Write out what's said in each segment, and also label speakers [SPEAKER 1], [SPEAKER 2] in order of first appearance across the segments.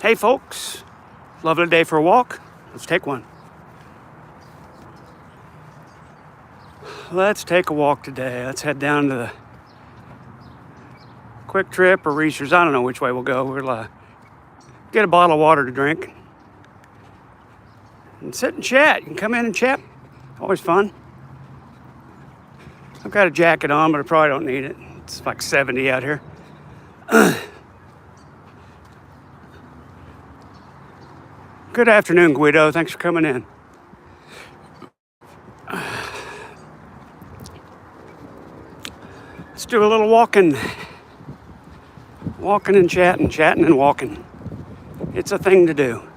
[SPEAKER 1] Hey folks, lovely day for a walk. Let's take one. Let's take a walk today. Let's head down to the Quick Trip or Reese's. I don't know which way we'll go. We'll get a bottle of water to drink and sit and chat. You can come in and chat. Always fun. I've got a jacket on, but I probably don't need it. It's like 70 out here. Good afternoon, Guido. Thanks for coming in. Let's do a little walking. Walking and chatting, chatting and walking. It's a thing to do.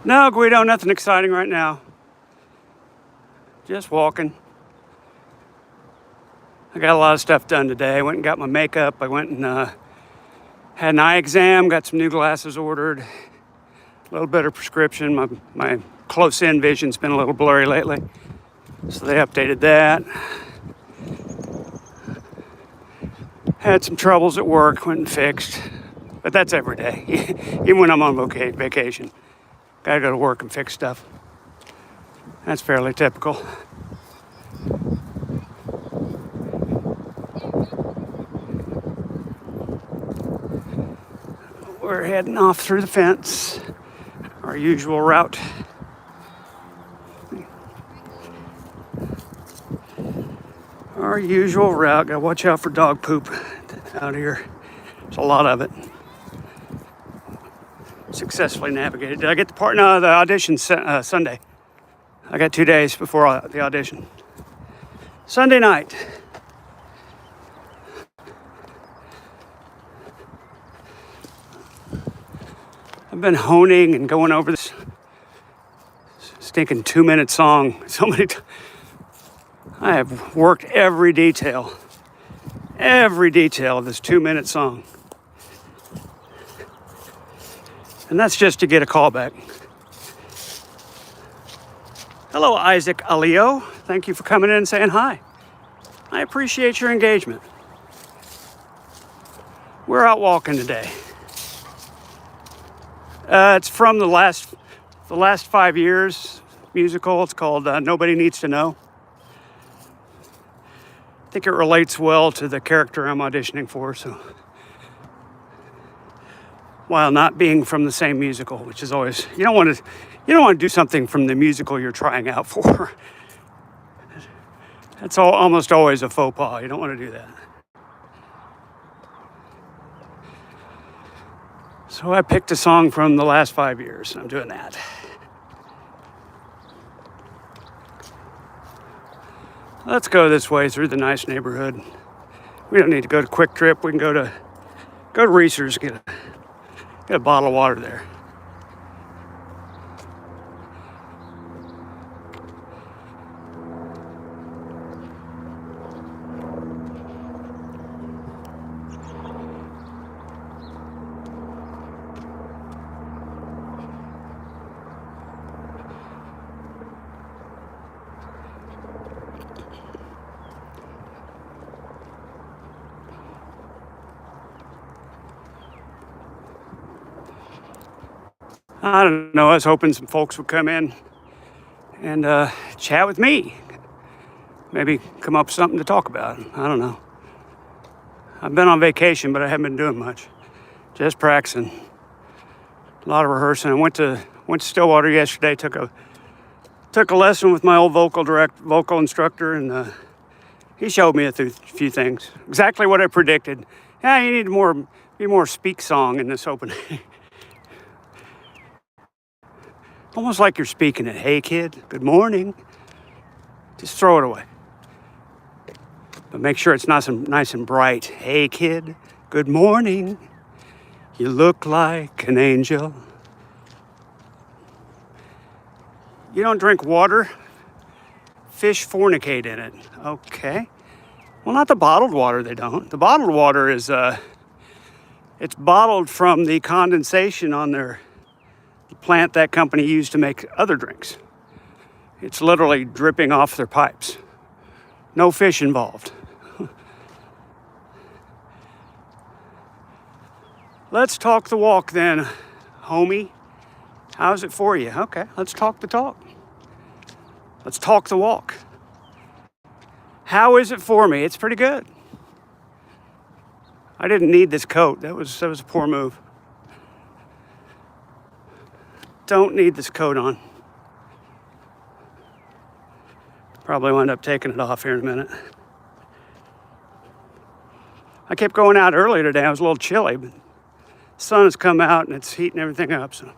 [SPEAKER 1] No, Guido, nothing exciting right now. Just walking. I got a lot of stuff done today. I went and got my makeup. I went and had an eye exam, got some new glasses ordered, a little better prescription. My close-in vision's been a little blurry lately, so they updated that. Had some troubles at work, went and fixed, but that's every day, even when I'm on vacation. Gotta go to work and fix stuff. That's fairly typical. We're heading off through the fence, our usual route. Our usual route. Gotta watch out for dog poop out here. There's a lot of it. Successfully navigated. Did I get the part? No, the audition Sunday. I got 2 days before the audition. Sunday night. I've been honing and going over this stinking 2-minute song so many times. I have worked every detail of this 2-minute song. And that's just to get a callback. Hello, Isaac Alio. Thank you for coming in and saying hi. I appreciate your engagement. We're out walking today. It's from the last 5 years musical. It's called Nobody Needs to Know. I think it relates well to the character I'm auditioning for, so. While not being from the same musical, which is always, you don't want to do something from the musical you're trying out for. That's almost always a faux pas. You don't want to do that. So I picked a song from the last 5 years. I'm doing that. Let's go this way through the nice neighborhood. We don't need to go to Quick Trip. We can go to Reese's, get a bottle of water there. I don't know, I was hoping some folks would come in and chat with me. Maybe come up with something to talk about. I don't know. I've been on vacation, but I haven't been doing much. Just practicing. A lot of rehearsing. I went to Stillwater yesterday, took a lesson with my old vocal instructor, and he showed me a few things. Exactly what I predicted. Yeah, you need to be more speak song in this opening. Almost like you're speaking it. Hey kid, good morning. Just throw it away. But make sure it's nice and bright. Hey, kid, good morning. You look like an angel. You don't drink water? Fish fornicate in it. Okay. Well, not the bottled water, they don't. The bottled water is, it's bottled from the condensation on the plant that company used to make other drinks. It's literally dripping off their pipes. No fish involved. Let's talk the walk then, homie. How's it for you? Okay, let's talk the talk. Let's talk the walk. How is it for me? It's pretty good. I didn't need this coat. That was a poor move. Don't need this coat on. Probably wind up taking it off here in a minute. I kept going out early today. I was a little chilly, but the sun has come out and it's heating everything up, so.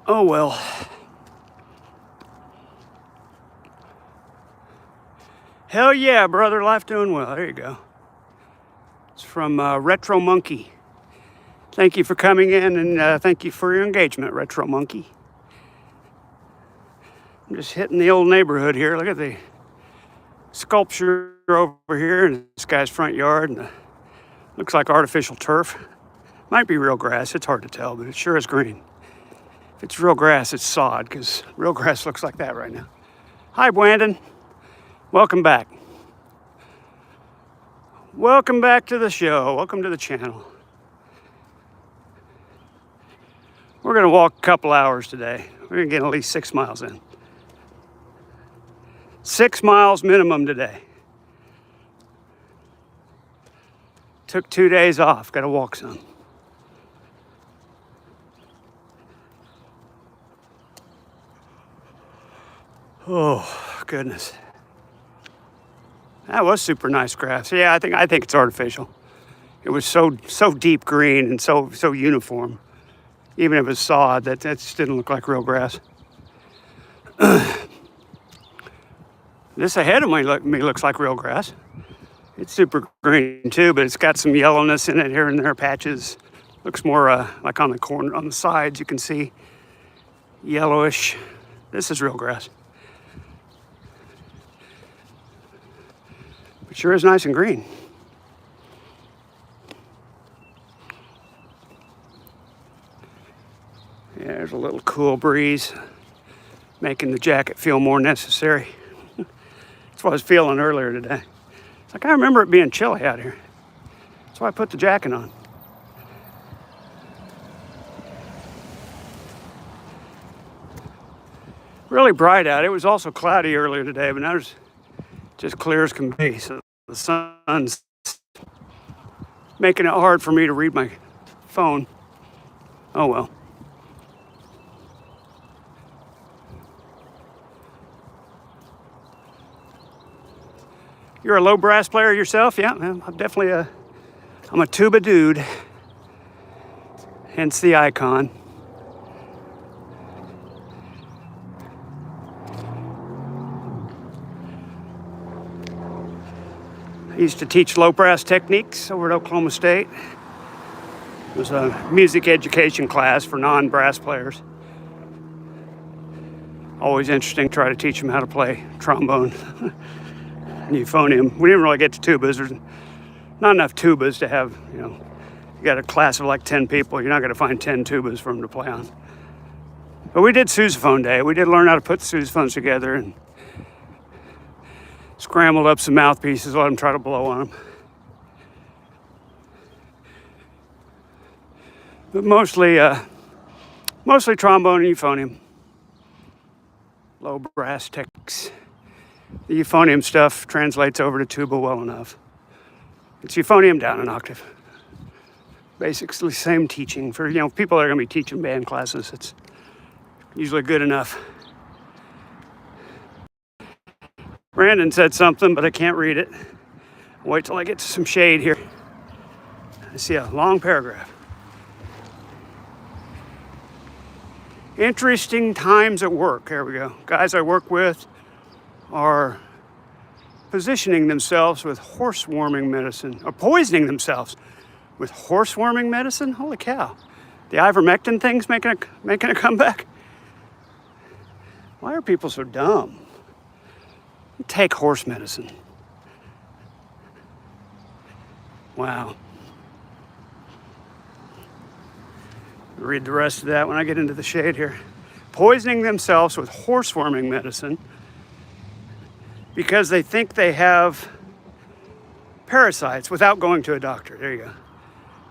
[SPEAKER 1] Oh well. Hell yeah, brother, life doing well. There you go. It's from Retro Monkey. Thank you for coming in and thank you for your engagement, Retro Monkey. I'm just hitting the old neighborhood here. Look at the sculpture over here in this guy's front yard. And looks like artificial turf. Might be real grass. It's hard to tell, but it sure is green. If it's real grass, it's sod, because real grass looks like that right now. Hi, Brandon. Welcome back. Welcome back to the show. Welcome to the channel. We're going to walk a couple hours today. We're going to get at least 6 miles in. 6 miles minimum today. Took 2 days off. Got to walk some. Oh, goodness. That was super nice grass. Yeah, I think it's artificial. It was so deep green and so uniform. Even if it was sod, that just didn't look like real grass. This ahead of me looks like real grass. It's super green too, but it's got some yellowness in it here and there, patches. Looks more like on the corner, on the sides, you can see yellowish. This is real grass. But sure is nice and green. Yeah, there's a little cool breeze, making the jacket feel more necessary. That's what I was feeling earlier today. It's like I remember it being chilly out here. That's why I put the jacket on. Really bright out. It was also cloudy earlier today, but now it's just clear as can be. So the sun's making it hard for me to read my phone. Oh well. You're a low brass player yourself? Yeah, I'm definitely I'm a tuba dude. Hence the icon. I used to teach low brass techniques over at Oklahoma State. It was a music education class for non-brass players. Always interesting to try to teach them how to play trombone and euphonium. We didn't really get to tubas. There's not enough tubas to have, you got a class of like 10 people. You're not going to find 10 tubas for them to play on. But we did sousaphone day. We did learn how to put the sousaphones together and scrambled up some mouthpieces, let them try to blow on them. But mostly trombone and euphonium. Low brass techniques. The euphonium stuff translates over to tuba well enough. It's euphonium down an octave. Basically same teaching for, people that are going to be teaching band classes. It's usually good enough. Brandon said something, but I can't read it. I'll wait till I get to some shade here. I see a long paragraph. Interesting times at work. There we go. Guys I work with are positioning themselves with horse warming medicine, or poisoning themselves with horse warming medicine. Holy cow. The ivermectin thing's making a comeback. Why are people so dumb? Take horse medicine. Wow. Read the rest of that when I get into the shade here. Poisoning themselves with horse warming medicine because they think they have parasites without going to a doctor. There you go.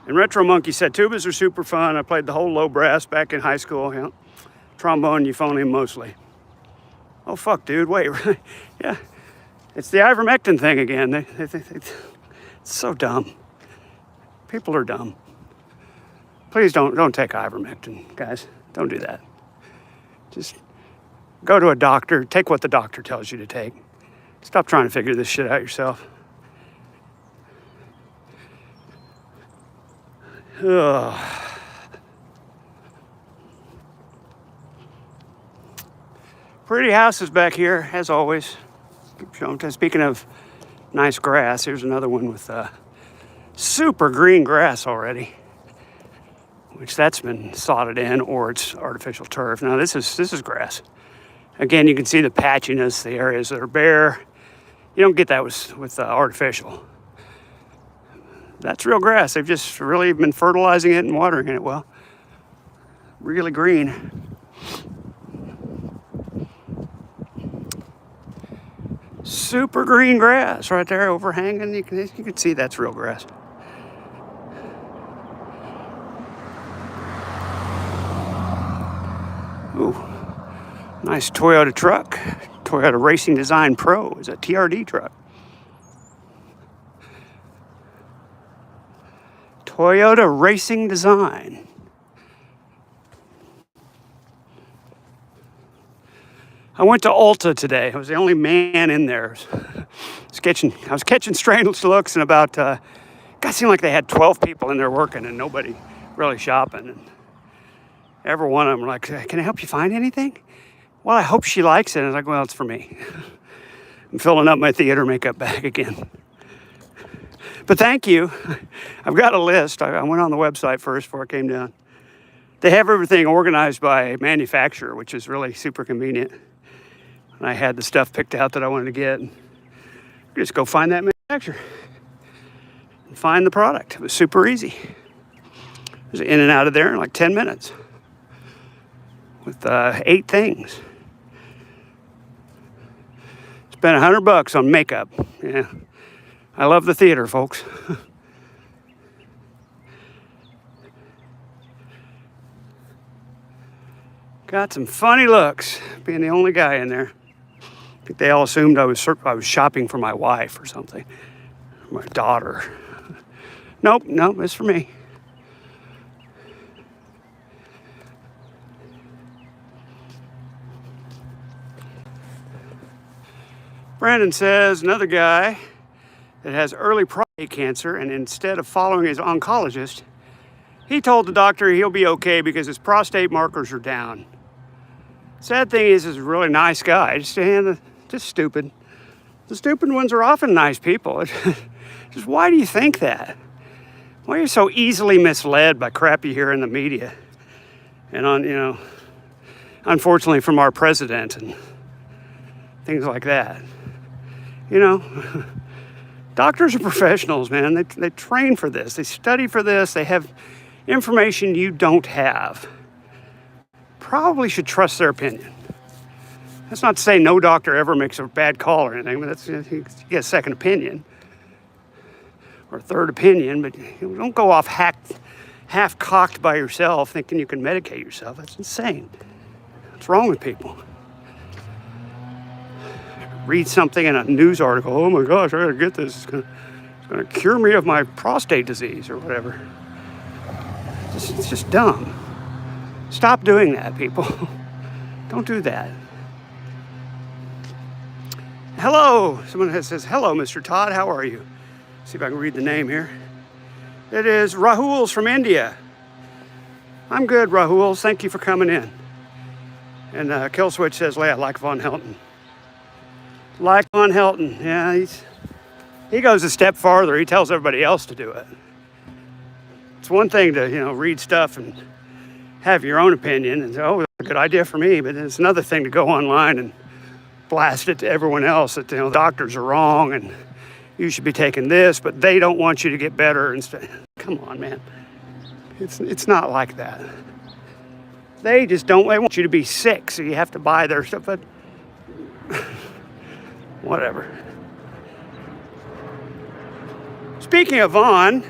[SPEAKER 1] And Retro Monkey said tubas are super fun. I played the whole low brass back in high school. You know, trombone, euphonium mostly. Oh fuck, dude! Wait, yeah, it's the ivermectin thing again. It's so dumb. People are dumb. Please don't take ivermectin, guys. Don't do that. Just go to a doctor. Take what the doctor tells you to take. Stop trying to figure this shit out yourself. Ugh. Pretty houses back here, as always. Keep showing. Speaking of nice grass, here's another one with super green grass already, which that's been sodded in, or it's artificial turf. Now this is grass. Again, you can see the patchiness, the areas that are bare. You don't get that with artificial. That's real grass. They've just really been fertilizing it and watering it well. Really green. Super green grass right there overhanging. You can see that's real grass. Ooh, nice Toyota truck. Toyota Racing Design Pro is a TRD truck. Toyota Racing Design. I went to Ulta today. I was the only man in there. I was catching strange looks, and about, God, it seemed like they had 12 people in there working and nobody really shopping. And every one of them were like, "Can I help you find anything?" "Well, I hope she likes it." And I was like, "Well, it's for me." I'm filling up my theater makeup bag again. But thank you. I've got a list. I went on the website first before I came down. They have everything organized by manufacturer, which is really super convenient. And I had the stuff picked out that I wanted to get. Just go find that manufacturer and find the product. It was super easy. I was in and out of there in like 10 minutes with 8 things. Spent $100 on makeup. Yeah, I love the theater, folks. Got some funny looks being the only guy in there. I think they all assumed I was shopping for my wife or something, or my daughter. Nope, it's for me. Brandon says another guy that has early prostate cancer, and instead of following his oncologist, he told the doctor he'll be okay because his prostate markers are down. Sad thing is, he's a really nice guy. Just stupid. The stupid ones are often nice people. Just why do you think that? Why are you so easily misled by crap you hear in the media? And unfortunately from our president and things like that. Doctors are professionals, man. They train for this. They study for this. They have information you don't have. Probably should trust their opinion. That's not to say no doctor ever makes a bad call or anything, but you get a second opinion or a third opinion, but don't go off half-cocked by yourself thinking you can medicate yourself. That's insane. What's wrong with people? Read something in a news article. "Oh my gosh, I gotta get this. It's gonna cure me of my prostate disease," or whatever. It's just dumb. Stop doing that, people. Don't do that. Hello. Someone says, "Hello, Mr. Todd. How are you?" See if I can read the name here. It is Rahul's from India. I'm good, Rahul. Thank you for coming in. And Killswitch says, "I like Von Helton." Like Von Helton, yeah, he goes a step farther. He tells everybody else to do it. It's one thing to, read stuff and have your own opinion and say, oh, that's a good idea for me. But it's another thing to go online and blast it to everyone else that, doctors are wrong and you should be taking this, but they don't want you to get better. And come on, man. It's not like that. They just don't. They want you to be sick, so you have to buy their stuff. But whatever. Speaking of Vaughn,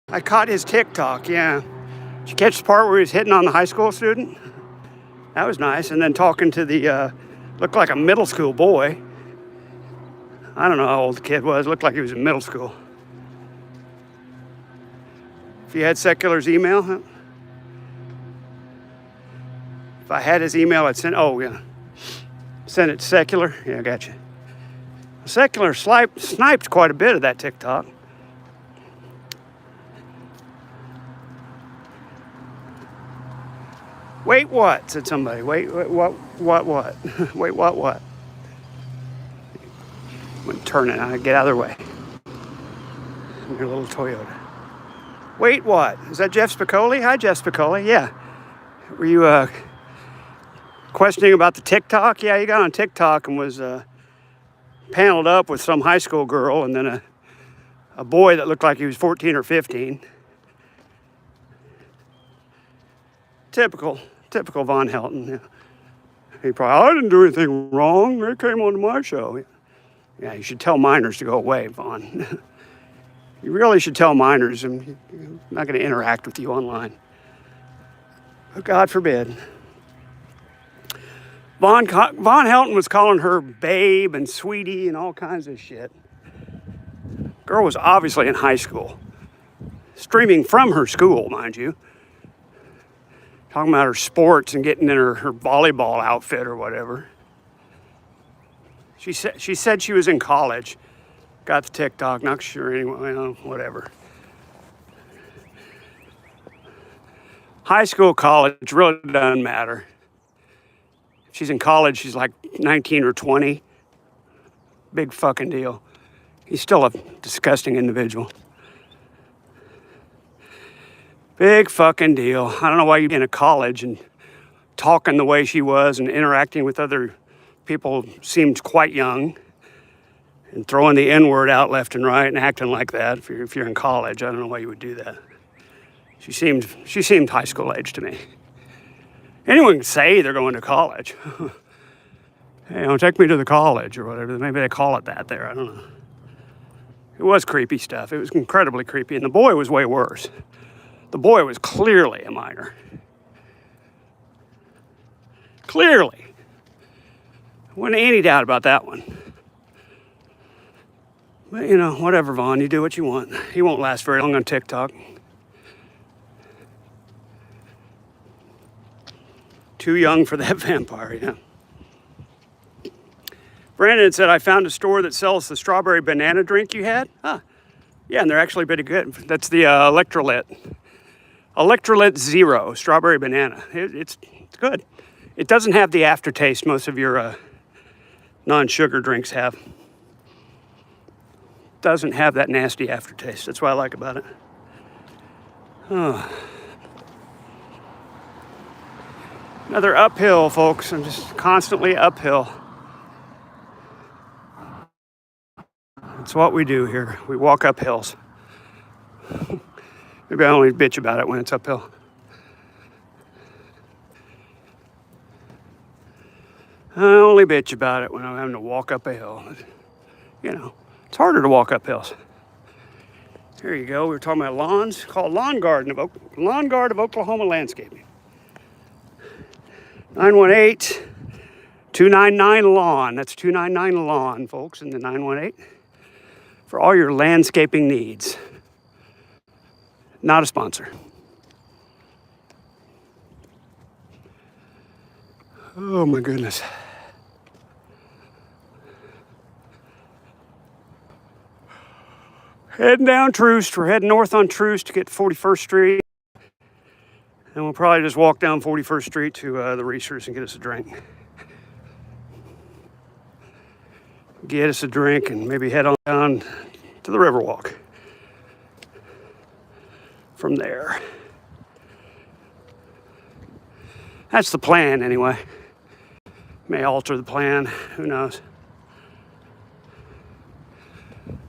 [SPEAKER 1] I caught his TikTok. Yeah, did you catch the part where he was hitting on the high school student? That was nice. And then talking to the looked like a middle school boy. I don't know how old the kid was. Looked like he was in middle school. If you had Secular's email, huh? If I had his email, I'd send. Oh yeah, send it to Secular. Yeah, I got you. Secular sniped quite a bit of that TikTok. Wait, what? Said somebody. Wait, what? Wait, what? I'm gonna turn it. I get out of their way. Your little Toyota. Wait, what? Is that Jeff Spicoli? Hi, Jeff Spicoli. Yeah. Were you questioning about the TikTok? Yeah, he got on TikTok and was paneled up with some high school girl and then a boy that looked like he was 14 or 15. Typical Von Helton. Yeah. He probably, I didn't do anything wrong. They came onto my show. Yeah, you should tell minors to go away, Vaughn. You really should tell minors I'm not going to interact with you online. But God forbid. Von Helton was calling her babe and sweetie and all kinds of shit. Girl was obviously in high school. Streaming from her school, mind you. Talking about her sports and getting in her volleyball outfit or whatever. She said she was in college. Got the TikTok, not sure anyway, whatever. High school, college, really doesn't matter. If she's in college, she's like 19 or 20. Big fucking deal. He's still a disgusting individual. Big fucking deal. I don't know why you're in a college and talking the way she was and interacting with other people seemed quite young and throwing the N-word out left and right and acting like that. If you're in college, I don't know why you would do that. She seemed high school age to me. Anyone can say they're going to college. Hey, take me to the college or whatever. Maybe they call it that there. I don't know. It was creepy stuff. It was incredibly creepy. And the boy was way worse. The boy was clearly a minor. Clearly. Wasn't any doubt about that one. But, whatever, Vaughn. You do what you want. He won't last very long on TikTok. Too young for that vampire, yeah. Brandon said, I found a store that sells the strawberry banana drink you had. Huh. Yeah, and they're actually pretty good. That's the Electrolyte. Electrolyte Zero, strawberry banana. It's good. It doesn't have the aftertaste most of your non-sugar drinks have. Doesn't have that nasty aftertaste. That's what I like about it. Oh. Another uphill, folks. I'm just constantly uphill. That's what we do here. We walk up hills. Maybe I only bitch about it when it's uphill. I only bitch about it when I'm having to walk up a hill. It's harder to walk up hills. Here you go. We were talking about lawns. Called Lawn Guard of Oklahoma Landscaping. 918-299-LAWN. That's 299-LAWN, folks, in the 918. For all your landscaping needs. Not a sponsor. Oh my goodness. Heading down Troost. We're heading north on Troost to get to 41st Street. And we'll probably just walk down 41st Street to the Reese's and get us a drink. get us a drink, and maybe head on down to the Riverwalk from there. That's the plan, anyway. May alter the plan, who knows.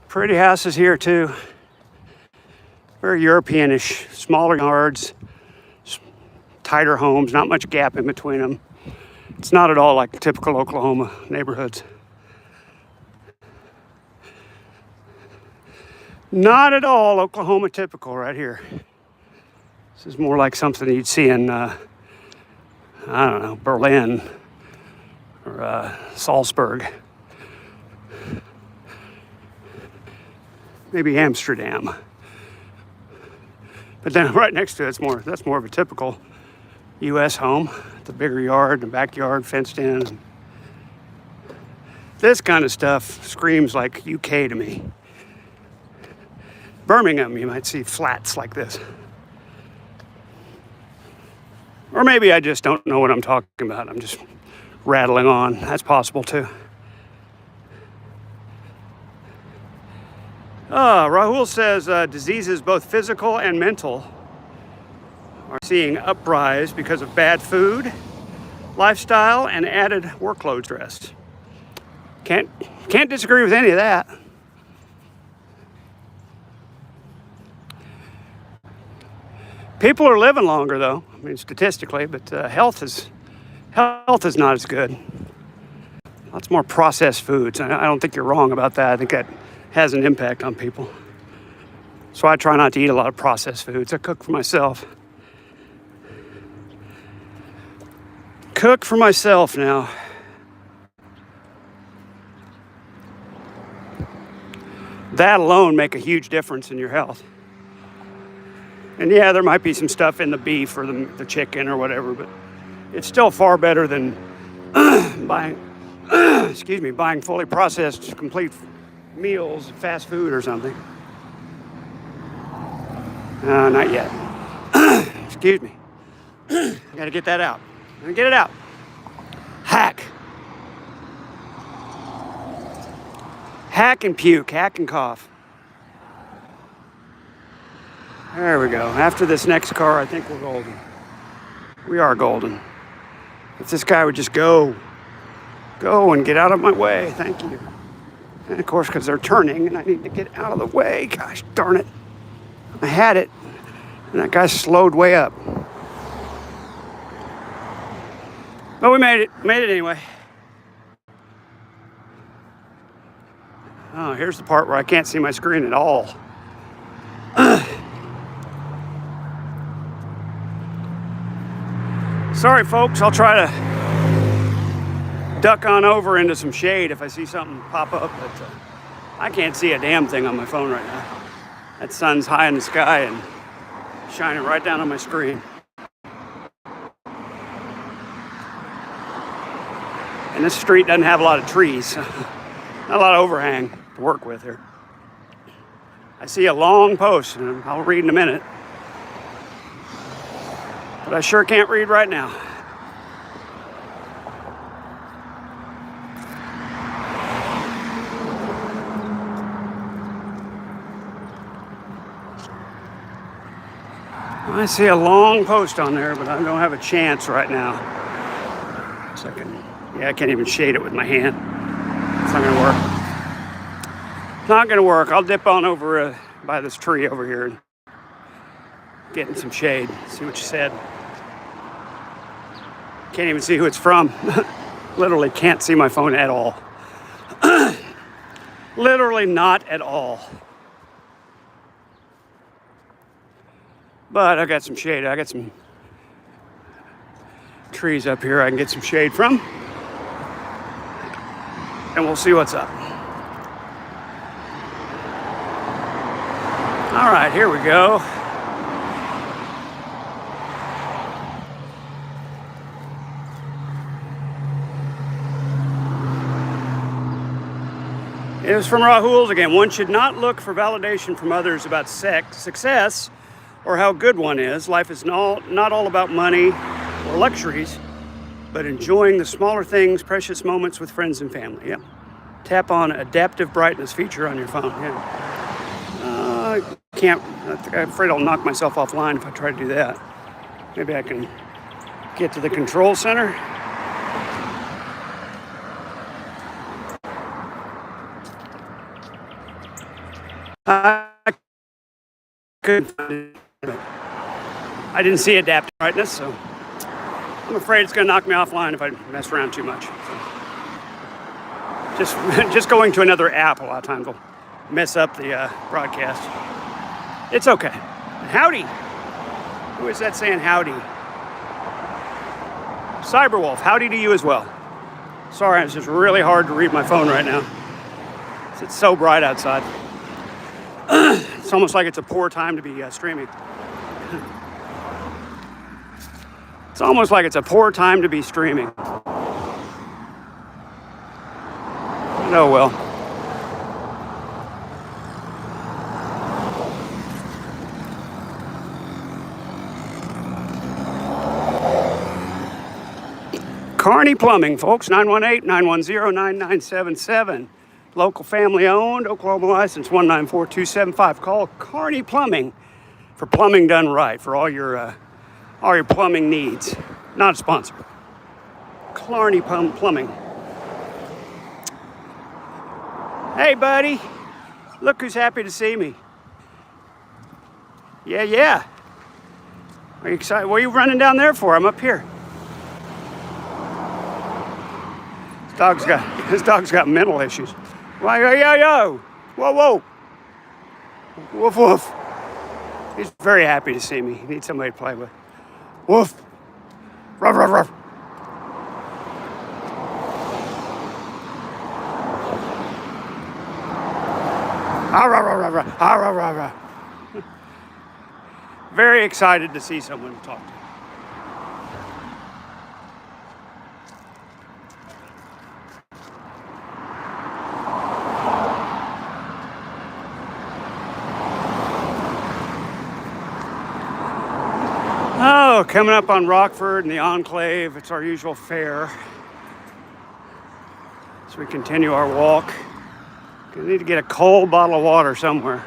[SPEAKER 1] Pretty houses here, too. Very European-ish, smaller yards, tighter homes, not much gap in between them. It's not at all like typical Oklahoma neighborhoods. Not at all Oklahoma typical right here. This is more like something you'd see in, I don't know, Berlin or Salzburg. Maybe Amsterdam. But then right next to it, that's more of a typical U.S. home. The bigger yard, the backyard fenced in. This kind of stuff screams like UK to me. Birmingham, you might see flats like this. Or maybe I just don't know what I'm talking about. I'm just rattling on. That's possible too. Rahul says diseases both physical and mental are seeing uprise because of bad food, lifestyle, and added workload stress. Can't disagree with any of that. People are living longer, though. I mean, statistically, but health is not as good. Lots more processed foods. I don't think you're wrong about that. I think that has an impact on people. So I try not to eat a lot of processed foods. I cook for myself. Cook for myself now. That alone make a huge difference in your health. And yeah, there might be some stuff in the beef or the chicken or whatever, but it's still far better than buying fully processed, complete meals, fast food or something. Not yet. Excuse me. I gotta get that out. I'm gonna get it out. Hack. Hack and puke, hack and cough. There we go. After this next car, I think we're golden. We are golden. If this guy would just go and get out of my way, thank you. And of course, because they're turning and I need to get out of the way. Gosh darn it. I had it, and that guy slowed way up. But we made it anyway. Oh, here's the part where I can't see my screen at all. Sorry, folks, I'll try to duck on over into some shade if I see something pop up, but I can't see a damn thing on my phone right now. That sun's high in the sky and shining right down on my screen. And this street doesn't have a lot of trees, not a lot of overhang to work with here. I see a long post, and I'll read in a minute. But I sure can't read right now. I see a long post on there, but I don't have a chance right now. So I can't even shade it with my hand. It's not gonna work. It's not gonna work. I'll dip on over by this tree over here and get in some shade. See what you said. Can't even see who it's from. Literally can't see my phone at all. Literally not at all. But I got some shade. I got some trees up here I can get some shade from. And we'll see what's up. All right, here we go. It was from Rahul's again. One should not look for validation from others about success or how good one is. Life is not all about money or luxuries, but enjoying the smaller things, precious moments with friends and family. Yeah, Tap on adaptive brightness feature on your phone. Yeah. Can't. I'm afraid I'll knock myself offline if I try to do that. Maybe I can get to the control center. I couldn't find it. I didn't see adaptive brightness, so I'm afraid it's going to knock me offline if I mess around too much. So just going to another app a lot of times will mess up the broadcast. It's okay. Howdy. Who is that saying howdy? Cyberwolf, howdy to you as well. Sorry, it's just really hard to read my phone right now. It's so bright outside. It's almost like it's a poor time to be streaming. It's almost like it's a poor time to be streaming. Oh well. Kearney Plumbing, folks, 918-910-9977. Local family owned, Oklahoma license 194275. Call Kearney Plumbing for plumbing done right, for all your plumbing needs. Not a sponsor. Kearney Plumbing. Hey, buddy. Look who's happy to see me. Yeah. Are you excited? What are you running down there for? I'm up here. His dog's got mental issues. Yo. Whoa. Woof, woof. He's very happy to see me. He needs somebody to play with. Woof. Ruff. Very excited to see someone to talk to. Oh, coming up on Rockford and the Enclave, it's our usual fare. So we continue our walk. We need to get a cold bottle of water somewhere.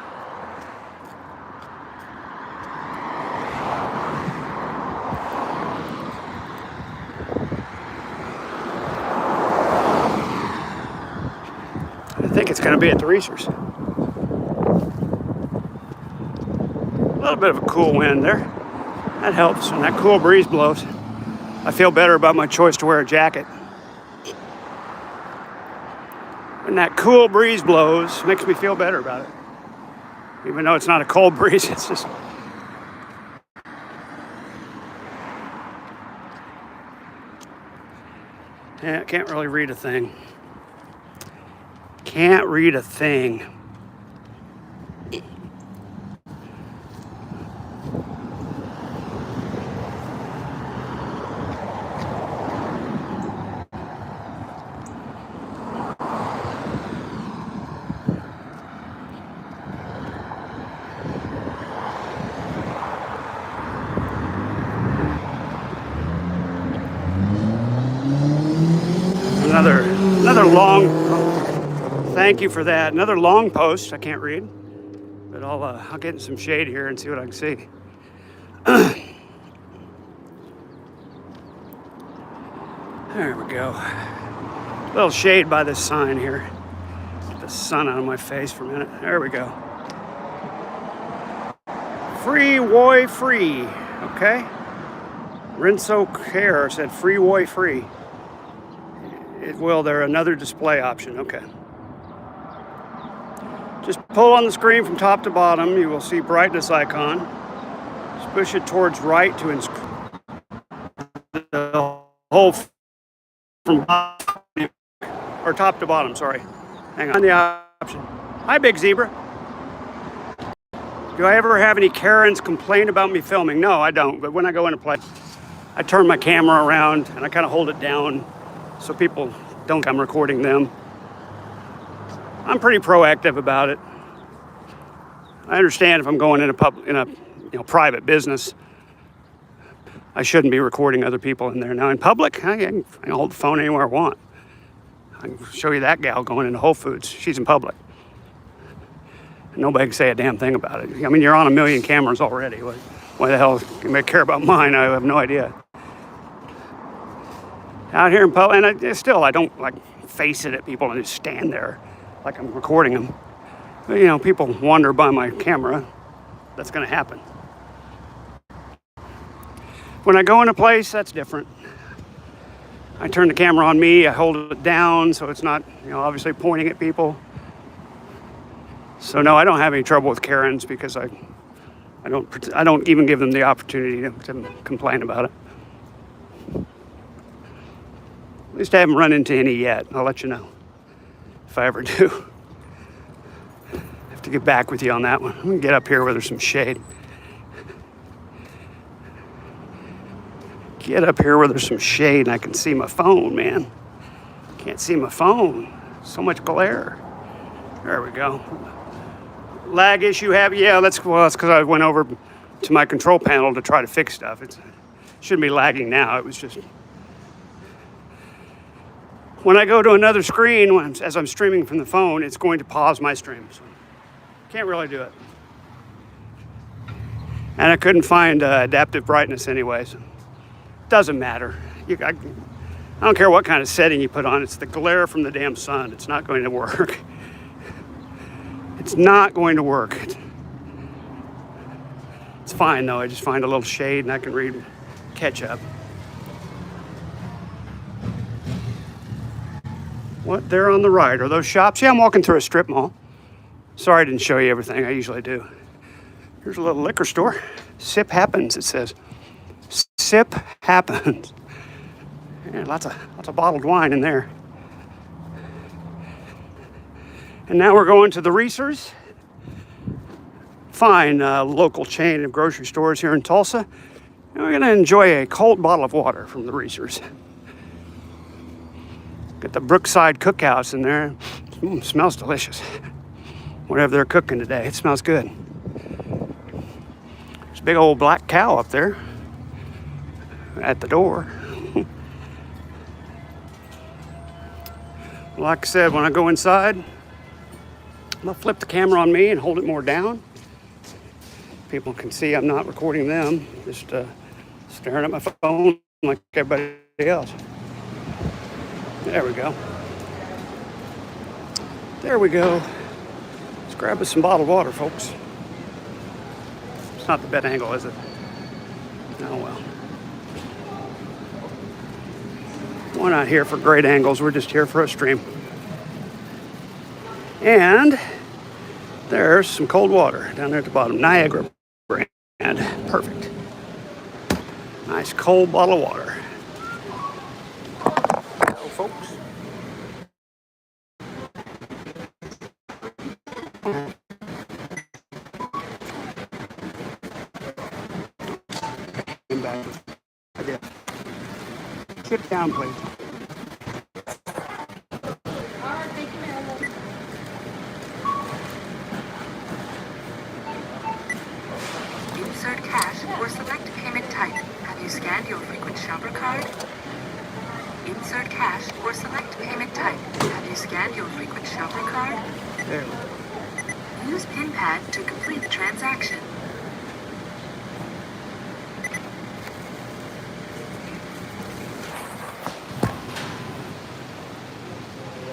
[SPEAKER 1] I think it's going to be at the Reesers. A little bit of a cool wind there. That helps, and that cool breeze blows. I feel better about my choice to wear a jacket. When that cool breeze blows, makes me feel better about it. Even though it's not a cold breeze, it's just... Yeah, can't really read a thing. Can't read a thing. Another long, thank you for that. Another long post, I can't read, but I'll get in some shade here and see what I can see. There we go. A little shade by this sign here. Get the sun out of my face for a minute. There we go. Free Woy Free, okay? Rinso Care said free Woy Free. There another display option, okay. Just pull on the screen from top to bottom. You will see brightness icon. Just push it towards right to the whole from top to bottom, sorry. Hang on the option. Hi, Big Zebra. Do I ever have any Karens complain about me filming? No, I don't. But when I go into play, I turn my camera around and I kind of hold it down so people don't think I'm recording them. I'm pretty proactive about it. I understand if I'm going in a private business, I shouldn't be recording other people in there. Now in public, I can hold the phone anywhere I want. I can show you that gal going into Whole Foods. She's in public. Nobody can say a damn thing about it. I mean, you're on 1 million cameras already. Why the hell you may care about mine? I have no idea. Out here in public, and I don't like face it at people and just stand there like I'm recording them. But, you know, people wander by my camera. That's going to happen. When I go in a place, that's different. I turn the camera on me. I hold it down so it's not, you know, obviously pointing at people. So no, I don't have any trouble with Karens because I don't even give them the opportunity to complain about it. At least I haven't run into any yet. I'll let you know if I ever do. I have to get back with you on that one. I'm gonna get up here where there's some shade. Get up here where there's some shade and I can see my phone, man. Can't see my phone. So much glare. There we go. Lag issue yeah, that's because I went over to my control panel to try to fix stuff. It shouldn't be lagging now. It was just when I go to another screen, as I'm streaming from the phone, it's going to pause my stream. So can't really do it. And I couldn't find adaptive brightness anyway, so doesn't matter. I don't care what kind of setting you put on. It's the glare from the damn sun. It's not going to work. It's not going to work. It's fine though. I just find a little shade and I can read catch up. What there on the right are those shops? Yeah, I'm walking through a strip mall. Sorry I didn't show you everything. I usually do. Here's a little liquor store. Sip happens, it says. Sip happens. Yeah, lots of bottled wine in there. And now we're going to the Reese's. Fine local chain of grocery stores here in Tulsa. And we're going to enjoy a cold bottle of water from the Reese's. Got the Brookside Cookhouse in there. Smells delicious. Whatever they're cooking today, it smells good. There's a big old black cow up there at the door. Like I said, when I go inside, I'm gonna flip the camera on me and hold it more down. People can see I'm not recording them, just staring at my phone like everybody else. There we go. There we go. Let's grab us some bottled water, folks. It's not the best angle, is it? Oh well. We're not here for great angles, we're just here for a stream. And there's some cold water down there at the bottom. Niagara brand. Perfect. Nice cold bottle of water. Hello, folks. Come back. Okay. Sit down, please.
[SPEAKER 2] Insert cash or select payment type. Have you scanned your frequent shopper card? Insert cash or select payment type. Have you scanned your frequent shopper card?
[SPEAKER 1] There we go.
[SPEAKER 2] Use PIN pad to complete the transaction.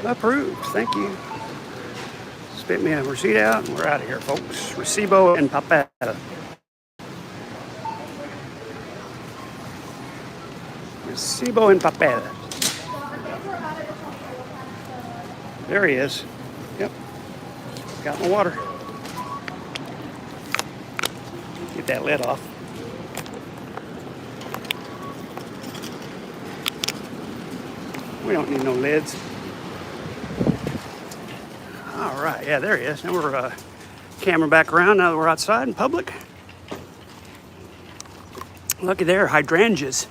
[SPEAKER 1] Approved. Thank you. Spit me a receipt out and we're out of here, folks. Recibo and papel. Recibo and papel. There he is. Yep. Got my water. Get that lid off. We don't need no lids. All right, yeah, there he is. Now we're camera back around now that we're outside in public. Looky there, hydrangeas.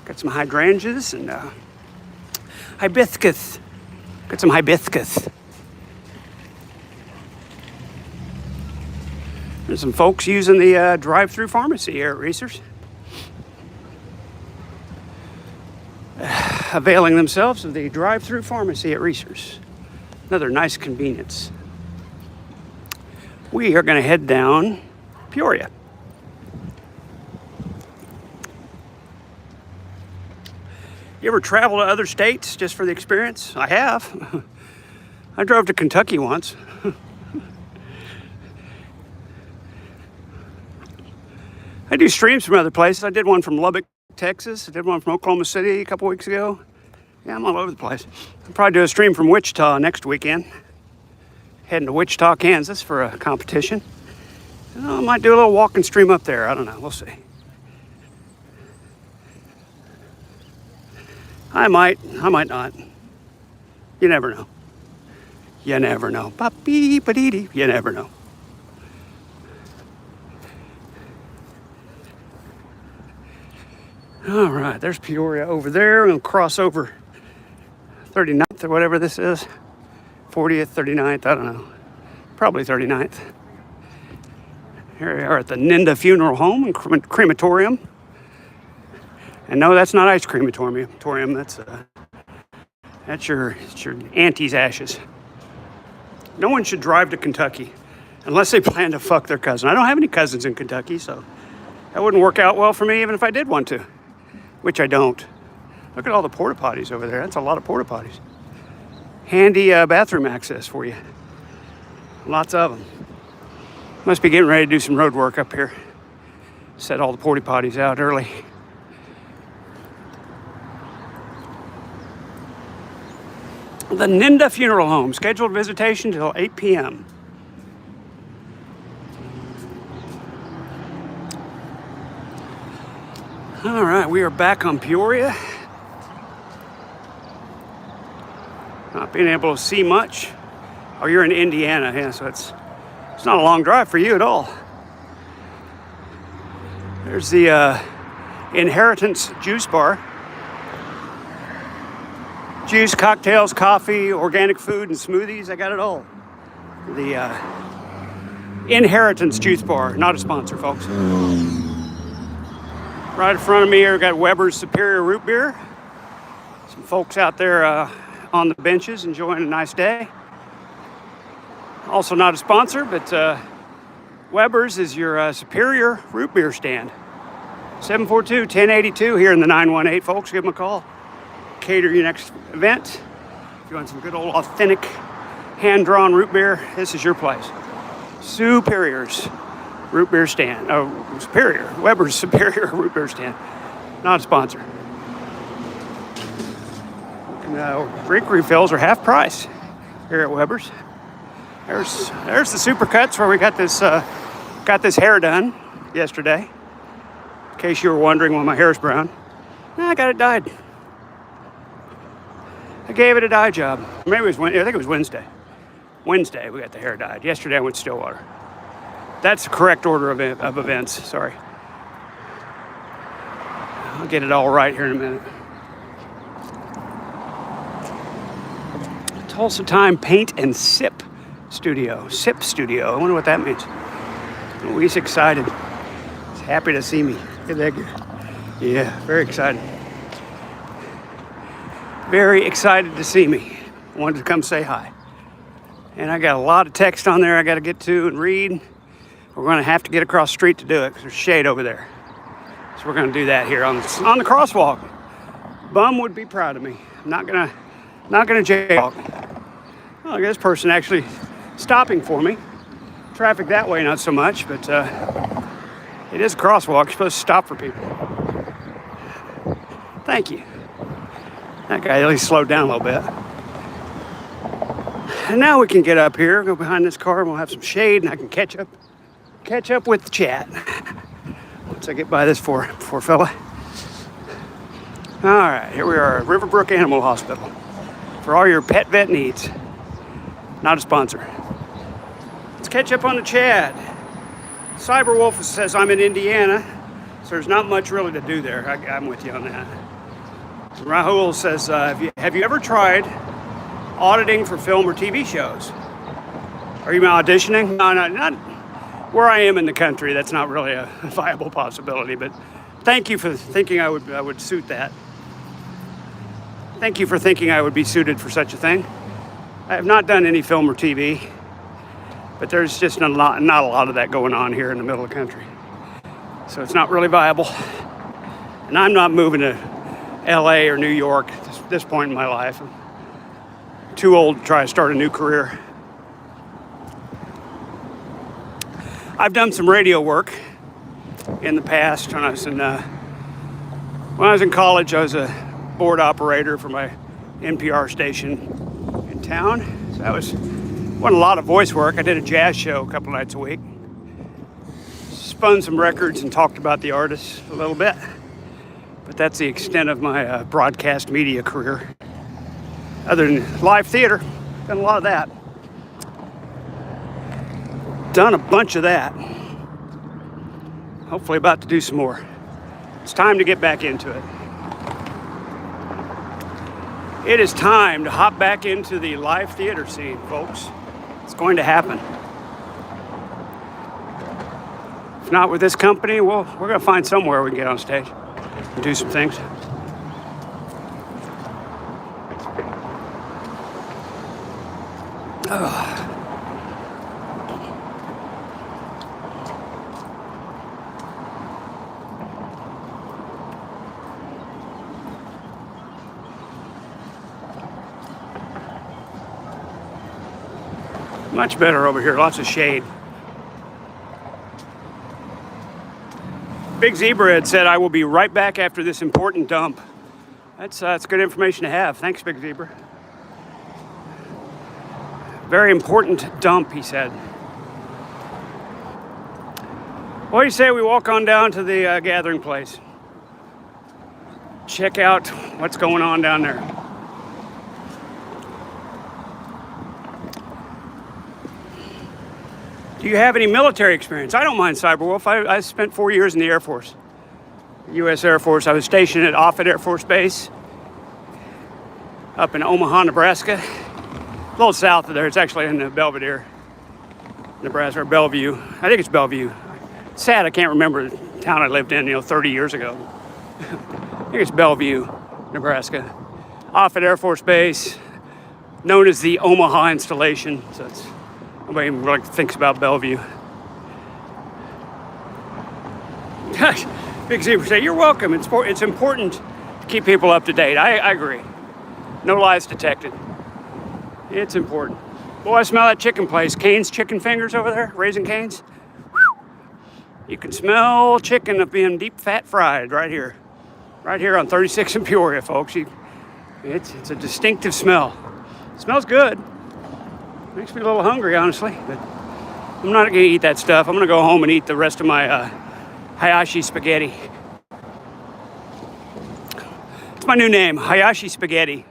[SPEAKER 1] Got some hydrangeas and hibiscus. Got some hibiscus. There's some folks using the drive-through pharmacy here at Reese's. availing themselves of the drive-through pharmacy at Reese's. Another nice convenience. We are going to head down Peoria. You ever travel to other states just for the experience? I have. I drove to Kentucky once. I do streams from other places. I did one from Lubbock, Texas. I did one from Oklahoma City a couple weeks ago. Yeah, I'm all over the place. I'll probably do a stream from Wichita next weekend. Heading to Wichita, Kansas for a competition. I might do a little walking stream up there. I don't know. We'll see. I might not. You never know. You never know. Ba-dee-ba-dee-dee. You never know. All right, there's Peoria over there. We'll cross over 39th or whatever this is. 40th, 39th, I don't know. Probably 39th. Here we are at the Ninda Funeral Home and Crematorium. And no, that's not ice crematorium. That's your auntie's ashes. No one should drive to Kentucky unless they plan to fuck their cousin. I don't have any cousins in Kentucky, so that wouldn't work out well for me even if I did want to, which I don't. Look at all the porta potties over there. That's a lot of porta potties. Handy bathroom access for you. Lots of them. Must be getting ready to do some road work up here. Set all the porta potties out early. The Ninda Funeral Home, scheduled visitation till 8 p.m. All right, we are back on Peoria. Not being able to see much. Oh, you're in Indiana, yeah, so it's not a long drive for you at all. There's the Inheritance Juice Bar. Juice, cocktails, coffee, organic food, and smoothies. I got it all. The Inheritance Juice Bar. Not a sponsor, folks. Right in front of me here, we got Weber's Superior Root Beer. Some folks out there on the benches enjoying a nice day. Also not a sponsor, but Weber's is your Superior Root Beer stand. 742-1082 here in the 918, folks. Give them a call. Cater your next event. If you want some good old authentic hand-drawn root beer, this is your place. Superior's Root Beer Stand. Oh, Superior. Weber's Superior Root Beer Stand. Not a sponsor. And, drink refills are half price here at Weber's. There's the Supercuts where we got this hair done yesterday. In case you were wondering why my hair's brown. I got it dyed. I gave it a dye job. Maybe it was I think it was Wednesday. Wednesday we got the hair dyed. Yesterday I went to Stillwater. That's the correct order of events. Sorry. I'll get it all right here in a minute. Tulsa Time Paint and Sip Studio. Sip Studio. I wonder what that means. Oh, he's excited. He's happy to see me. Look at that guy. Yeah, very excited. Very excited to see me. Wanted to come say hi. And I got a lot of text on there I got to get to and read. We're going to have to get across the street to do it because there's shade over there. So we're going to do that here on the crosswalk. Bum would be proud of me. I'm not gonna jaywalk. Well, this person actually stopping for me. Traffic that way, not so much, but it is a crosswalk. You're supposed to stop for people. Thank you. That guy at least slowed down a little bit. And now we can get up here, go behind this car, and we'll have some shade, and I can catch up with the chat. Once I get by this poor fella. All right, here we are at Riverbrook Animal Hospital for all your pet vet needs. Not a sponsor. Let's catch up on the chat. Cyberwolf says I'm in Indiana, so there's not much really to do there. I'm with you on that. Rahul says, have you ever tried auditing for film or TV shows? Are you auditioning? No, not where I am in the country. That's not really a viable possibility, but thank you for thinking I would suit that. Thank you for thinking I would be suited for such a thing. I have not done any film or TV, but there's just not a lot of that going on here in the middle of the country. So it's not really viable. And I'm not moving to LA or New York at this point in my life. I'm too old to try to start a new career. I've done some radio work in the past. When I was in college, I was a board operator for my NPR station in town. So that wasn't a lot of voice work. I did a jazz show a couple nights a week. Spun some records and talked about the artists a little bit. But that's the extent of my broadcast media career. Other than live theater, done a lot of that. Done a bunch of that. Hopefully about to do some more. It's time to get back into it. It is time to hop back into the live theater scene, folks. It's going to happen. If not with this company, well, we're going to find somewhere we can get on stage and do some things. Much better over here, lots of shade. Big Zebra had said, I will be right back after this important dump. That's good information to have. Thanks, Big Zebra. Very important dump, he said. What do you say we walk on down to the gathering place? Check out what's going on down there. Do you have any military experience? I don't mind, Cyberwolf. I spent 4 years in the Air Force, U.S. Air Force. I was stationed at Offutt Air Force Base up in Omaha, Nebraska. A little south of there. It's actually in Belvedere, Nebraska, or Bellevue. I think it's Bellevue. It's sad I can't remember the town I lived in, 30 years ago. I think it's Bellevue, Nebraska. Offutt Air Force Base, known as the Omaha Installation. So it's nobody even really thinks about Bellevue. Big Zebra say, you're welcome. It's important to keep people up to date. I agree. No lies detected. It's important. Boy, I smell that chicken place. Cane's Chicken Fingers over there, Raising Cane's. Whew. You can smell chicken up being deep fat fried right here. Right here on 36 in Peoria, folks. It's a distinctive smell. It smells good. Makes me a little hungry, honestly, but I'm not going to eat that stuff. I'm going to go home and eat the rest of my Hayashi spaghetti. It's my new name, Hayashi spaghetti.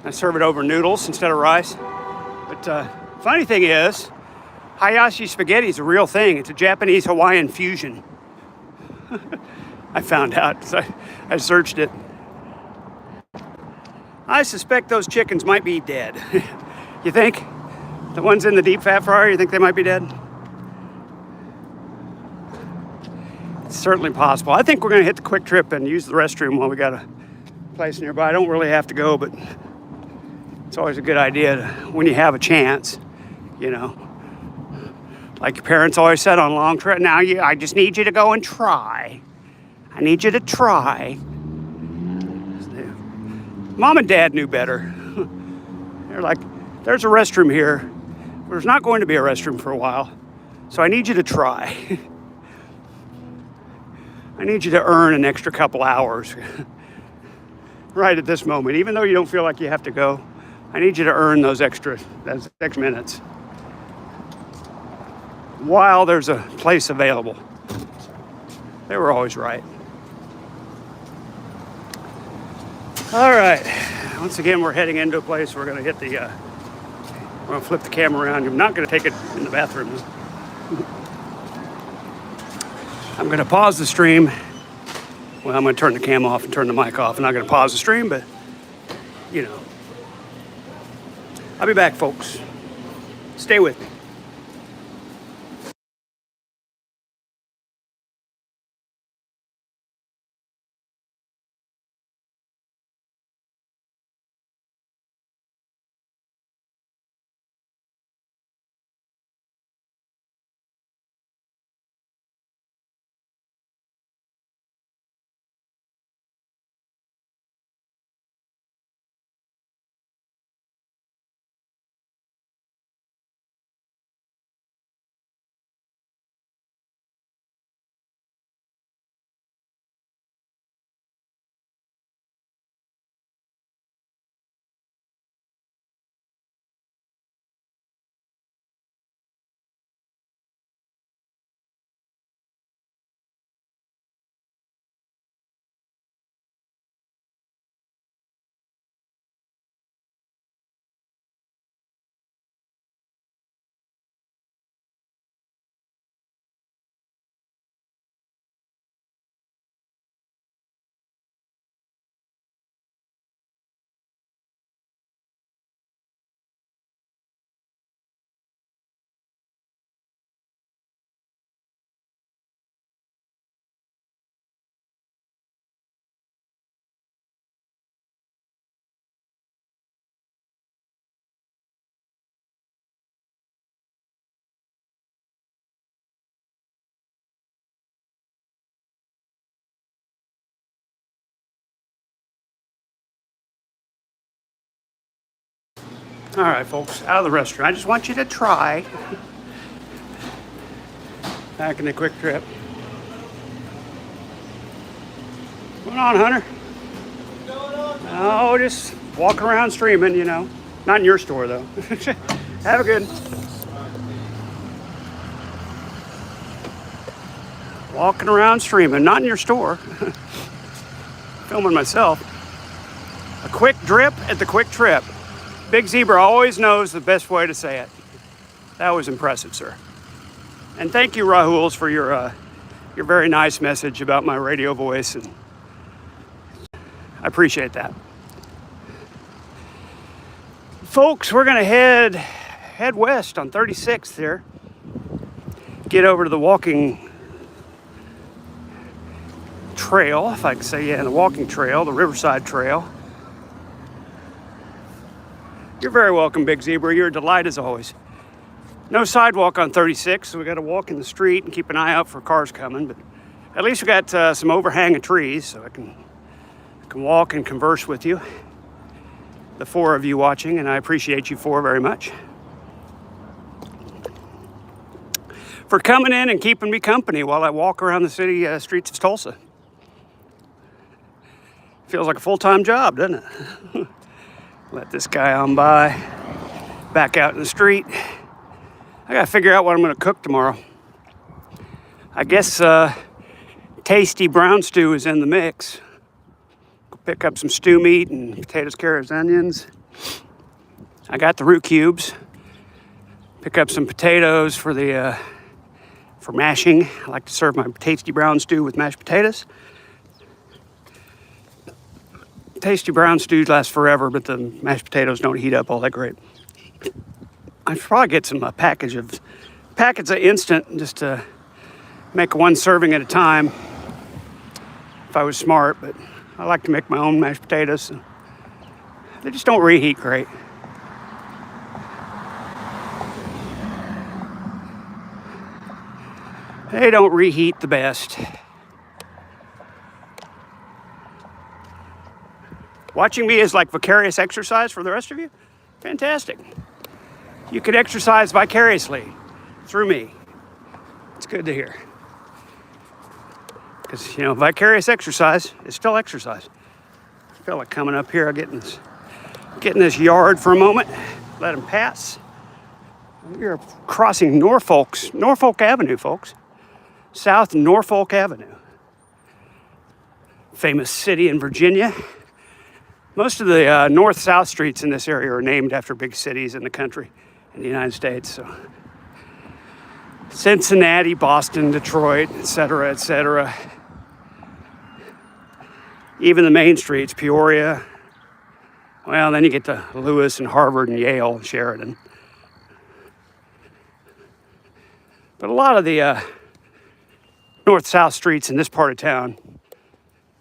[SPEAKER 1] I serve it over noodles instead of rice. But funny thing is, Hayashi spaghetti is a real thing. It's a Japanese-Hawaiian fusion. I found out, so I searched it. I suspect those chickens might be dead. You think? The ones in the deep fat fryer, you think they might be dead? It's certainly possible. I think we're going to hit the Quick Trip and use the restroom while we got a place nearby. I don't really have to go, but it's always a good idea when you have a chance, Like your parents always said on long trip, I just need you to go and try. I need you to try. Mom and Dad knew better. They're like, there's a restroom here. There's not going to be a restroom for a while, so I need you to try. I need you to earn an extra couple hours right at this moment. Even though you don't feel like you have to go, I need you to earn those extra minutes while there's a place available. They were always right. All right. Once again, we're heading into a place we're going to hit the... we're going to flip the camera around. I'm not going to take it in the bathroom. I'm going to pause the stream. Well, I'm going to turn the cam off and turn the mic off. I'm not going to pause the stream, but, I'll be back, folks. Stay with me. All right, folks, out of the restaurant. I just want you to try. Back in the Quick Trip. What's going on, Hunter? Oh, just walking around streaming, you know. Not in your store, though. Have a good. Walking around streaming, not in your store. Filming myself. A quick drip at the Quick Trip. Big Zebra always knows the best way to say it. That was impressive, sir. And thank you, Rahuls, for your very nice message about my radio voice. And I appreciate that. Folks, we're gonna head west on 36th here. Get over to the walking trail, if I can say, yeah, the walking trail, the Riverside Trail. You're very welcome, Big Zebra. You're a delight as always. No sidewalk on 36, so we got to walk in the street and keep an eye out for cars coming. But at least we got some overhanging trees, so I can walk and converse with you. The four of you watching, and I appreciate you four very much for coming in and keeping me company while I walk around the city streets of Tulsa. Feels like a full-time job, doesn't it? Let this guy on by. Back out in the street. I gotta figure out what I'm gonna cook tomorrow. I guess tasty brown stew is in the mix. Go pick up some stew meat and potatoes, carrots, onions. I got the root cubes. Pick up some potatoes for the for mashing. I like to serve my tasty brown stew with mashed potatoes. Tasty brown stews last forever, but the mashed potatoes don't heat up all that great. I should probably get some packets of instant just to make one serving at a time if I was smart, but I like to make my own mashed potatoes. They just don't reheat great. They don't reheat the best. Watching me is like vicarious exercise for the rest of you? Fantastic. You can exercise vicariously through me. It's good to hear. Because, you know, vicarious exercise is still exercise. I feel like coming up here, getting this yard for a moment. Let them pass. We're crossing Norfolk Avenue, folks. South Norfolk Avenue. Famous city in Virginia. Most of the north-south streets in this area are named after big cities in the country, in the United States. So, Cincinnati, Boston, Detroit, etc., etc. Even the main streets, Peoria. Well, then you get to Lewis and Harvard and Yale and Sheridan. But a lot of the north-south streets in this part of town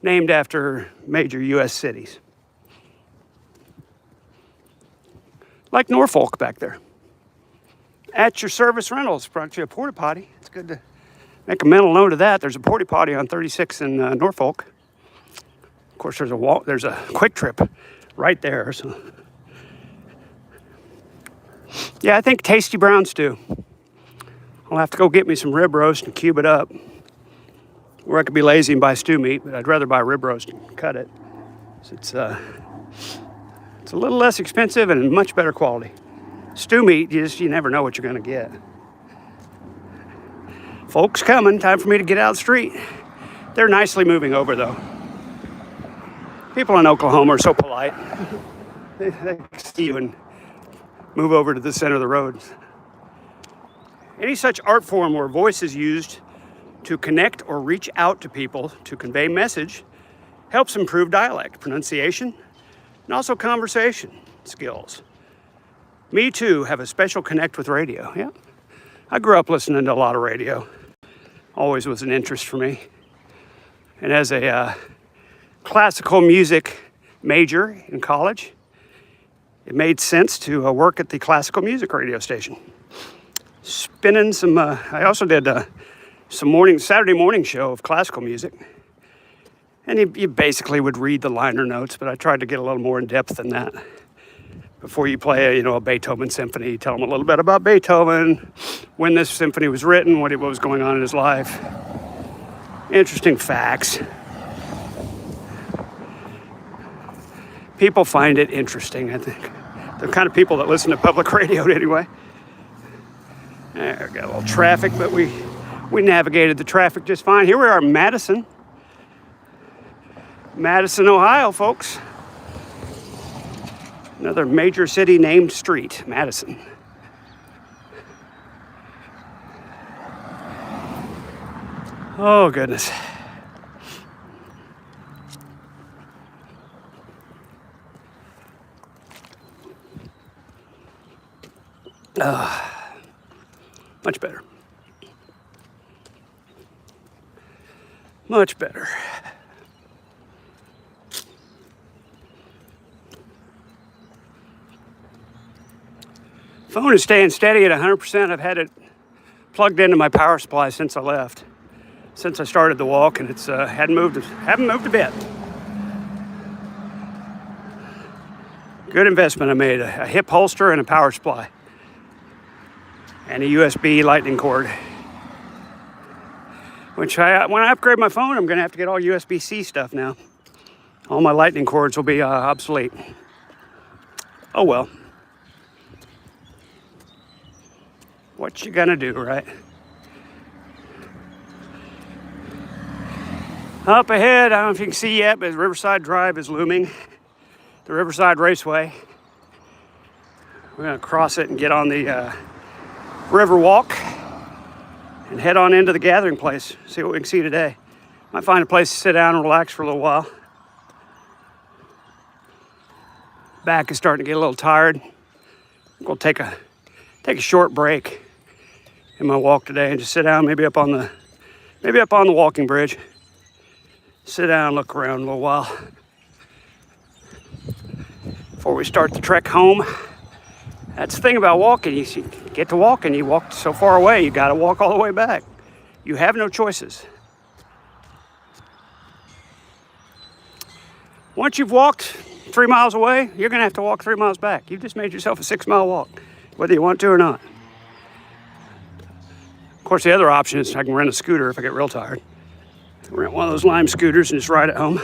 [SPEAKER 1] named after major U.S. cities. Like Norfolk back there. At Your Service Rentals, brought you a porta potty. It's good to make a mental note of that. There's a porta potty on 36 in Norfolk. Of course, there's a Quick Trip right there. So, yeah, I think tasty brown stew. I'll have to go get me some rib roast and cube it up. Or I could be lazy and buy stew meat, but I'd rather buy rib roast and cut it. So it's a little less expensive and much better quality. Stew meat, you never know what you're going to get. Folks coming, time for me to get out of the street. They're nicely moving over, though. People in Oklahoma are so polite. They see you and move over to the center of the road. Any such art form where voice is used to connect or reach out to people to convey message helps improve dialect, pronunciation, and also conversation skills. Me too have a special connect with radio. Yeah, I grew up listening to a lot of radio. Always was an interest for me. And as a classical music major in college, it made sense to work at the classical music radio station. Spinning some, I also did some Saturday morning show of classical music. And you basically would read the liner notes, but I tried to get a little more in depth than that. before you play a Beethoven symphony. You tell them a little bit about Beethoven, when this symphony was written, what was going on in his life. Interesting facts. People find it interesting, I think. The kind of people that listen to public radio anyway. There, got a little traffic, but we navigated the traffic just fine. Here we are in Madison, Ohio, folks. Another major city named street, Madison. Oh, goodness. Much better. Much better. Phone is staying steady at 100%. I've had it plugged into my power supply since I left, since I started the walk, and it's haven't moved a bit. Good investment I made. A hip holster and a power supply. And a USB lightning cord. When I upgrade my phone, I'm going to have to get all USB-C stuff now. All my lightning cords will be obsolete. Oh well. What you gonna do, right? Up ahead, I don't know if you can see yet, but Riverside Drive is looming. The Riverside Raceway. We're gonna cross it and get on the River Walk and head on into the gathering place. See what we can see today. Might find a place to sit down and relax for a little while. Back is starting to get a little tired. We'll take a short break in my walk today and just sit down, maybe up on the walking bridge. Sit down and look around a little while before we start the trek home. That's the thing about walking. You get to walk and you walk so far away, you got to walk all the way back. You have no choices. Once you've walked 3 miles away, you're going to have to walk 3 miles back. You've just made yourself a 6-mile walk, whether you want to or not. Of course, the other option is I can rent a scooter if I get real tired. Rent one of those Lime scooters and just ride it home.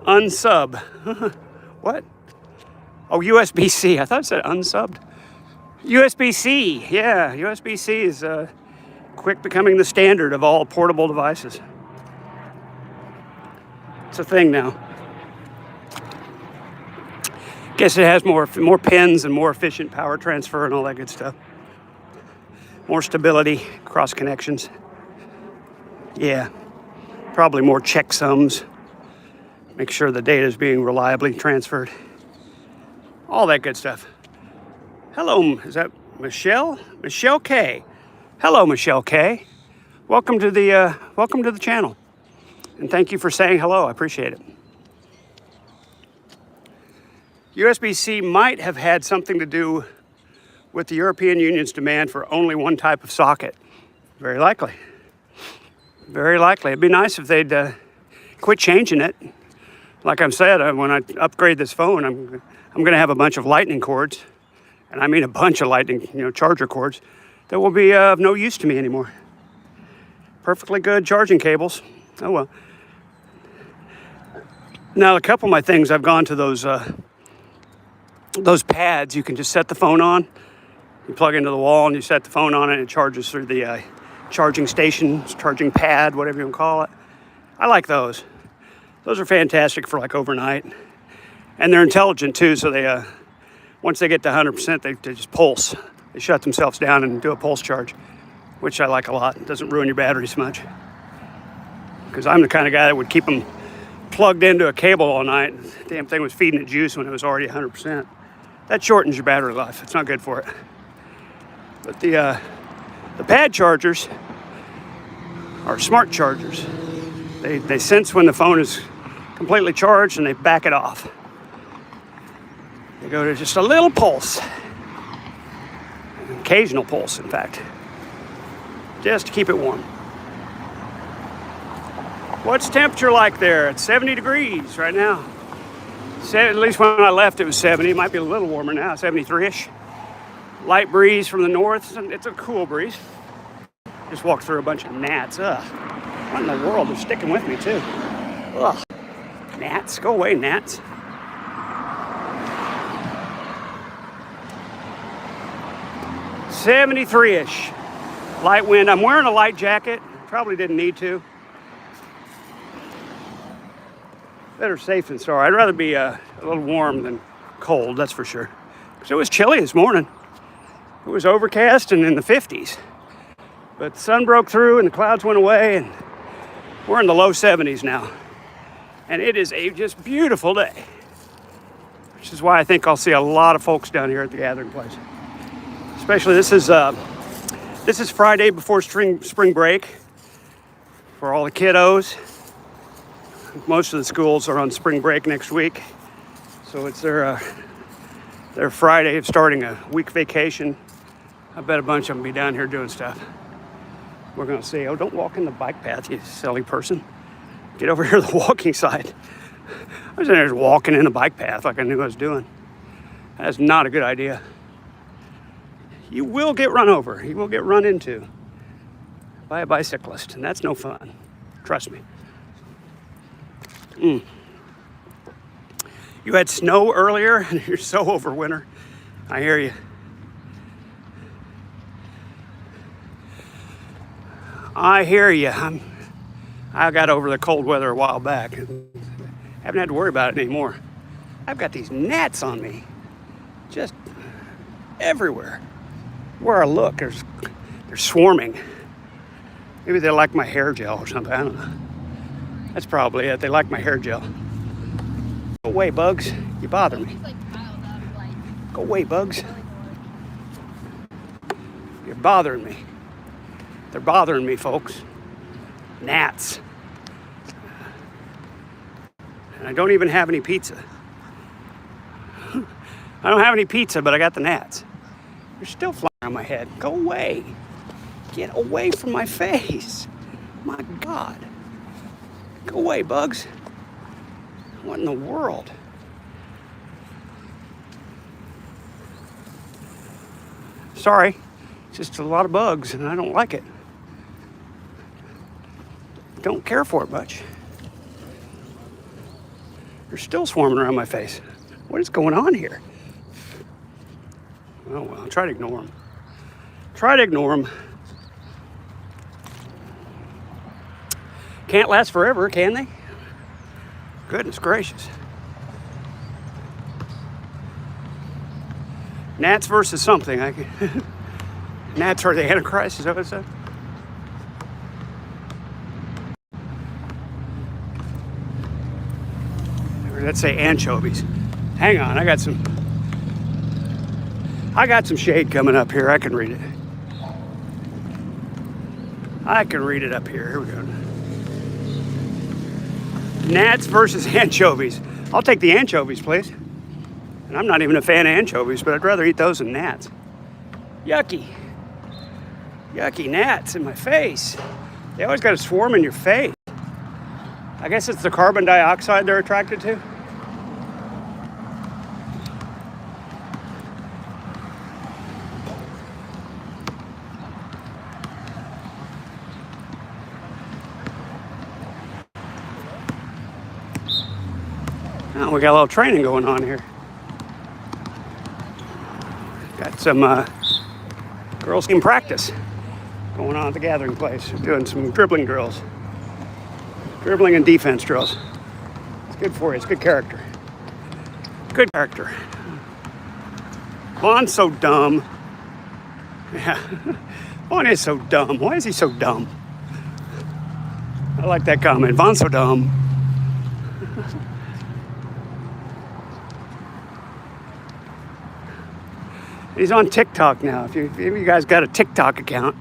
[SPEAKER 1] Unsub. What? Oh, USB-C. I thought it said unsubbed. USB-C. Yeah, USB-C is quick becoming the standard of all portable devices. It's a thing now. Guess it has more pins and more efficient power transfer and all that good stuff. More stability, cross connections. Yeah, probably more checksums. Make sure the data is being reliably transferred. All that good stuff. Hello, is that Michelle? Michelle K. Hello, Michelle K. Welcome to the channel, and thank you for saying hello. I appreciate it. USB-C might have had something to do with the European Union's demand for only one type of socket. Very likely. Very likely. It'd be nice if they'd quit changing it. Like I said, when I upgrade this phone, I'm going to have a bunch of lightning cords, and I mean a bunch of lightning, charger cords that will be of no use to me anymore. Perfectly good charging cables. Oh well. Now, a couple of my things, I've gone to those pads you can just set the phone on. You plug into the wall and you set the phone on it, and it charges through the charging station, charging pad, whatever you want to call it. I like those. Those are fantastic for like overnight. And they're intelligent too, so they once they get to 100%, they just pulse. They shut themselves down and do a pulse charge, which I like a lot. It doesn't ruin your batteries much. Because I'm the kind of guy that would keep them plugged into a cable all night. The damn thing was feeding it juice when it was already 100%. That shortens your battery life. It's not good for it. But the pad chargers are smart chargers. They sense when the phone is completely charged and they back it off. They go to just a little pulse. An occasional pulse, in fact. Just to keep it warm. What's temperature like there? It's 70 degrees right now. At least when I left, it was 70. It might be a little warmer now, 73-ish. Light breeze from the north. It's a cool breeze. Just walked through a bunch of gnats. Ugh. What in the world? They're sticking with me, too. Ugh. Gnats. Go away, gnats. '73-ish. Light wind. I'm wearing a light jacket. Probably didn't need to. Better safe than sorry. I'd rather be a little warm than cold, that's for sure. Because it was chilly this morning. It was overcast and in the 50s. But the sun broke through and the clouds went away, and we're in the low 70s now. And it is a just beautiful day. Which is why I think I'll see a lot of folks down here at the gathering place. Especially this is Friday before spring break for all the kiddos. Most of the schools are on spring break next week. So it's their Friday of starting a week vacation. I bet a bunch of them will be down here doing stuff. We're going to see. Oh, don't walk in the bike path, you silly person. Get over here to the walking side. I was in there just walking in the bike path like I knew what I was doing. That's not a good idea. You will get run over. You will get run into by a bicyclist, and that's no fun. Trust me. You had snow earlier, and you're so over winter. I hear you. I hear you. I got over the cold weather a while back. Haven't had to worry about it anymore. I've got these gnats on me, just everywhere. Where I look, they're swarming. Maybe they like my hair gel or something. I don't know. That's probably it. They like my hair gel. Go away, bugs. You bother me. Go away, bugs. You're bothering me. They're bothering me, folks. Gnats. And I don't even have any pizza. I don't have any pizza, but I got the gnats. They're still flying around my head. Go away. Get away from my face. My God. Go away, bugs. What in the world? Sorry. It's just a lot of bugs, and I don't like it. Don't care for it much. They're still swarming around my face. What is going on here? Oh, well, try to ignore them. Try to ignore them. Can't last forever, can they? Goodness gracious. Gnats versus something. Gnats are the Antichrist, is that what it said? Let's say anchovies. Hang on, I got some shade coming up here. I can read it. I can read it up here. Here we go. Gnats versus anchovies. I'll take the anchovies, please. And I'm not even a fan of anchovies, but I'd rather eat those than gnats. Yucky. Yucky gnats in my face. They always got to swarm in your face. I guess it's the carbon dioxide they're attracted to. Oh, we got a little training going on here. Got some girls in practice going on at the gathering place. Doing some dribbling drills. Dribbling and defense drills. It's good for you. It's good character. Good character. Vaughn's so dumb. Yeah. Vaughn is so dumb. Why is he so dumb? I like that comment. Vaughn's so dumb. He's on TikTok now. If you guys got a TikTok account,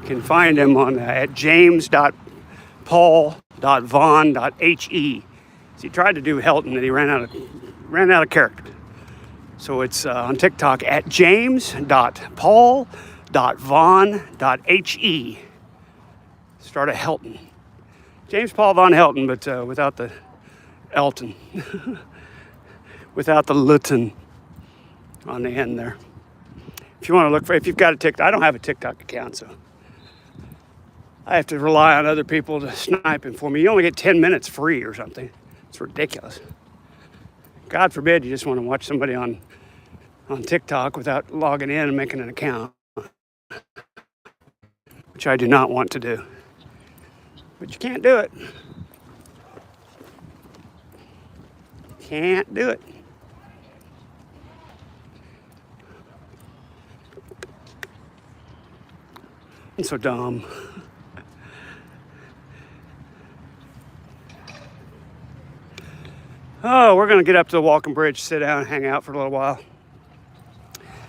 [SPEAKER 1] you can find him on at james.paul.vaughn.he. So he tried to do Helton and he ran out of character. So it's on TikTok at james.paul.vaughn.he. Start a Helton. James Paul Von Helton, but without the Elton. without the Luton on the end there. If you want to look for, if you've got a TikTok, I don't have a TikTok account, so I have to rely on other people to snipe it for me. You only get 10 minutes free or something. It's ridiculous. God forbid you just want to watch somebody on TikTok without logging in and making an account, which I do not want to do. But you can't do it. Can't do it. I'm so dumb. Oh, we're gonna get up to the walking bridge, sit down, and hang out for a little while.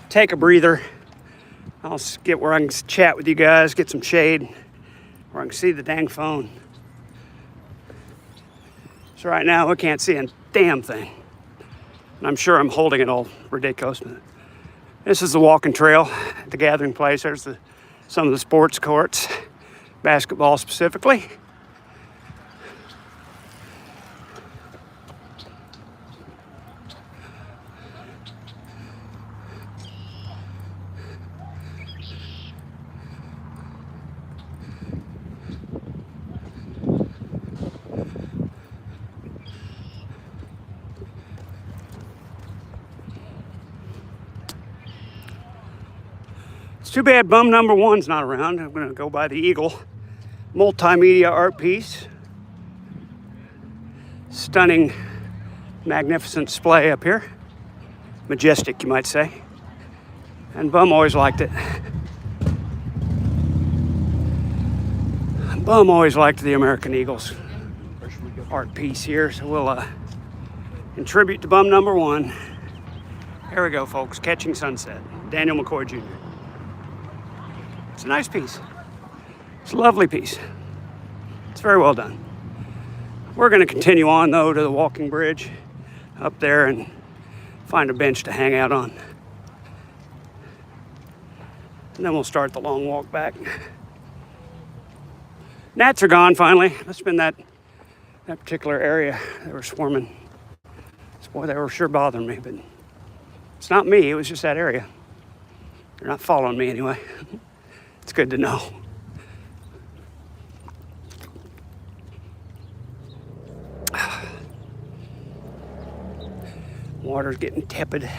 [SPEAKER 1] Take a breather. I'll get where I can chat with you guys, get some shade, where I can see the dang phone. So right now, we can't see a damn thing. And I'm sure I'm holding it all ridiculous. But this is the walking trail at the gathering place. There's some of the sports courts, basketball specifically. It's too bad bum number one's not around. I'm gonna go by the Eagle multimedia art piece. Stunning, magnificent display up here. Majestic, you might say. And Bum always liked it. Bum always liked the American Eagles art piece here, so we'll in tribute to Bum number one. Here we go, folks. Catching Sunset. Daniel McCoy Jr. It's a nice piece. It's a lovely piece. It's very well done. We're going to continue on, though, to the walking bridge up there and find a bench to hang out on. And then we'll start the long walk back. Gnats are gone, finally. Must have been that particular area. They were swarming. Boy, they were sure bothering me, but it's not me. It was just that area. They're not following me anyway. It's good to know. Water's getting tepid.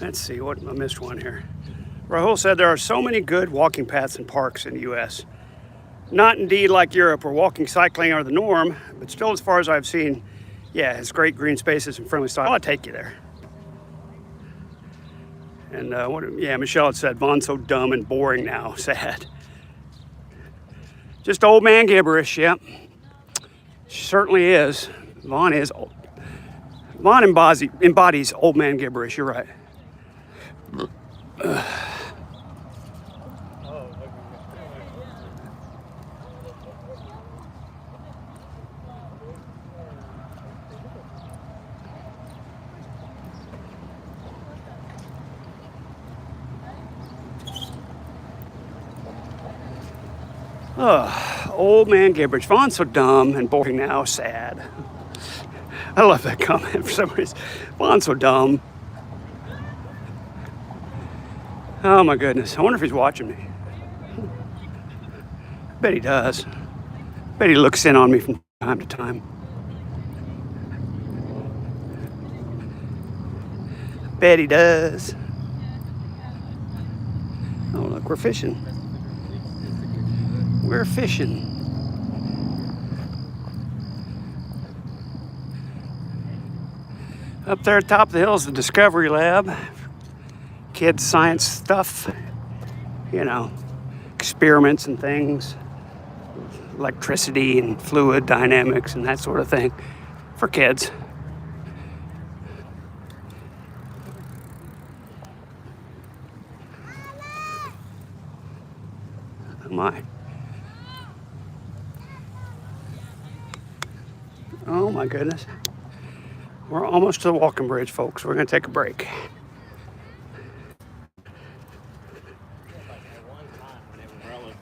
[SPEAKER 1] Let's see, what I missed one here. Rahul said there are so many good walking paths and parks in the U.S. Not indeed like Europe, where walking, cycling are the norm, but still, as far as I've seen, yeah, it's great green spaces and friendly style. I'll take you there. And Michelle had said, Vaughn's so dumb and boring now. Sad. Just old man gibberish, yep. She certainly is. Vaughn is old. Vaughn embodies old man gibberish, you're right. Old man gibberish. Vaughn's so dumb and boring now, sad. I love that comment for some reason. Vaughn's so dumb. Oh my goodness. I wonder if he's watching me. I bet he does. I bet he looks in on me from time to time. I bet he does. Oh look, we're fishing. We're fishing. Up there at the top of the hill is the Discovery Lab. Kids' science stuff. You know, experiments and things. Electricity and fluid dynamics and that sort of thing for kids. Oh my. Oh my goodness. We're almost to the walking bridge, folks. We're going to take a break.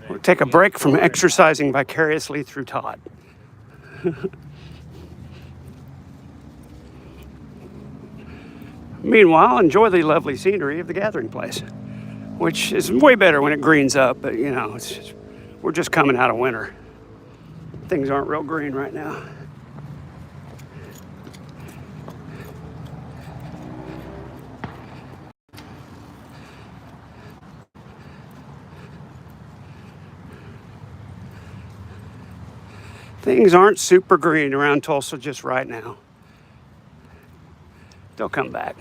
[SPEAKER 1] We'll take a break from exercising vicariously through Todd. Meanwhile, enjoy the lovely scenery of the gathering place, which is way better when it greens up, but you know, we're just coming out of winter. Things aren't real green right now. Things aren't super green around Tulsa just right now. They'll come back.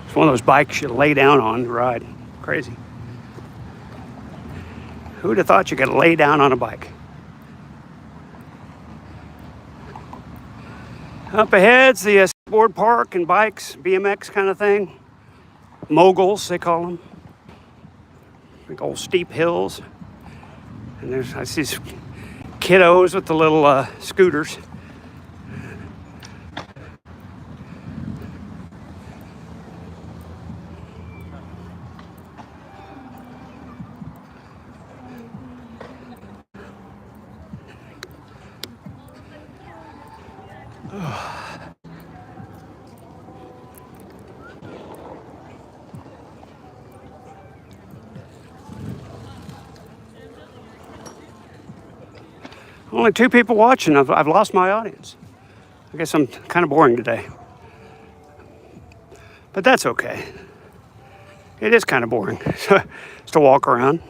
[SPEAKER 1] It's one of those bikes you lay down on to ride. Crazy. Who'd have thought you could lay down on a bike? Up ahead's the skateboard park and bikes, BMX kind of thing. Moguls, they call them. Big old steep hills. And I see kiddos with the little scooters. Only 2 people watching. I've lost my audience. I guess I'm kind of boring today. But that's okay. It is kind of boring just to walk around.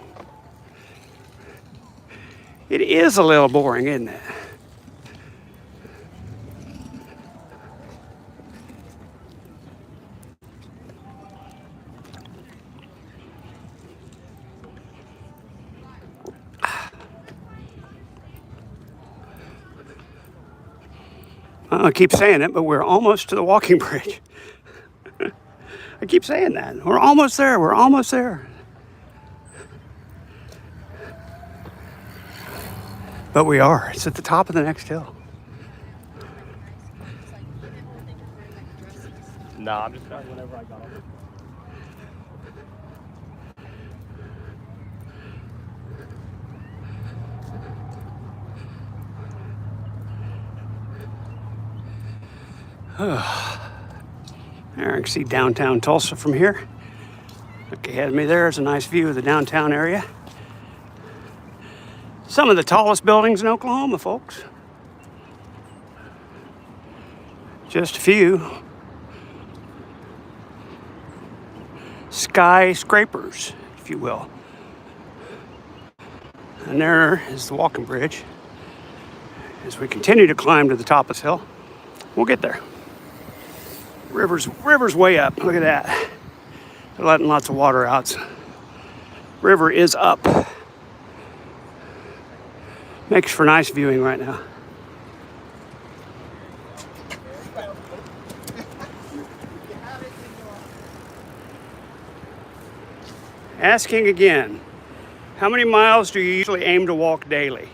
[SPEAKER 1] It is a little boring, isn't it? I keep saying it, but we're almost to the walking bridge. I keep saying that. We're almost there. We're almost there. But we are. It's at the top of the next hill.
[SPEAKER 3] No, I'm just going whenever I got on.
[SPEAKER 1] There, I can see downtown Tulsa from here. Look ahead of me there is a nice view of the downtown area. Some of the tallest buildings in Oklahoma, folks. Just a few. Skyscrapers, if you will. And there is the walking bridge. As we continue to climb to the top of this hill, we'll get there. River's way up. Look at that. They're letting lots of water out. River is up. Makes for nice viewing right now. Asking again, how many miles do you usually aim to walk daily?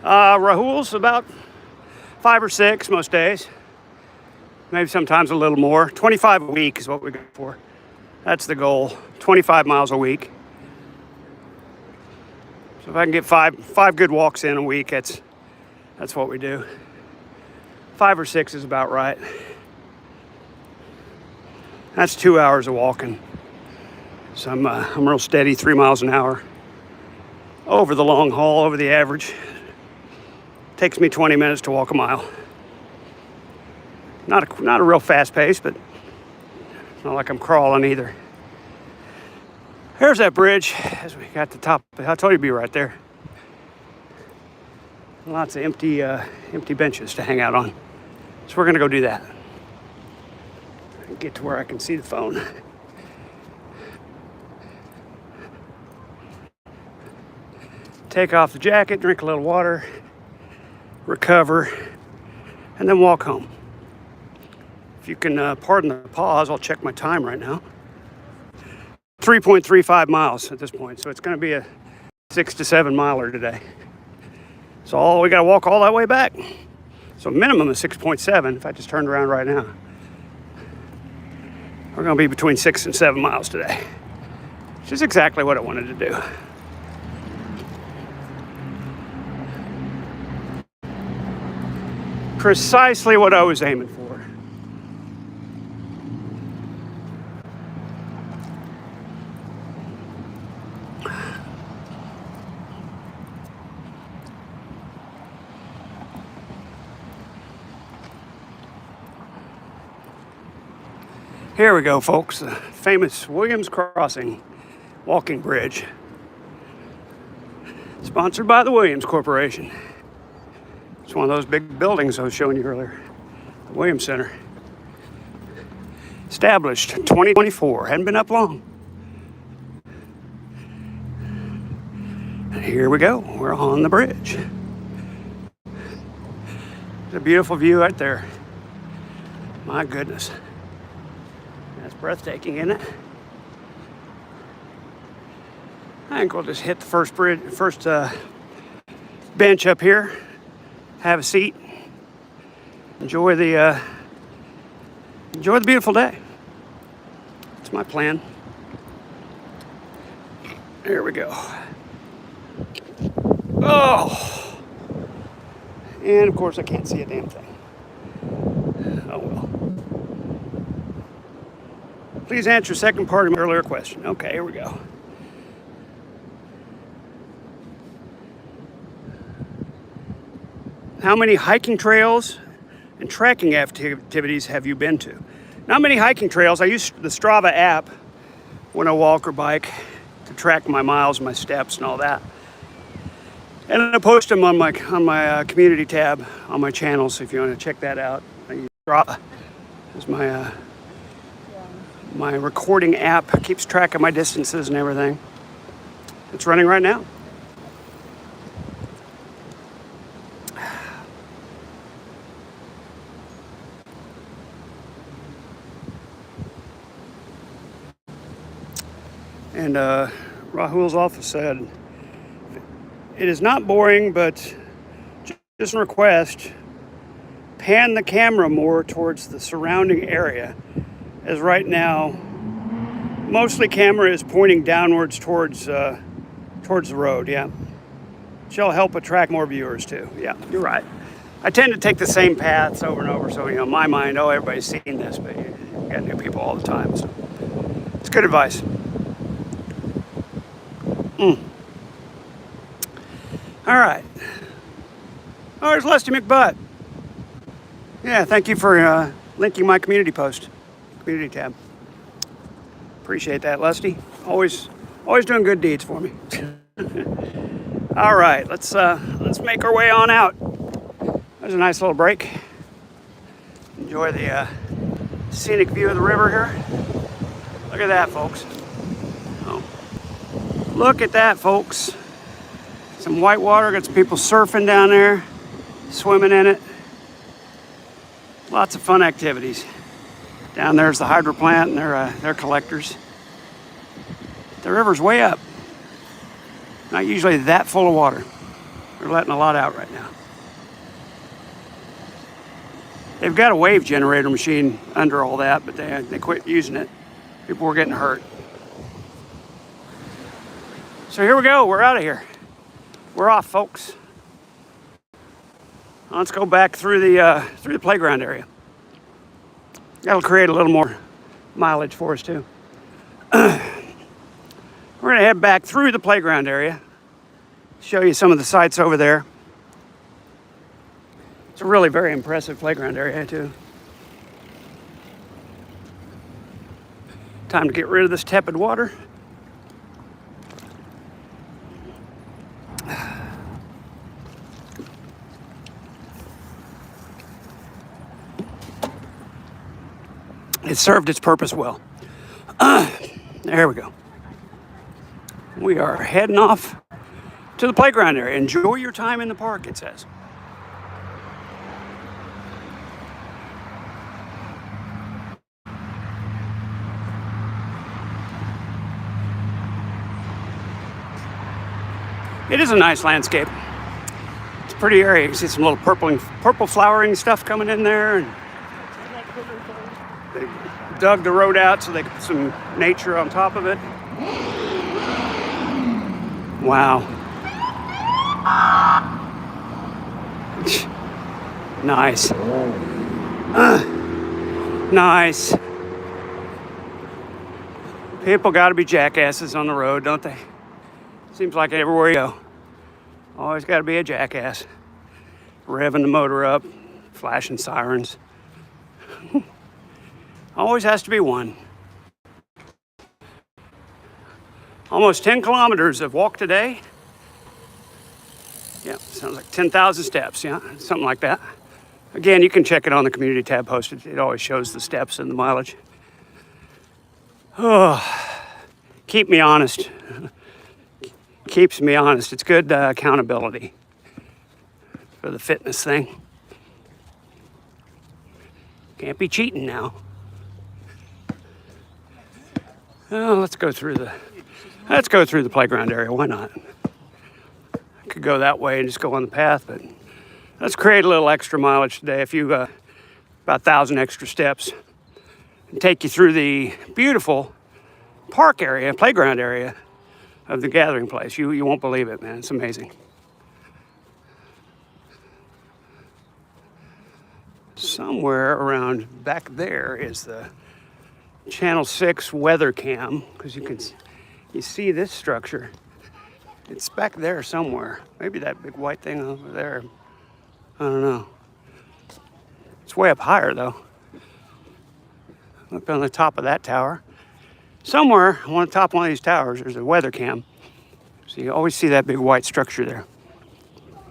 [SPEAKER 1] Rahul's about 5 or 6 most days. Maybe sometimes a little more. 25 a week is what we go for. That's the goal. 25 miles a week. So if I can get five good walks in a week, that's what we do. 5 or 6 is about right. That's 2 hours of walking. So I'm real steady, 3 miles an hour. Over the long haul, over the average. Takes me 20 minutes to walk a mile. Not a real fast pace, but it's not like I'm crawling either. There's that bridge as we got the top. I told you to be right there. Lots of empty benches to hang out on. So we're gonna go do that. Get to where I can see the phone. Take off the jacket, drink a little water, recover, and then walk home. If you can pardon the pause, I'll check my time right now. 3.35 miles at this point, so it's going to be a 6 to 7 miler today. So we got to walk all that way back. So minimum is 6.7 if I just turned around right now. We're going to be between 6 and 7 miles today, which is exactly what I wanted to do. Precisely what I was aiming for. Here we go, folks. The famous Williams Crossing walking bridge. Sponsored by the Williams Corporation. It's one of those big buildings I was showing you earlier. The Williams Center. Established 2024. Hadn't been up long. And here we go. We're on the bridge. It's a beautiful view right there. My goodness. That's breathtaking, isn't it? I think we'll just hit the first bench up here, have a seat, enjoy the beautiful day. That's my plan. There we go. Oh, and of course I can't see a damn thing. Oh well. Please answer second part of my earlier question. Okay, here we go. How many hiking trails and trekking activities have you been to? Not many hiking trails. I use the Strava app when I walk or bike to track my miles, my steps, and all that. And I post them on my community tab on my channel. So if you want to check that out, I use Strava as my recording app. Keeps track of my distances and everything. It's running right now. And Rahul's office said, it is not boring, but just a request, pan the camera more towards the surrounding area, as right now, mostly camera is pointing downwards towards the road, yeah. Shall help attract more viewers too, yeah, you're right. I tend to take the same paths over and over, so in my mind, everybody's seen this, but you got new people all the time, so it's good advice. All right. Oh, there's Lusty McButt. Yeah, thank you for linking my community post, community tab. Appreciate that, Lusty. Always doing good deeds for me. All right, let's make our way on out. There's a nice little break. Enjoy the scenic view of the river here. Look at that, folks. Oh. Look at that, folks. Some white water, got some people surfing down there, swimming in it. Lots of fun activities. Down there's the hydro plant and their collectors. The river's way up. Not usually that full of water. They're letting a lot out right now. They've got a wave generator machine under all that, but they quit using it. People were getting hurt. So here we go, we're out of here. We're off, folks. Let's go back through the playground area. That'll create a little more mileage for us too. We're gonna head back through the playground area, show you some of the sights over there. It's a really very impressive playground area too. Time to get rid of this tepid water. It served its purpose well. There we go. We are heading off to the playground area. Enjoy your time in the park, it says. It is a nice landscape. It's a pretty area. You can see some little purple flowering stuff coming in there, and dug the road out so they could put some nature on top of it. Wow. Nice. Nice. People got to be jackasses on the road, don't they? Seems like everywhere you go. Always got to be a jackass. Revving the motor up, flashing sirens. Always has to be one. Almost 10 kilometers of walk today. Yeah, sounds like 10,000 steps, yeah, something like that. Again, you can check it on the community tab posted. It always shows the steps and the mileage. Oh, keep me honest. Keeps me honest. It's good accountability for the fitness thing. Can't be cheating now. Oh, let's go through the playground area. Why not? I could go that way and just go on the path, but let's create a little extra mileage today. A few, about 1,000 extra steps, and take you through the beautiful park area, playground area of the gathering place. You won't believe it, man. It's amazing. Somewhere around back there is the Channel 6 weather cam, because you see this structure. It's back there somewhere. Maybe that big white thing over there. I don't know. It's way up higher though. Up on the top of that tower. Somewhere on the top of one of these towers, there's a weather cam. So you always see that big white structure there.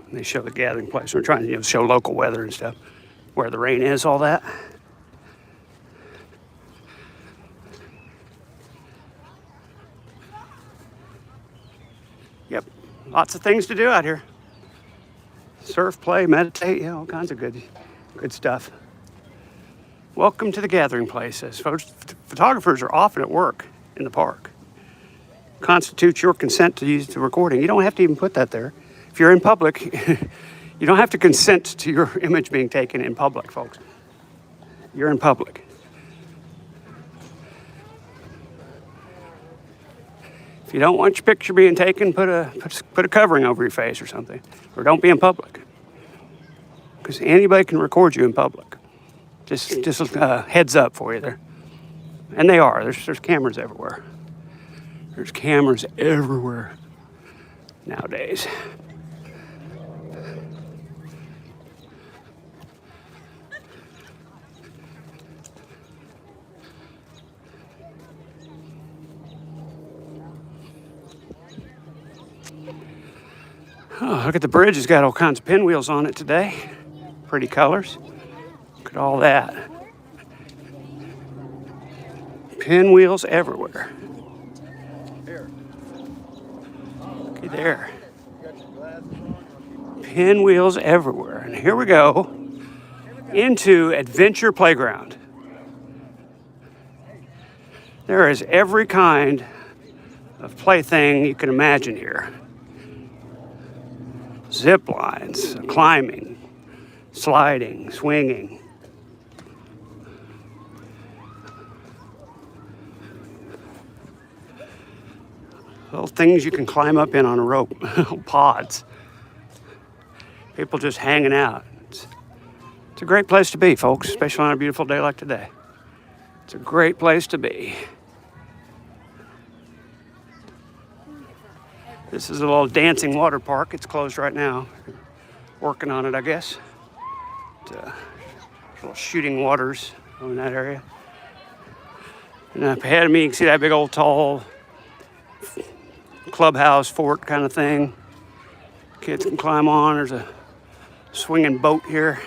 [SPEAKER 1] And they show the gathering place. We're trying to show local weather and stuff. Where the rain is, all that. Yep, lots of things to do out here. Surf, play, meditate, all kinds of good stuff. Welcome to the gathering place. As photographers are often at work in the park. Constitutes your consent to use the recording. You don't have to even put that there. If you're in public, you don't have to consent to your image being taken in public, folks. You're in public. If you don't want your picture being taken, put a covering over your face or something, or don't be in public. Because anybody can record you in public. Just heads up for you there. And they are. There's cameras everywhere. There's cameras everywhere nowadays. Oh, look at the bridge. It's got all kinds of pinwheels on it today. Pretty colors. Look at all that. Pinwheels everywhere. Looky there. Pinwheels everywhere. And here we go into Adventure Playground. There is every kind of plaything you can imagine here. Zip lines, climbing, sliding, swinging. Little things you can climb up in on a rope, pods. People just hanging out. It's a great place to be, folks, especially on a beautiful day like today. It's a great place to be. This is a little dancing water park. It's closed right now. Working on it, I guess. Little shooting waters in that area. And up ahead of me, you can see that big old tall clubhouse fort kind of thing. Kids can climb on. There's a swinging boat here.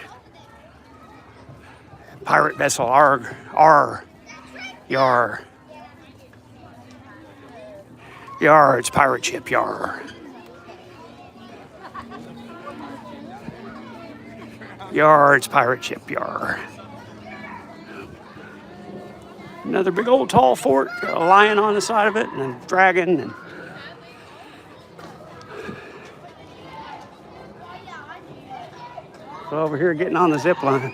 [SPEAKER 1] Pirate vessel, yar. Yar, it's pirate ship, yar. Yar, it's pirate ship, yar. Another big old tall fort, got a lion on the side of it, and a dragon, and over here getting on the zip line.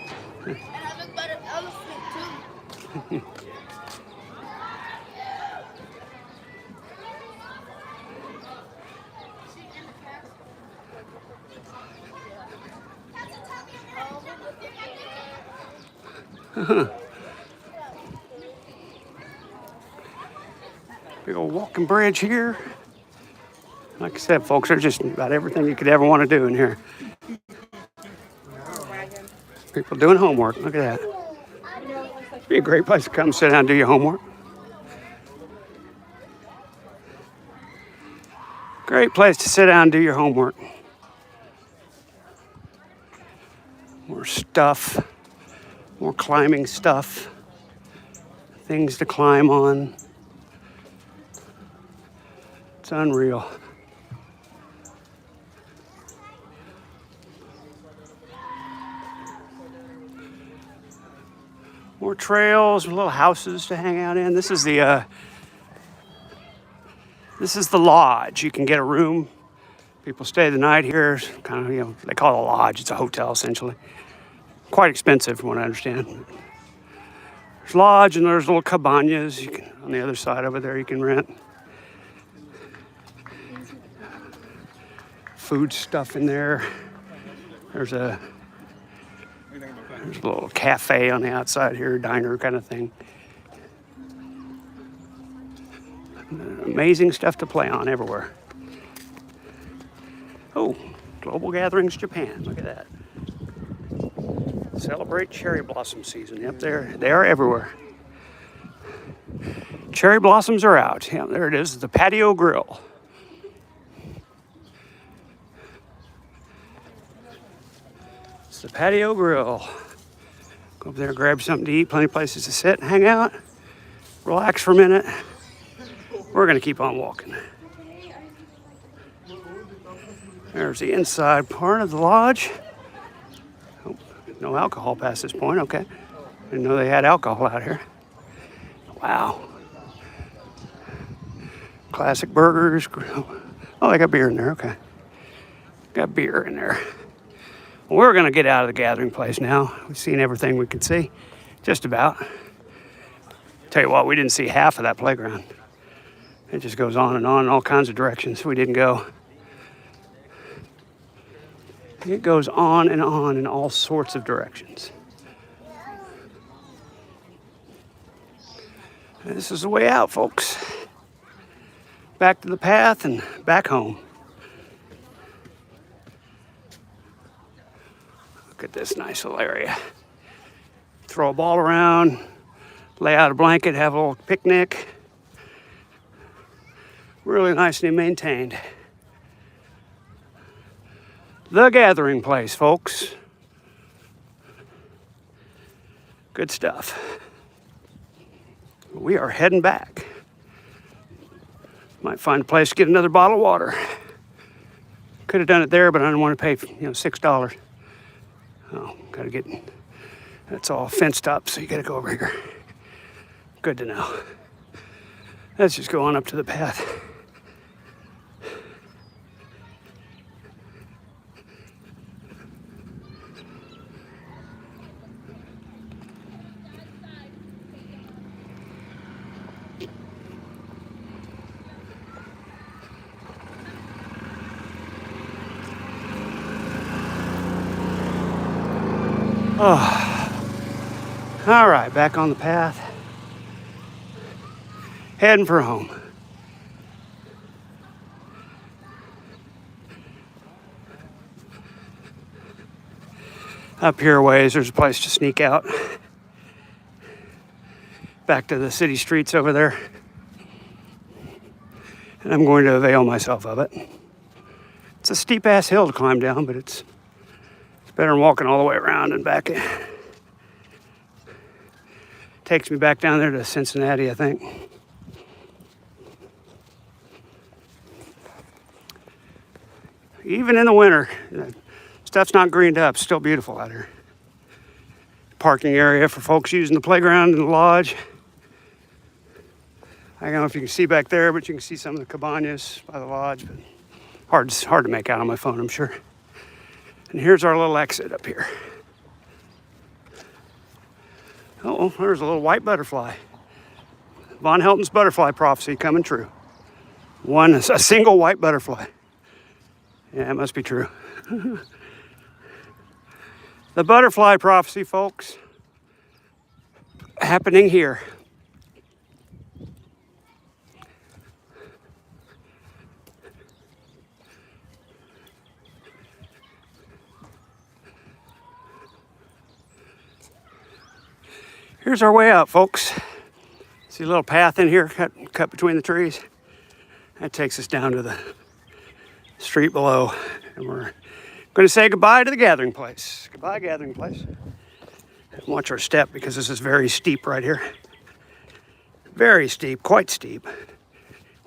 [SPEAKER 1] Big old walking bridge here. Like I said, folks, there's just about everything you could ever want to do in here. People doing homework. Look at that. Be a great place to come sit down and do your homework. Great place to sit down and do your homework. More stuff, more climbing stuff, things to climb on. It's unreal. More trails, little houses to hang out in. This is the lodge. You can get a room. People stay the night here. It's kind of, they call it a lodge. It's a hotel essentially. Quite expensive from what I understand. There's lodge and there's little cabanas. You can, on the other side over there, you can rent. Food stuff in there. There's a little cafe on the outside here, diner kind of thing. Amazing stuff to play on everywhere. Oh, Global Gatherings Japan. Look at that. Celebrate cherry blossom season. Yep, they are everywhere. Cherry blossoms are out. Yeah, there it is, the patio grill. It's the patio grill. Go over there, grab something to eat, plenty of places to sit, hang out, relax for a minute. We're gonna keep on walking. There's the inside part of the lodge. Oh, no alcohol past this point, okay. Didn't know they had alcohol out here. Wow. Classic burgers. Oh, they got beer in there, okay. Got beer in there. Well, we're gonna get out of the gathering place now. We've seen everything we could see, just about. Tell you what, we didn't see half of that playground. It just goes on in all kinds of directions we didn't go. It goes on in all sorts of directions. And this is the way out, folks. Back to the path and back home. Look at this nice little area. Throw a ball around, lay out a blanket, have a little picnic. Really nicely maintained. The gathering place, folks. Good stuff. We are heading back. Might find a place to get another bottle of water. Could have done it there, but I didn't want to pay, $6. Oh, gotta get, that's all fenced up, so you gotta go over here. Good to know. Let's just go on up to the path. Oh, all right, back on the path. Heading for home. Up here a ways, there's a place to sneak out. Back to the city streets over there. And I'm going to avail myself of it. It's a steep ass hill to climb down, but it's better than walking all the way around and back. Takes me back down there to Cincinnati, I think. Even in the winter, stuff's not greened up, still beautiful out here. Parking area for folks using the playground and the lodge. I don't know if you can see back there, but you can see some of the cabanas by the lodge, but hard to make out on my phone, I'm sure. And here's our little exit up here. Oh, there's a little white butterfly. Von Helton's butterfly prophecy coming true. A single white butterfly. Yeah, it must be true. The butterfly prophecy, folks. happening here. Here's our way out, folks. See a little path in here cut between the trees? That takes us down to the street below. And we're going to say goodbye to the gathering place. Goodbye, gathering place. And watch our step because this is very steep right here. Very steep, quite steep.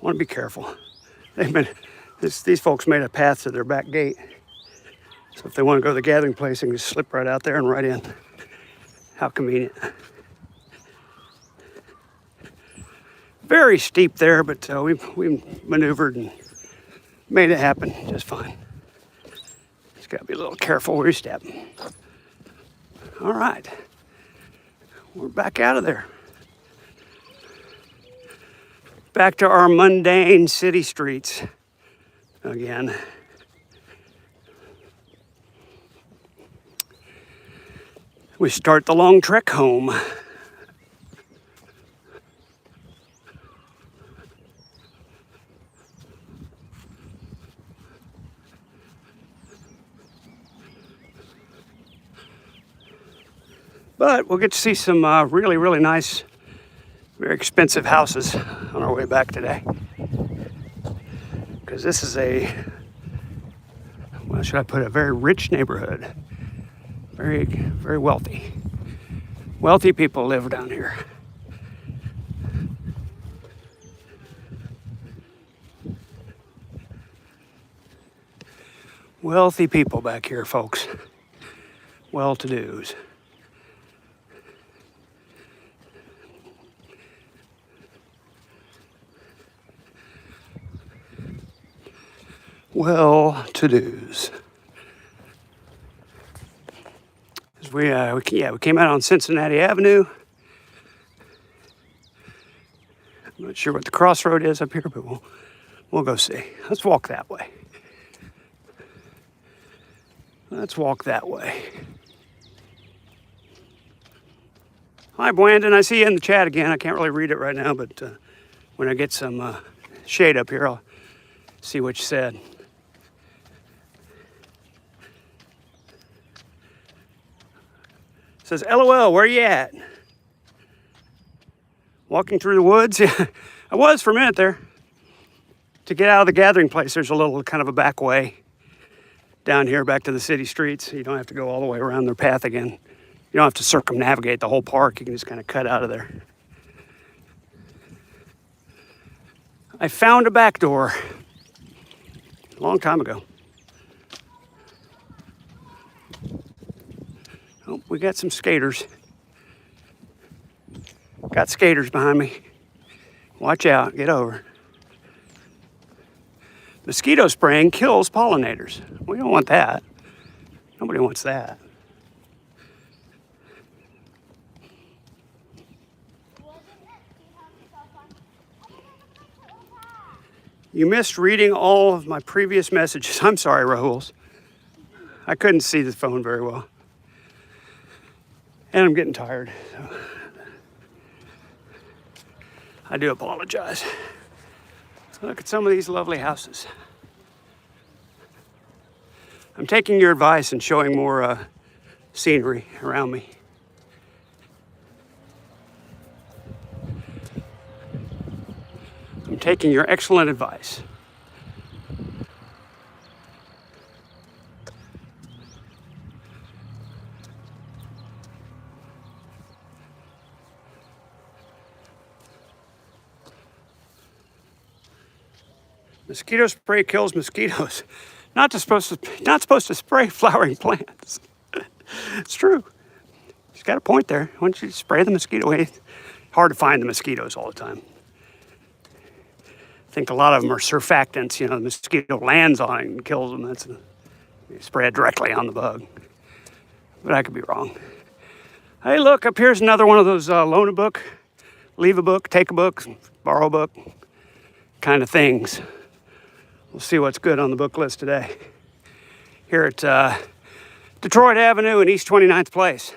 [SPEAKER 1] Want to be careful. These folks made a path to their back gate. So if they want to go to the gathering place, they can just slip right out there and right in. How convenient. Very steep there, but we maneuvered and made it happen just fine. Just gotta be a little careful where you step. All right, we're back out of there. Back to our mundane city streets again. We start the long trek home. But we'll get to see some really, really nice, very expensive houses on our way back today. Because this is well, should I put it, a very rich neighborhood. Very, very wealthy. Wealthy people live down here. Wealthy people back here, folks. Well-to-dos. Well-to-dos. We came out on Cincinnati Avenue. I'm not sure what the crossroad is up here, but we'll go see. Let's walk that way. Let's walk that way. Hi, Brandon. I see you in the chat again. I can't really read it right now, but when I get some shade up here, I'll see what you said. Says, LOL, where you at? Walking through the woods? Yeah, I was for a minute there. To get out of the gathering place, there's a little kind of a back way down here back to the city streets. You don't have to go all the way around their path again. You don't have to circumnavigate the whole park. You can just kind of cut out of there. I found a back door a long time ago. Oh, we got some skaters. Got skaters behind me. Watch out, get over. Mosquito spraying kills pollinators. We don't want that. Nobody wants that. You missed reading all of my previous messages. I'm sorry, Rahuls. I couldn't see the phone very well. And I'm getting tired. So I do apologize. Look at some of these lovely houses. I'm taking your advice and showing more scenery around me. I'm taking your excellent advice. Mosquito spray kills mosquitoes. Not supposed to spray flowering plants. It's true. She's got a point there. Why don't you spray the mosquito away? Hard to find the mosquitoes all the time. I think a lot of them are surfactants. You know, the mosquito lands on it and kills them. You spray it directly on the bug. But I could be wrong. Hey, look, up here's another one of those loan a book, leave a book, take a book, borrow a book kind of things. We'll see what's good on the book list today. Here at Detroit Avenue and East 29th Place.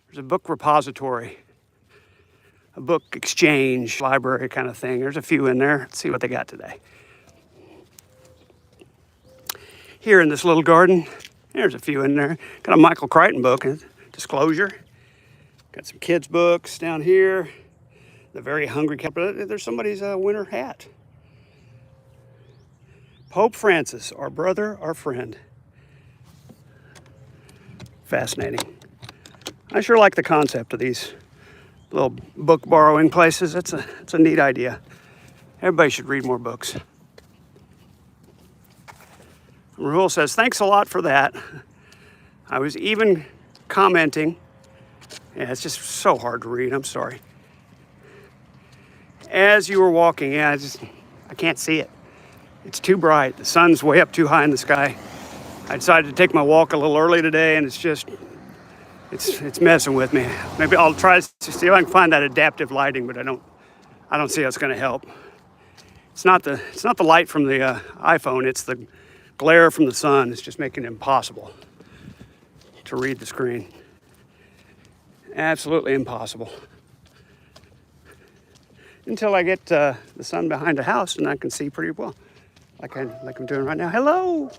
[SPEAKER 1] There's a book repository a book exchange, library kind of thing. There's a few in there. Let's see what they got today. Here in this little garden, there's a few in there. Got a Michael Crichton book, Disclosure. Got some kids' books down here. The Very Hungry Cat. There's somebody's winter hat. Pope Francis, our brother, our friend. Fascinating. I sure like the concept of these little book borrowing places. It's a neat idea. Everybody should read more books. Rahul says, thanks a lot for that. I was even commenting. Yeah, it's just so hard to read. I'm sorry. As you were walking, I can't see it. It's too bright. The sun's way up too high in the sky. I decided to take my walk a little early today, and it's messing with me. Maybe I'll try to see if I can find that adaptive lighting, but I don't see how it's going to help. It's not the light from the iPhone. It's the glare from the sun. It's just making it impossible to read the screen. Absolutely impossible. Until I get the sun behind a house, and I can see pretty well, like I'm doing right now. Hello,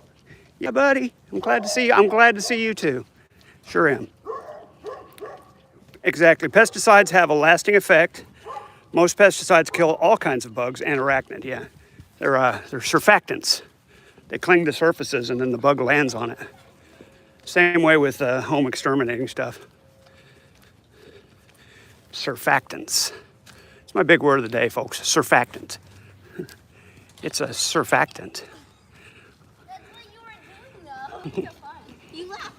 [SPEAKER 1] yeah, buddy. I'm glad to see you. I'm glad to see you too. Sure am. Exactly. Pesticides have a lasting effect. Most pesticides kill all kinds of bugs and arachnid. Yeah, they're surfactants. They cling to surfaces, and then the bug lands on it. Same way with home exterminating stuff. Surfactants. It's my big word of the day, folks. Surfactant. It's a surfactant.
[SPEAKER 4] That's what you were doing, though. You laugh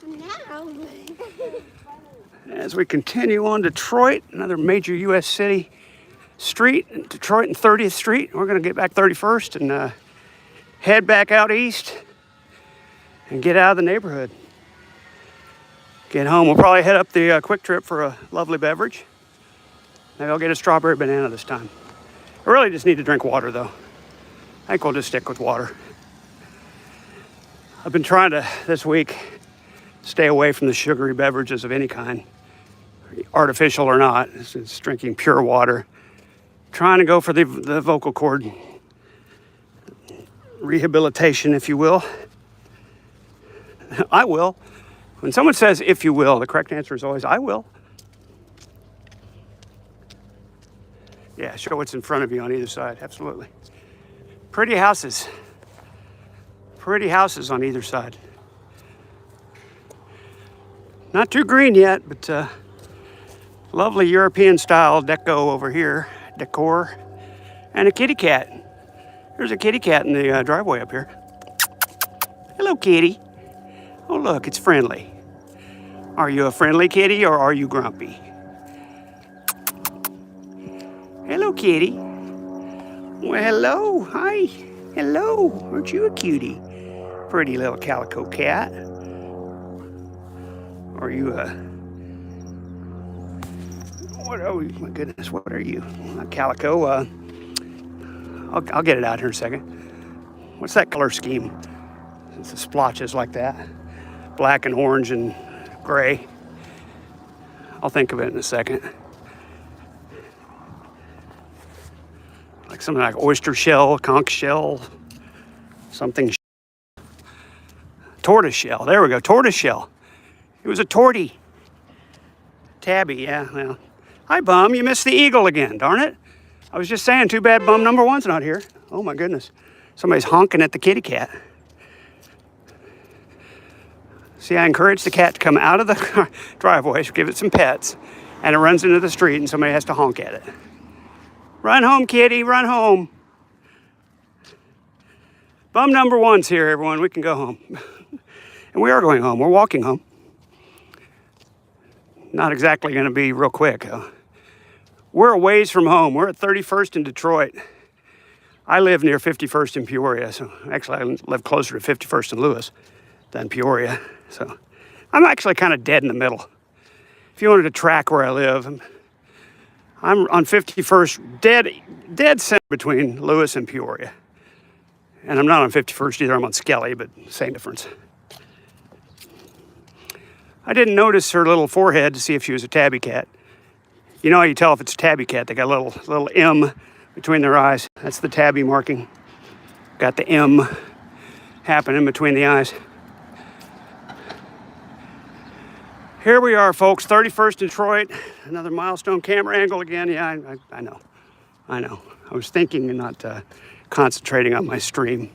[SPEAKER 4] now.
[SPEAKER 1] As we continue on Detroit, another major U.S. city street, Detroit and 30th Street. We're going to get back 31st and head back out east and get out of the neighborhood. Get home. We'll probably head up the Quick Trip for a lovely beverage. Maybe I'll get a strawberry banana this time. I really just need to drink water, though. I think we'll just stick with water. I've been trying to, this week, stay away from the sugary beverages of any kind, artificial or not. It's drinking pure water. Trying to go for the vocal cord rehabilitation, if you will. I will. When someone says, if you will, the correct answer is always, I will. Yeah, show what's in front of you on either side. Absolutely. Pretty houses. Pretty houses on either side. Not too green yet, but lovely European style deco over here. Decor. And a kitty cat. There's a kitty cat in the driveway up here. Hello, kitty. Oh, look, it's friendly. Are you a friendly kitty or are you grumpy? Hello, kitty. Well, hello. Hi. Hello. Aren't you a cutie? Pretty little calico cat. Are you a... What are we? My goodness, what are you? A calico. I'll get it out here in a second. What's that color scheme? It's the splotches like that. Black and orange and gray. I'll think of it in a second. Like something like oyster shell, conch shell, something. Tortoise shell. There we go. Tortoise shell. It was a tortie. Tabby, yeah. Well, hi, Bum. You missed the eagle again. Darn it. I was just saying, too bad Bum number one's not here. Oh, my goodness. Somebody's honking at the kitty cat. See, I encourage the cat to come out of the driveway, give it some pets, and it runs into the street and somebody has to honk at it. Run home, kitty, run home. Bum number one's here, everyone. We can go home. And we are going home. We're walking home. Not exactly going to be real quick. We're a ways from home. We're at 31st in Detroit. I live near 51st in Peoria. So actually, I live closer to 51st in Lewis than Peoria. So I'm actually kind of dead in the middle. If you wanted to track where I live, I'm on 51st, dead center between Lewis and Peoria. And I'm not on 51st either. I'm on Skelly, but same difference. I didn't notice her little forehead to see if she was a tabby cat. You know how you tell if it's a tabby cat? They got a little M between their eyes. That's the tabby marking. Got the M happening between the eyes. Here we are, folks, 31st Detroit. Another milestone camera angle again. Yeah, I know. I was thinking and not concentrating on my stream.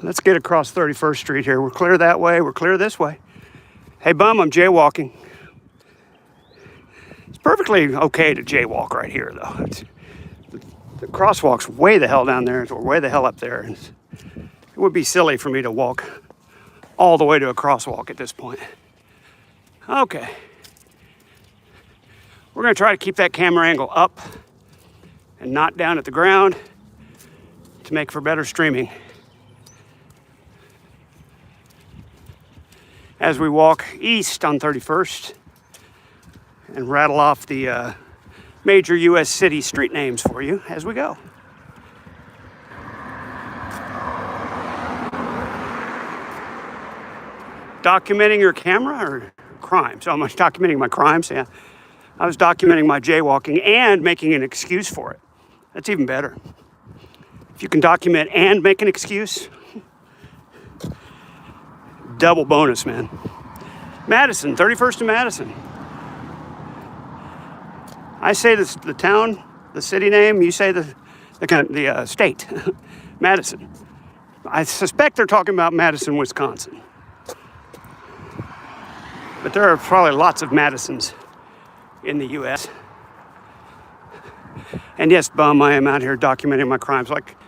[SPEAKER 1] Let's get across 31st Street here. We're clear that way. We're clear this way. Hey, bum, I'm jaywalking. It's perfectly okay to jaywalk right here, though. The crosswalk's way the hell down there, or way the hell up there. It would be silly for me to walk all the way to a crosswalk at this point. Okay. We're going to try to keep that camera angle up and not down at the ground to make for better streaming. As we walk east on 31st and rattle off the major U.S. city street names for you as we go. Documenting your camera or crime? So I'm documenting my crimes, yeah. I was documenting my jaywalking and making an excuse for it. That's even better. If you can document and make an excuse, double bonus, man. Madison, 31st and Madison. I say this, the town, the city name, you say the state, Madison. I suspect they're talking about Madison, Wisconsin. But there are probably lots of Madisons in the U.S. And yes, bum, I am out here documenting my crimes. Like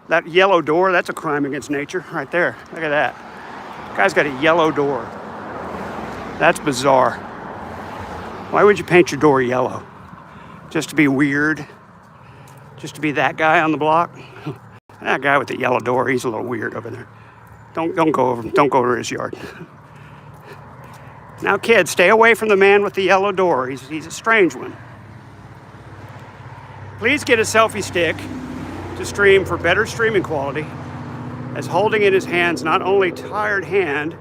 [SPEAKER 1] that yellow door, that's a crime against nature right there. Look at that. Guy's got a yellow door. That's bizarre. Why would you paint your door yellow? Just to be weird? Just to be that guy on the block? That guy with the yellow door, he's a little weird over there. Don't go over his yard. Now, kids, stay away from the man with the yellow door. He's a strange one. Please get a selfie stick to stream for better streaming quality, as holding in his hands not only tired hand,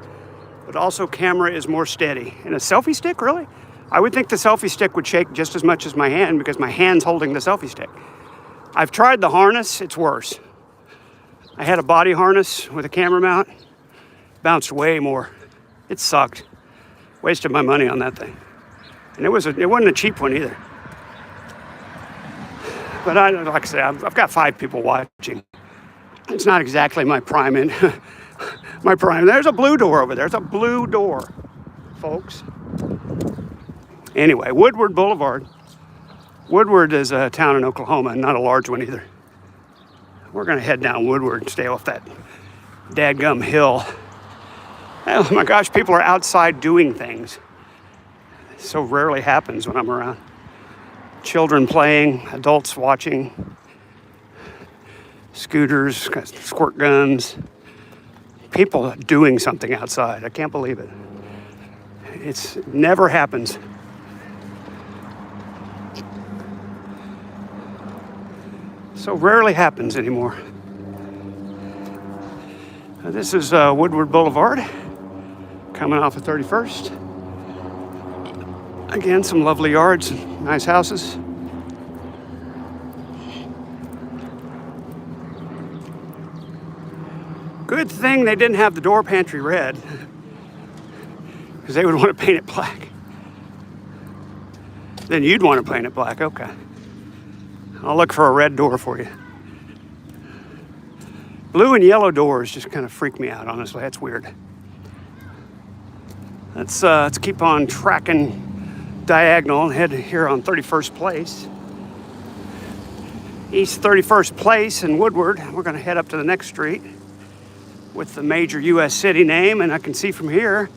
[SPEAKER 1] but also camera is more steady. And a selfie stick, really? I would think the selfie stick would shake just as much as my hand because my hand's holding the selfie stick. I've tried the harness, it's worse. I had a body harness with a camera mount, bounced way more. It sucked. Wasted my money on that thing. And it wasn't a cheap one either. But like I said, I've got 5 people watching. It's not exactly my prime. My prime. There's a blue door over there. There's a blue door, folks. Anyway, Woodward Boulevard. Woodward is a town in Oklahoma, and not a large one either. We're going to head down Woodward and stay off that dadgum hill. Oh my gosh, people are outside doing things. It so rarely happens when I'm around. Children playing, adults watching, scooters, squirt guns, people doing something outside. I can't believe it. It never happens. So rarely happens anymore. This is Woodward Boulevard, coming off of 31st. Again, some lovely yards, nice houses. Good thing they didn't have the door pantry red, because they would want to paint it black. Then you'd want to paint it black, okay. I'll look for a red door for you. Blue and yellow doors just kind of freak me out, honestly. That's weird. Let's keep on tracking diagonal and head here on 31st Place. East 31st Place in Woodward. We're going to head up to the next street with the major U.S. city name, and I can see from here.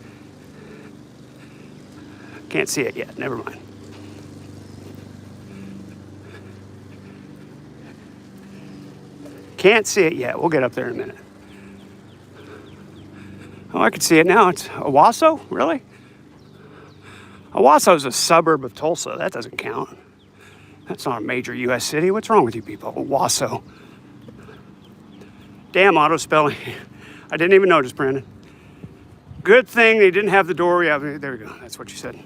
[SPEAKER 1] Can't see it yet, never mind. Can't see it yet. We'll get up there in a minute. Oh, I can see it now. It's Owasso? Really? Owasso is a suburb of Tulsa. That doesn't count. That's not a major U.S. city. What's wrong with you people? Owasso. Damn auto spelling. I didn't even notice, Brandon. Good thing they didn't have the door. Yeah, there we go. That's what you said.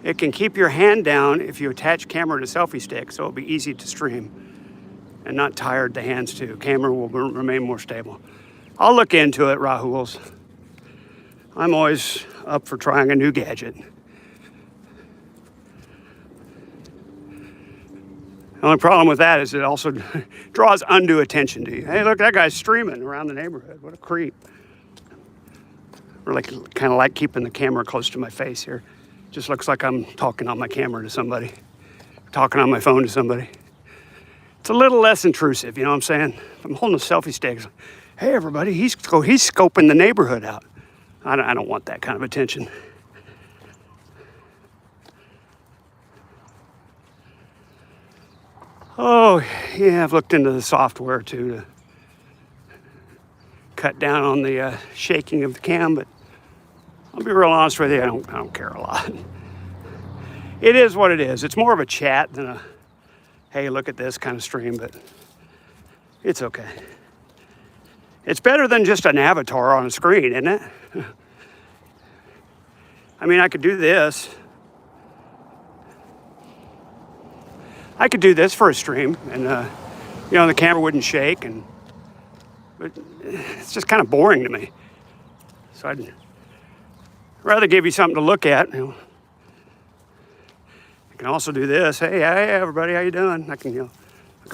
[SPEAKER 1] It can keep your hand down if you attach camera to selfie stick, so it'll be easy to stream and not tired the hands too. Camera will remain more stable. I'll look into it, Rahuls. I'm always up for trying a new gadget. The only problem with that is it also draws undue attention to you. Hey, look, that guy's streaming around the neighborhood. What a creep. Really kind of like keeping the camera close to my face here. Just looks like I'm talking on my camera to somebody, talking on my phone to somebody. It's a little less intrusive, you know what I'm saying? If I'm holding a selfie stick, like, hey, everybody, he's scoping the neighborhood out. I don't want that kind of attention. Oh, yeah, I've looked into the software too to cut down on the shaking of the cam, but I'll be real honest with you, I don't care a lot. It is what it is. It's more of a chat than a, hey, look at this kind of stream, but it's okay. It's better than just an avatar on a screen, isn't it? I mean, I could do this. I could do this for a stream, and you know, the camera wouldn't shake, but it's just kind of boring to me. So I'd rather give you something to look at. You know, I can also do this. Hey, everybody, how you doing? I can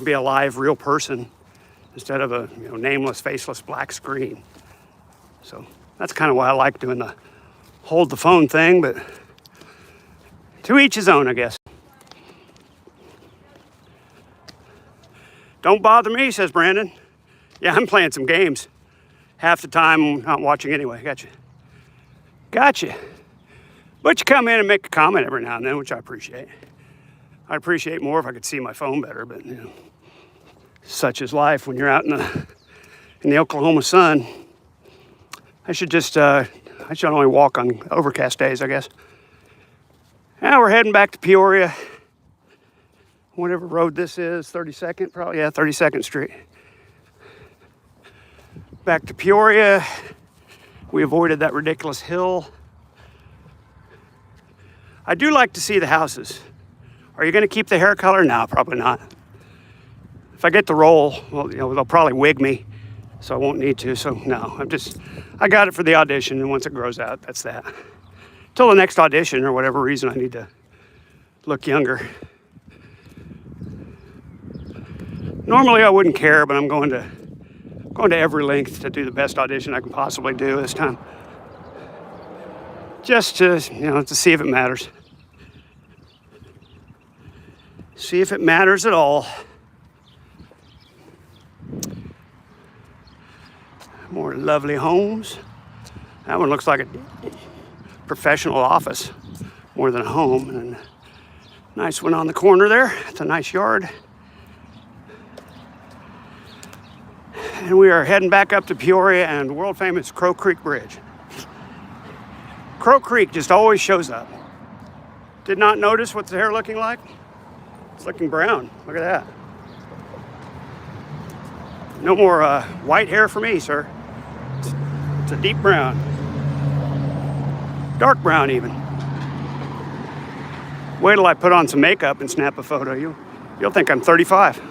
[SPEAKER 1] be a live, real person instead of a nameless, faceless black screen. So that's kind of why I like doing the hold the phone thing, but to each his own, I guess. Don't bother me, says Brandon. Yeah, I'm playing some games. Half the time, I'm not watching anyway. Gotcha. But you come in and make a comment every now and then, which I appreciate. I'd appreciate more if I could see my phone better, but such is life when you're out in the Oklahoma sun. I should only walk on overcast days, I guess. Now we're heading back to Peoria. Whatever road this is, 32nd, probably, yeah, 32nd Street. Back to Peoria. We avoided that ridiculous hill. I do like to see the houses. Are you going to keep the hair color? No, probably not. If I get the role, well, they'll probably wig me, so I won't need to. So no, I got it for the audition, and once it grows out, that's that. Till the next audition, or whatever reason I need to look younger. Normally I wouldn't care, but I'm going to every length to do the best audition I can possibly do this time. Just to see if it matters. See if it matters at all. More lovely homes. That one looks like a professional office more than a home. And a nice one on the corner there. It's a nice yard. And we are heading back up to Peoria and world famous Crow Creek Bridge. Crow Creek just always shows up. Did not notice what's the hair looking like? It's looking brown. Look at that. No more white hair for me, sir. It's a deep brown. Dark brown even. Wait till I put on some makeup and snap a photo. You'll think I'm 35.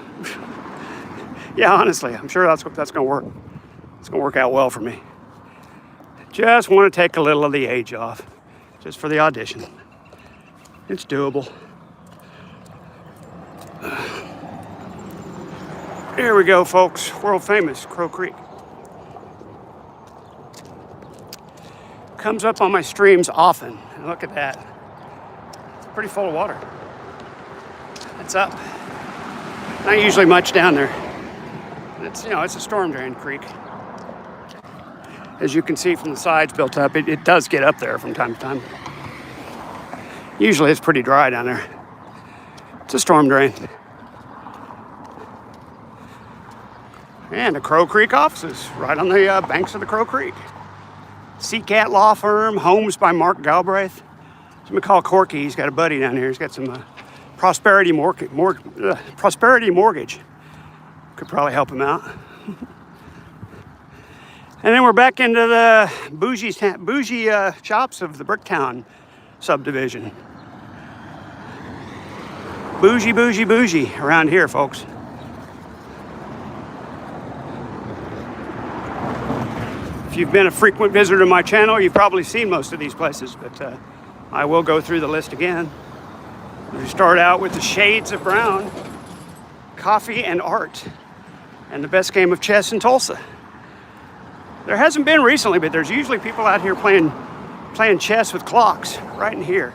[SPEAKER 1] Yeah, honestly, I'm sure that's going to work. It's going to work out well for me. Just want to take a little of the age off, just for the audition. It's doable. Here we go, folks. World famous Crow Creek. Comes up on my streams often. And look at that. It's pretty full of water. It's up. Not usually much down there. It's a storm drain creek. As you can see from the sides built up, it does get up there from time to time. Usually it's pretty dry down there. It's a storm drain. And the Crow Creek offices, right on the banks of the Crow Creek. Seacat Law Firm, homes by Mark Galbraith. Let me call Corky, he's got a buddy down here. He's got some Prosperity Mortgage. Could probably help him out. And then we're back into the bougie shops of the Bricktown subdivision. Bougie, bougie, bougie around here, folks. If you've been a frequent visitor to my channel, you've probably seen most of these places, but I will go through the list again. We start out with the shades of brown, coffee and art, and the best game of chess in Tulsa. There hasn't been recently, but there's usually people out here playing chess with clocks right in here.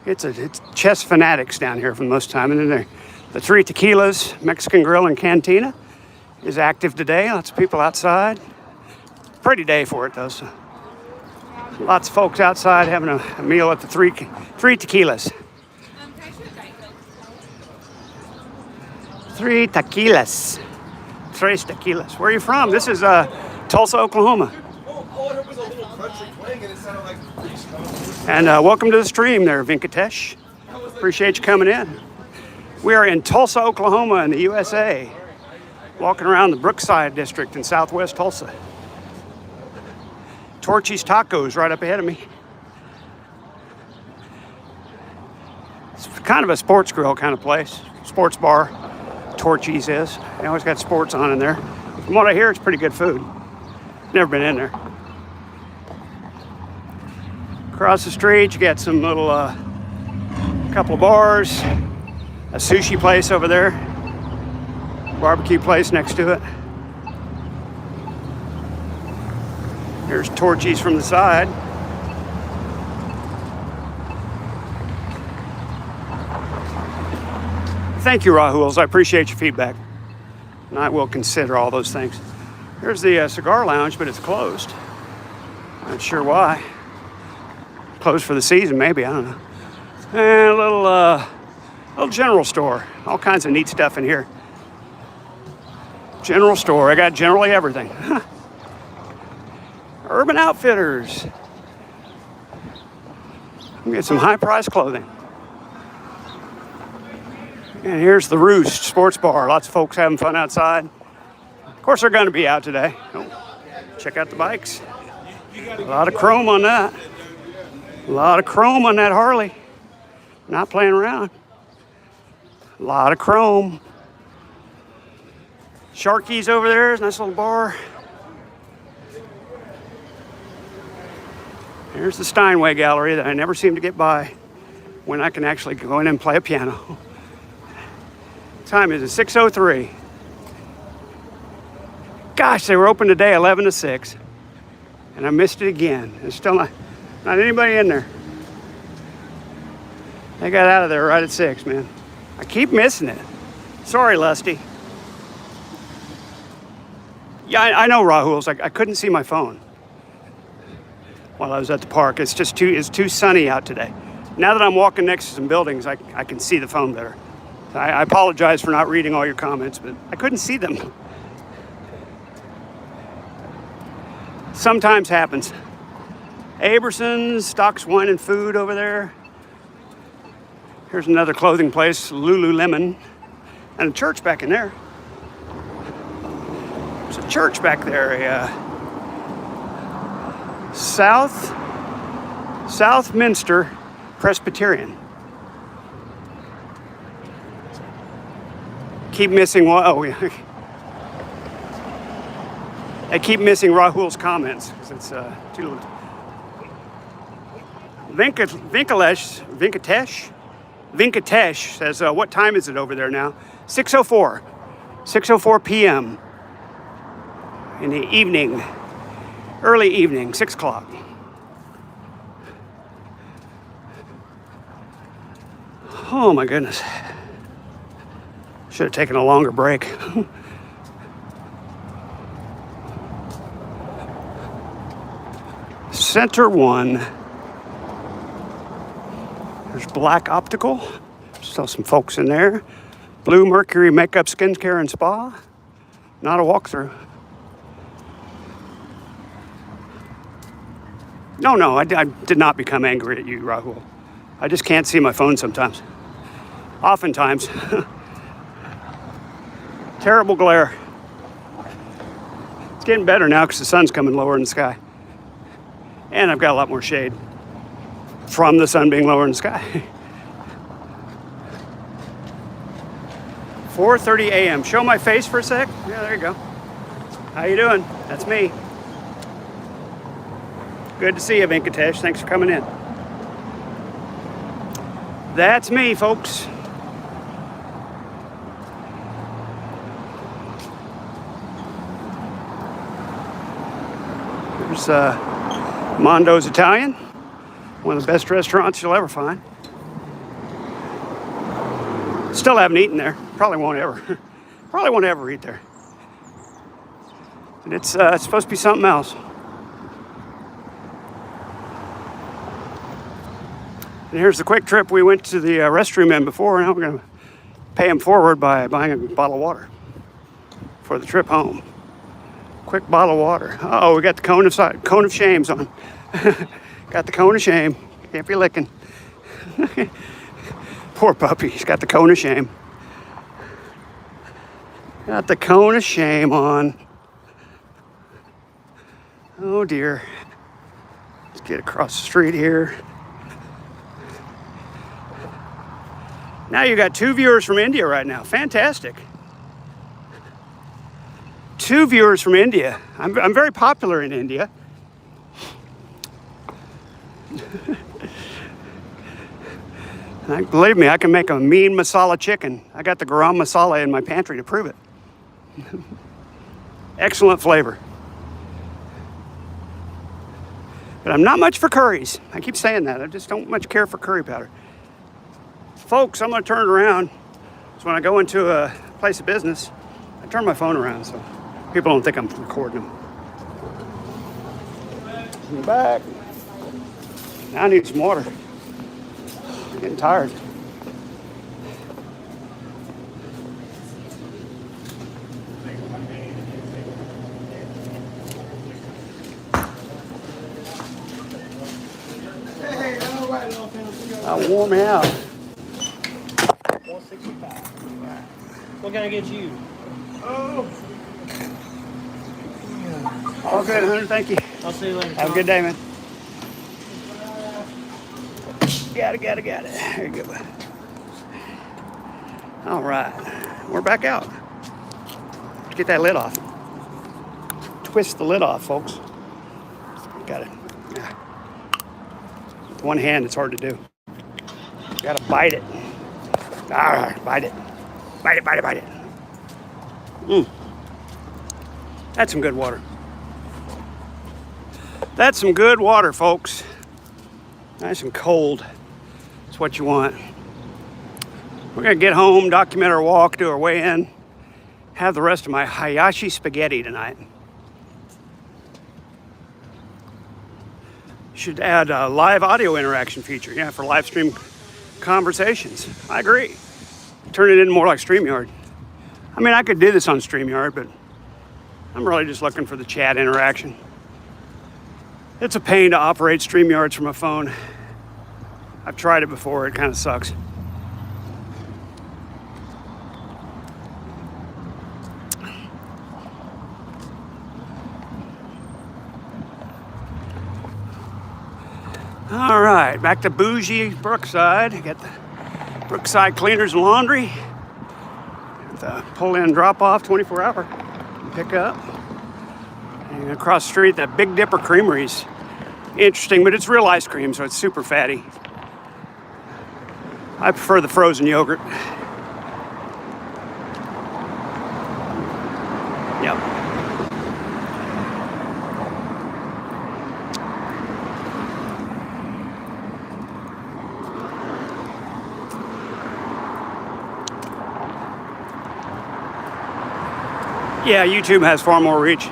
[SPEAKER 1] It's chess fanatics down here for the most time. And then the Three Tequilas Mexican Grill and Cantina is active today. Lots of people outside. Pretty day for it though. So lots of folks outside having a meal at the Three Tequilas. Three Tequilas. Tres Tequilas. Where are you from? This is Tulsa, Oklahoma. And welcome to the stream there, Venkatesh. Appreciate you coming in. We are in Tulsa, Oklahoma in the USA, walking around the Brookside district in southwest Tulsa. Torchy's Tacos right up ahead of me. It's kind of a sports grill kind of place, sports bar. Torchy's is. They always got sports on in there. From what I hear, it's pretty good food. Never been in there. Across the street, you got some little, couple of bars, a sushi place over there, barbecue place next to it. There's Torchy's from the side. Thank you, Rahuls. I appreciate your feedback. And I will consider all those things. Here's the cigar lounge, but it's closed. Not sure why. Closed for the season, maybe. I don't know. And a little general store. All kinds of neat stuff in here. General store. I got generally everything. Urban Outfitters. I'm get some high-priced clothing. And here's the Roost Sports Bar. Lots of folks having fun outside. Of course, they're going to be out today. Oh, check out the bikes. A lot of chrome on that. A lot of chrome on that Harley. Not playing around. A lot of chrome. Sharky's over there. Nice little bar. Here's the Steinway Gallery that I never seem to get by when I can actually go in and play a piano. Time is it? 6:03. Gosh, they were open today 11 to 6. And I missed it again. There's still not anybody in there. They got out of there right at 6, man. I keep missing it. Sorry, Lusty. Yeah, I know, Rahuls. I couldn't see my phone while I was at the park. It's just too sunny out today. Now that I'm walking next to some buildings, I can see the phone better. I apologize for not reading all your comments, but I couldn't see them. Sometimes happens. Aberson's stocks wine and food over there. Here's another clothing place, Lululemon, and a church back in there. There's a church back there, Southminster Presbyterian. Keep missing one. Oh, yeah. I keep missing Rahul's comments because it's too little. Venkatesh says, what time is it over there now? 6:04. 6:04 p.m. in the evening. Early evening, 6 o'clock. Oh my goodness. Should have taken a longer break. Center One. There's Black Optical. Still some folks in there. Blue Mercury Makeup, Skincare, and Spa. Not a walkthrough. No, I did not become angry at you, Rahul. I just can't see my phone sometimes. Oftentimes. Terrible glare. It's getting better now because the sun's coming lower in the sky. And I've got a lot more shade from the sun being lower in the sky. 4:30 a.m. Show my face for a sec. Yeah, there you go. How you doing? That's me. Good to see you, Venkatesh. Thanks for coming in. That's me, folks. There's Mondo's Italian, one of the best restaurants you'll ever find. Still haven't eaten there. Probably won't ever. Probably won't ever eat there. And it's supposed to be something else. And here's the quick trip we went to the restroom in before. Now we're going to pay him forward by buying a bottle of water for the trip home. Quick bottle of water. Oh, we got the cone of shames on. Got the cone of shame. Can't be licking. Poor puppy. He's got the cone of shame. Got the cone of shame on. Oh dear. Let's get across the street here. Now you got 2 viewers from India right now. Fantastic. 2 viewers from India. I'm very popular in India. Believe me, I can make a mean masala chicken. I got the garam masala in my pantry to prove it. Excellent flavor. But I'm not much for curries. I keep saying that. I just don't much care for curry powder. Folks, I'm going to turn it around. So when I go into a place of business, I turn my phone around so people don't think I'm recording them. I'm back. Now I need some water. I'm getting tired. I'll warm out.
[SPEAKER 3] 165. What can I get you?
[SPEAKER 1] Oh. All good, Hunter. Thank you.
[SPEAKER 3] I'll see you later.
[SPEAKER 1] Have a good day, man. Got it. There you go. All right. We're back out. Get that lid off. Twist the lid off, folks. Got it. Yeah. With one hand, it's hard to do. Got to bite it. Bite it. Bite it. That's some good water. That's some good water, folks. Nice and cold. That's what you want. We're going to get home, document our walk, do our way in, have the rest of my Hayashi spaghetti tonight. Should add a live audio interaction feature, yeah, for live stream conversations. I agree. Turn it into more like StreamYard. I mean, I could do this on StreamYard, but I'm really just looking for the chat interaction. It's a pain to operate StreamYards from a phone. I've tried it before, it kind of sucks. All right, back to bougie Brookside. Got the Brookside Cleaners and Laundry. The pull-in drop-off, 24-hour pick up. And across the street, that Big Dipper Creamery's interesting, but it's real ice cream, so it's super fatty. I prefer the frozen yogurt. Yep. Yeah, YouTube has far more reach.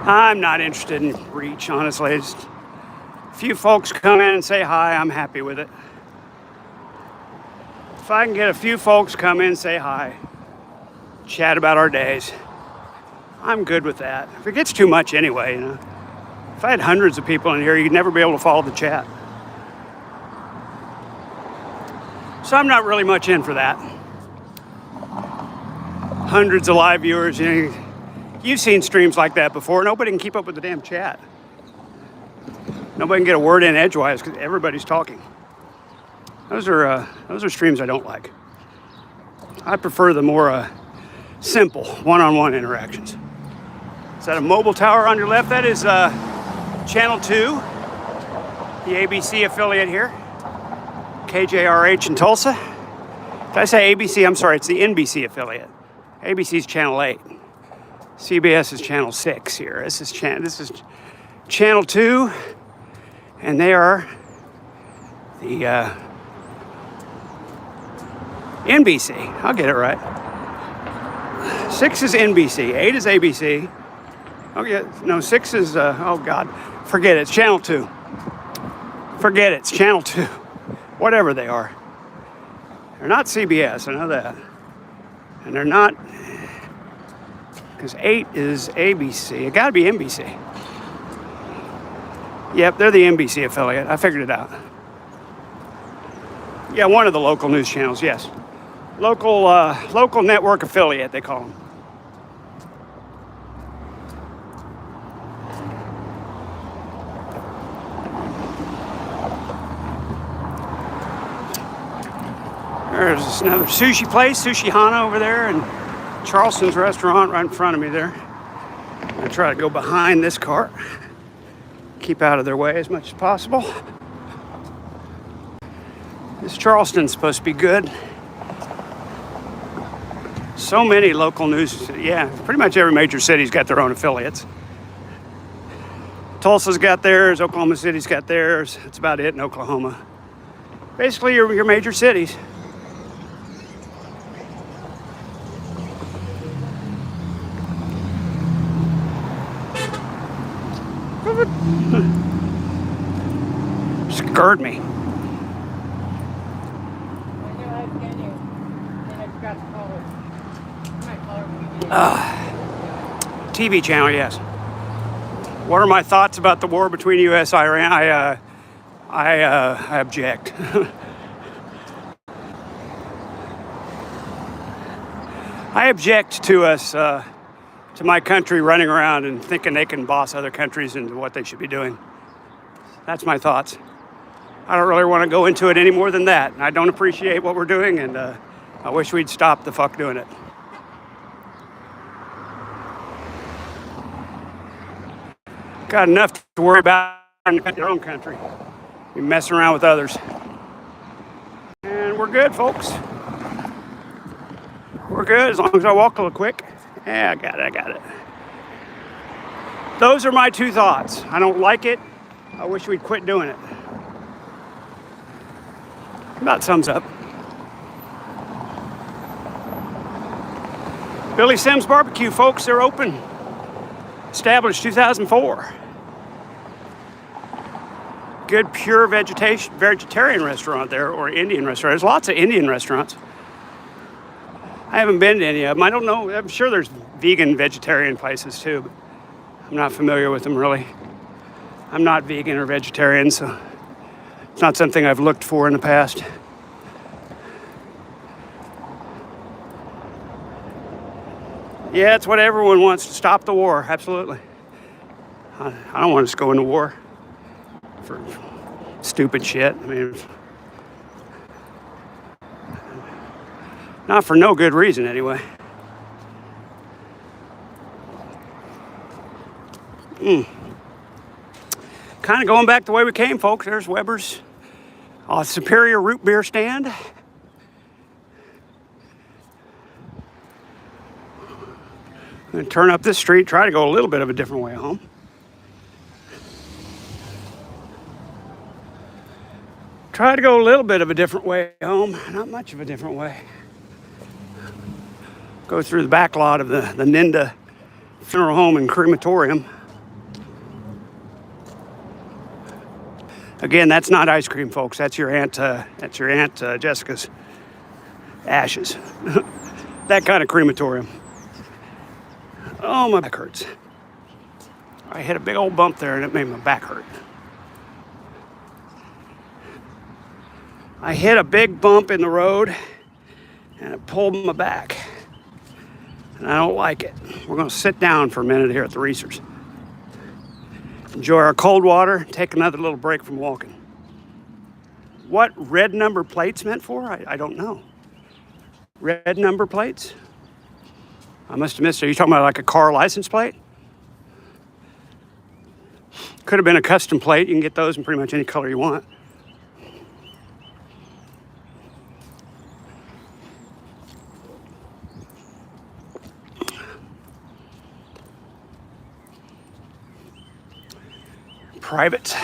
[SPEAKER 1] I'm not interested in reach, honestly. Just a few folks come in and say hi, I'm happy with it. If I can get a few folks come in and say hi, chat about our days, I'm good with that. If it gets too much anyway, you know. If I had hundreds of people in here, you'd never be able to follow the chat. So I'm not really much in for that. Hundreds of live viewers, you know, you've seen streams like that before. Nobody can keep up with the damn chat. Nobody can get a word in edgewise because everybody's talking. Those are streams I don't like. I prefer the more simple one-on-one interactions. Is that a mobile tower on your left? That is Channel 2, the ABC affiliate here. KJRH in Tulsa. Did I say ABC? I'm sorry, it's the NBC affiliate. ABC's Channel 8. CBS is Channel 6 here. This is Channel 2, and they are the NBC. I'll get it right. 6 is NBC, 8 is ABC. Oh yeah, no, 6 is, oh God, forget it, it's Channel 2. Forget it, it's Channel 2. Whatever they are. They're not CBS, I know that. And they're not, because 8 is ABC. It gotta be NBC. Yep, they're the NBC affiliate. I figured it out. Yeah, one of the local news channels, yes. Local network affiliate, they call them. There's another sushi place, Sushi Hana over there, and Charleston's restaurant right in front of me there. I'm gonna try to go behind this cart, keep out of their way as much as possible. This Charleston's supposed to be good. So many local news, yeah, pretty much every major city's got their own affiliates. Tulsa's got theirs, Oklahoma City's got theirs. That's about it in Oklahoma. Basically, your major cities. Scared me. TV channel, yes. What are my thoughts about the war between U.S. and Iran? I object. I object to us, to my country running around and thinking they can boss other countries into what they should be doing. That's my thoughts. I don't really want to go into it any more than that. I don't appreciate what we're doing, and I wish we'd stop the fuck doing it. Got enough to worry about in their own country. You're messing around with others. And we're good, folks. We're good as long as I walk a little quick. Yeah, I got it. Those are my two thoughts. I don't like it. I wish we'd quit doing it. About sums up. Billy Sims Barbecue, folks, they're open. Established 2004. Good pure vegetarian restaurant there, or Indian restaurant. There's lots of Indian restaurants. I haven't been to any of them. I don't know. I'm sure there's vegan, vegetarian places too, but I'm not familiar with them really. I'm not vegan or vegetarian, so it's not something I've looked for in the past. Yeah, it's what everyone wants, to stop the war, absolutely. I don't want us to go into war for stupid shit. I mean, not for no good reason anyway. Kind of going back the way we came, folks. There's Weber's Superior Root Beer stand. I'm going to turn up this street, try to go a little bit of a different way home. Try to go a little bit of a different way home, not much of a different way. Go through the back lot of the Ninda Funeral Home and Crematorium. Again, that's not ice cream, folks. That's your aunt Jessica's ashes. That kind of crematorium. Oh, my back hurts. I hit a big old bump there and it made my back hurt. I hit a big bump in the road and it pulled my back. And I don't like it. We're going to sit down for a minute here at the Reesers. Enjoy our cold water, take another little break from walking. What red number plate's meant for? I don't know. red number plates. I must have missed it. Are you talking about like a car license plate? Could have been a custom plate. You can get those in pretty much any color you want. Private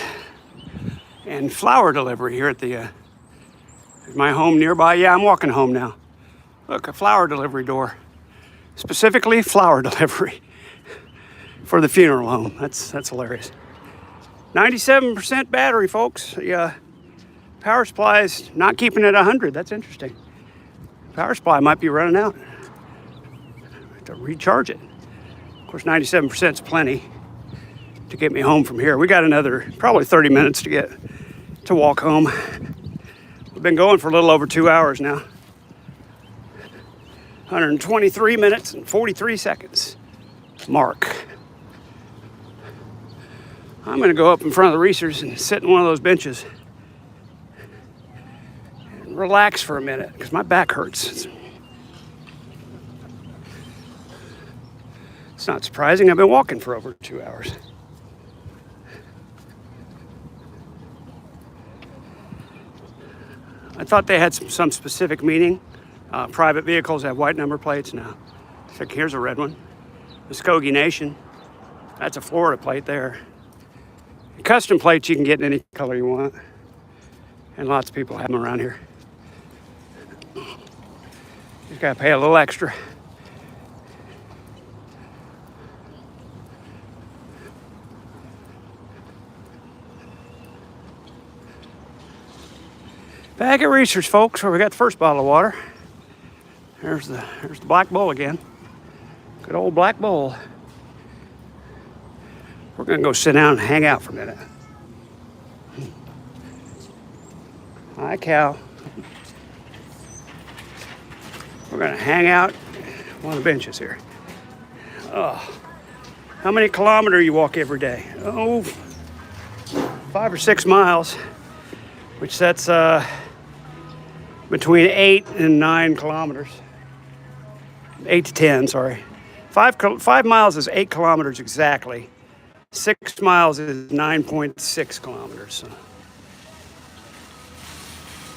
[SPEAKER 1] and flower delivery here at the my home nearby. Yeah, I'm walking home now. Look, a flower delivery door. Specifically flower delivery for the funeral home. That's hilarious. 97% battery, folks. The power supply is not keeping it at 100. That's interesting. Power supply might be running out. Have to recharge it. Of course, 97% is plenty to get me home from here. We got another probably 30 minutes to walk home. We've been going for a little over 2 hours now. 123 minutes and 43 seconds. Mark. I'm going to go up in front of the Reesers and sit in one of those benches and relax for a minute because my back hurts. It's not surprising. I've been walking for over 2 hours. I thought they had some specific meaning. Private vehicles have white number plates now. Here's a red one. Muskogee Nation. That's a Florida plate there. Custom plates you can get in any color you want. And lots of people have them around here. Just gotta pay a little extra. Back at Reesers, folks, where we got the first bottle of water. There's the Black Bull again. Good old Black Bull. We're gonna go sit down and hang out for a minute. Hi, Cal. We're gonna hang out on one of the benches here. Oh, how many kilometers you walk every day? Oh, 5 or 6 miles, which that's between 8 and 9 kilometers. 8 to 10, sorry. 5 miles is 8 kilometers exactly. 6 miles is 9.6 kilometers. So.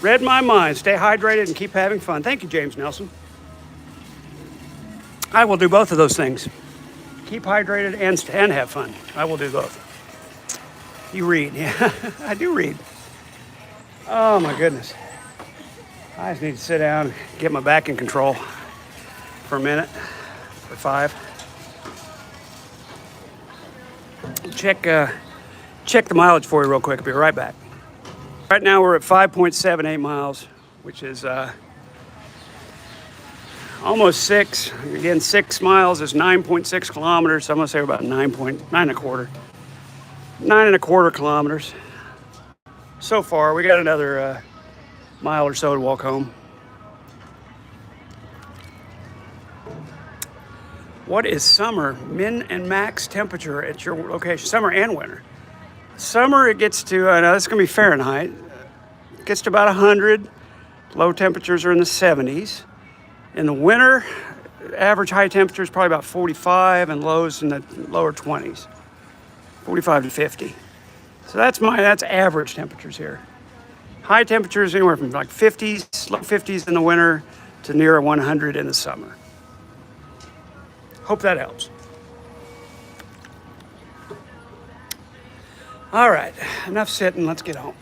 [SPEAKER 1] Read my mind. Stay hydrated and keep having fun. Thank you, James Nelson. I will do both of those things. Keep hydrated and have fun. I will do both. You read. Yeah, I do read. Oh, my goodness. I just need to sit down and get my back in control for a minute, for 5. Check the mileage for you real quick. I'll be right back. Right now we're at 5.78 miles, which is almost 6. Again, 6 miles is 9.6 kilometers. So I'm gonna say about 9.125. 9.25 kilometers. So far, we got another mile or so to walk home. What is summer min and max temperature at your location? Summer and winter. Summer, it gets to, now this is going to be Fahrenheit, it gets to about 100. Low temperatures are in the 70s. In the winter, average high temperature is probably about 45 and lows in the lower 20s, 45 to 50. So that's average temperatures here. High temperatures anywhere from like 50s, low 50s in the winter to near 100 in the summer. Hope that helps. All right, enough sitting, let's get home.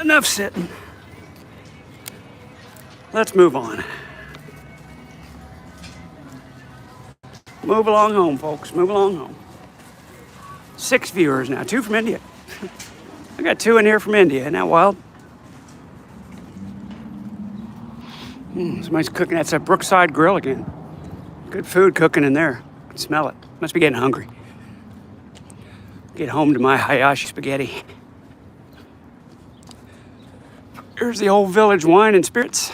[SPEAKER 1] Enough sitting. Let's move on. Move along home, folks, move along home. 6 viewers now, 2 from India. I got 2 in here from India, isn't that wild? Somebody's cooking, that's a Brookside Grill again. Good food cooking in there. I can smell it. Must be getting hungry. Get home to my Hayashi spaghetti. Here's the Old Village Wine and Spirits.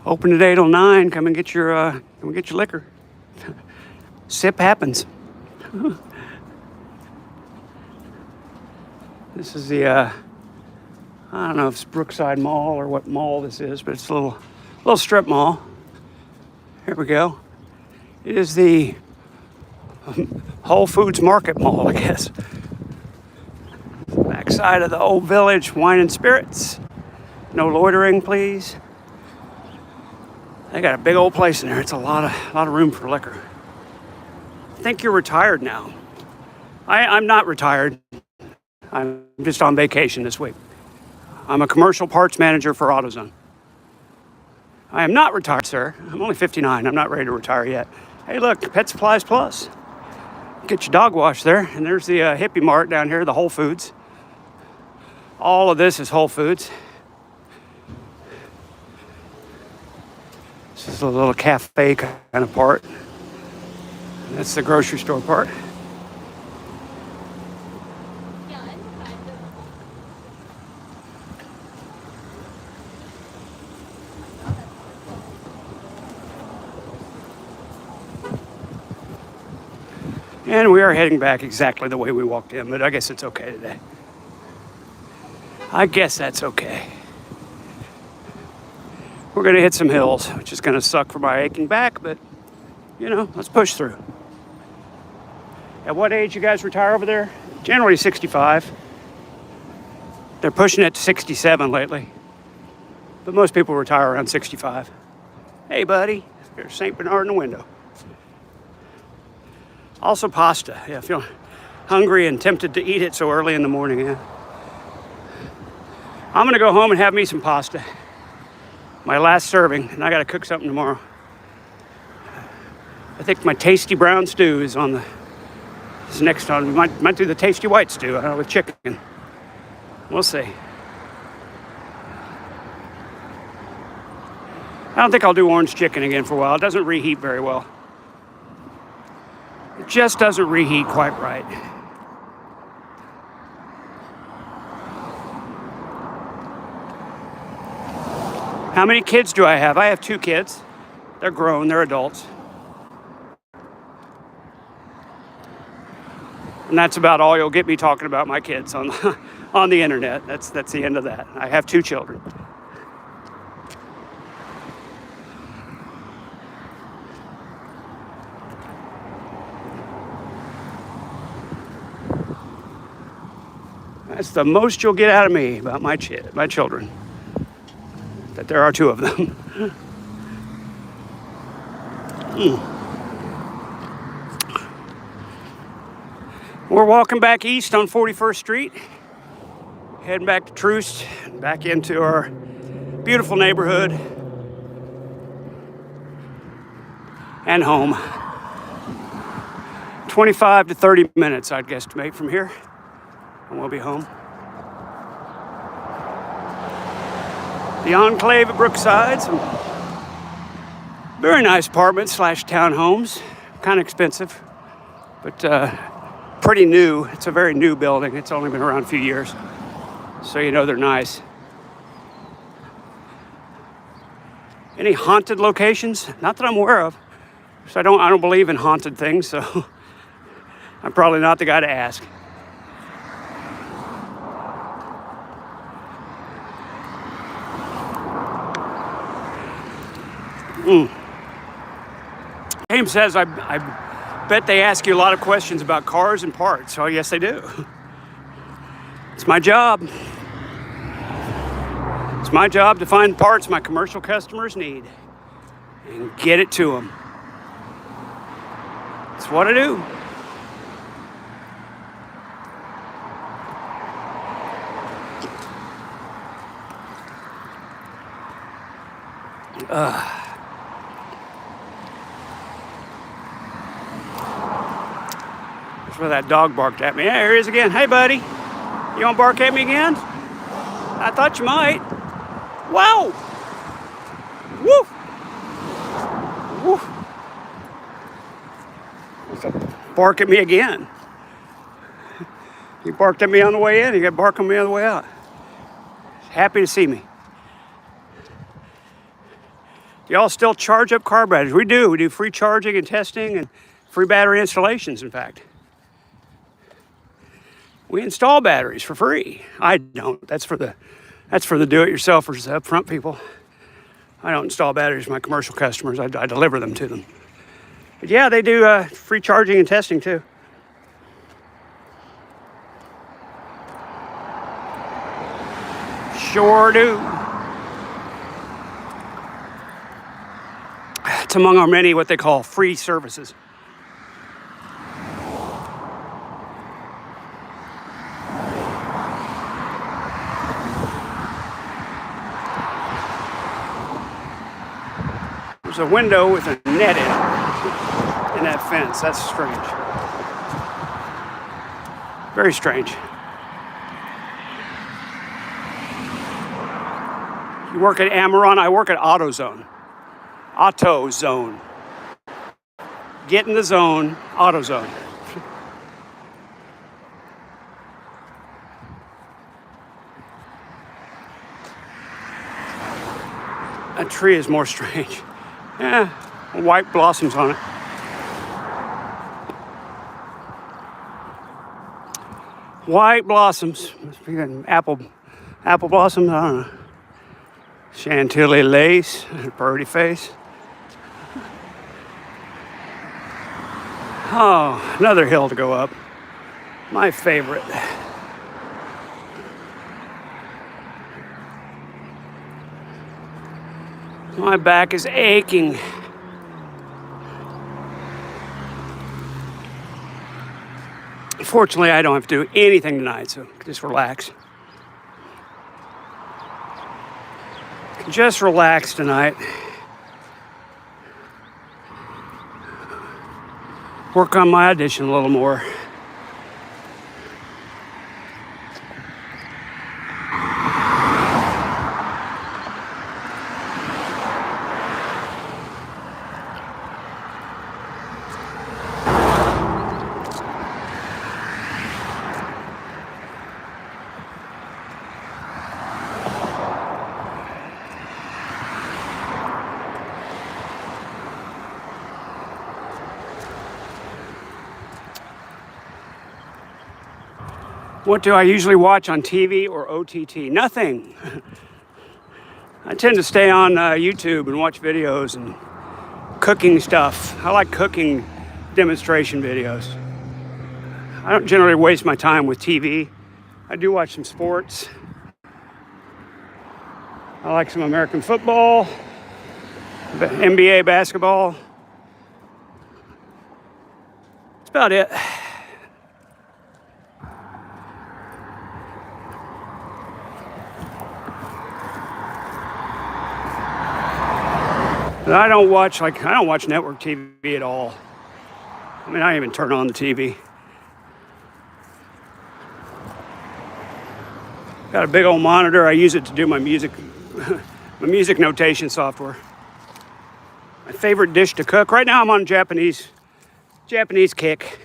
[SPEAKER 1] Open today till 9. Come and get your liquor. Sip happens. This is the I don't know if it's Brookside Mall or what mall this is, but it's a little strip mall. Here we go. It is the Whole Foods Market Mall, I guess. Backside of the Old Village Wine and Spirits. No loitering, please. They got a big old place in there. It's a lot of room for liquor. I think you're retired now. I'm not retired. I'm just on vacation this week. I'm a commercial parts manager for AutoZone. I am not retired, sir. I'm only 59. I'm not ready to retire yet. Hey, look, Pet Supplies Plus. Get your dog wash there. And there's the Hippie Mart down here, the Whole Foods. All of this is Whole Foods. This is a little cafe kind of part. That's the grocery store part. And we are heading back exactly the way we walked in, but I guess it's okay today. I guess that's okay. We're gonna hit some hills, which is gonna suck for my aching back, but you know, let's push through. At what age you guys retire over there? Generally 65. They're pushing it to 67 lately, but most people retire around 65. Hey buddy, there's St. Bernard in the window. Also pasta, yeah, if you're hungry and tempted to eat it so early in the morning, yeah. I'm gonna go home and have me some pasta. My last serving, and I gotta cook something tomorrow. I think my tasty brown stew is next on. We might do the tasty white stew with chicken. We'll see. I don't think I'll do orange chicken again for a while. It doesn't reheat very well. It just doesn't reheat quite right. How many kids do I have? I have 2 kids. They're grown, they're adults. And that's about all you'll get me talking about my kids on the internet. That's the end of that. I have 2 children. That's the most you'll get out of me about my children. That there are 2 of them. We're walking back east on 41st Street, heading back to Troost, back into our beautiful neighborhood and home. 25 to 30 minutes, I'd guesstimate, from here, and we'll be home. The Enclave at Brookside, some very nice apartments / townhomes, kind of expensive, but pretty new. It's a very new building. It's only been around a few years, so you know they're nice. Any haunted locations? Not that I'm aware of. So I don't believe in haunted things, so I'm probably not the guy to ask. James says, I bet they ask you a lot of questions about cars and parts. Oh, yes, they do. It's my job. It's my job to find parts my commercial customers need and get it to them. That's what I do. That's where that dog barked at me. Yeah, here he is again. Hey, buddy. You want to bark at me again? I thought you might. Wow. Woof. Woof. Bark at me again. He barked at me on the way in. He got bark on me on the way out. Happy to see me. Do y'all still charge up car batteries? We do. We do free charging and testing and free battery installations, in fact. We install batteries for free. I don't. That's for the That's for the do-it-yourselfers, the upfront people. I don't install batteries for my commercial customers. I deliver them to them. But yeah, they do free charging and testing too. Sure do. It's among our many what they call free services. There's a window with a net in that fence. That's strange. Very strange. You work at Amaron, I work at AutoZone. AutoZone. Get in the zone, AutoZone. That tree is more strange. Yeah, white blossoms on it. White blossoms. Must be an apple blossoms, I don't know. Chantilly lace, birdie face. Oh, another hill to go up. My favorite. My back is aching. Fortunately, I don't have to do anything tonight, so just relax. Just relax tonight. Work on my audition a little more. What do I usually watch on TV or OTT? Nothing. I tend to stay on YouTube and watch videos and cooking stuff. I like cooking demonstration videos. I don't generally waste my time with TV. I do watch some sports. I like some American football, NBA basketball. That's about it. I don't watch network TV at all. I mean, I don't even turn on the TV. Got a big old monitor. I use it to do my music, my music notation software. My favorite dish to cook. Right now I'm on Japanese kick.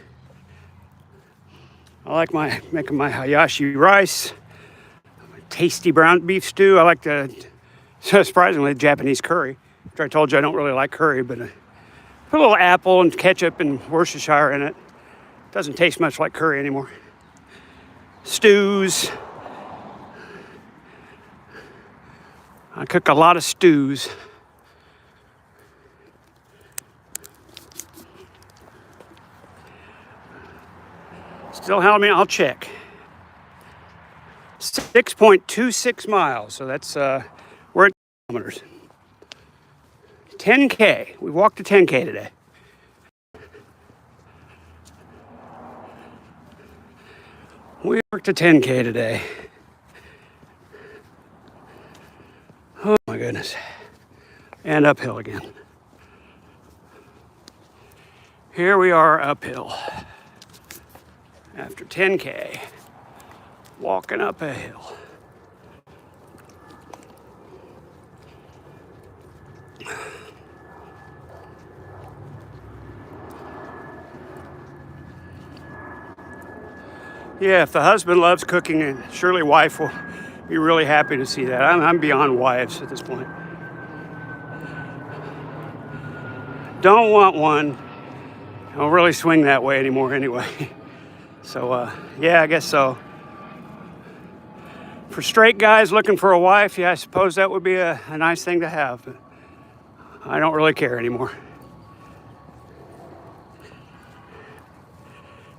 [SPEAKER 1] I like making my hayashi rice, tasty brown beef stew. I like surprisingly, Japanese curry. After I told you I don't really like curry, but I put a little apple and ketchup and Worcestershire in it. Doesn't taste much like curry anymore. Stews. I cook a lot of stews. Still, I'll check. 6.26 miles, so that's, we're at kilometers. 10K, we walked to 10K today. We worked to 10K today. Oh my goodness. And uphill again. Here we are uphill. After 10K, walking up a hill. Yeah, if the husband loves cooking, and surely wife will be really happy to see that. I'm beyond wives at this point. Don't want one. I don't really swing that way anymore anyway. So, yeah, I guess so. For straight guys looking for a wife, yeah, I suppose that would be a nice thing to have, but I don't really care anymore.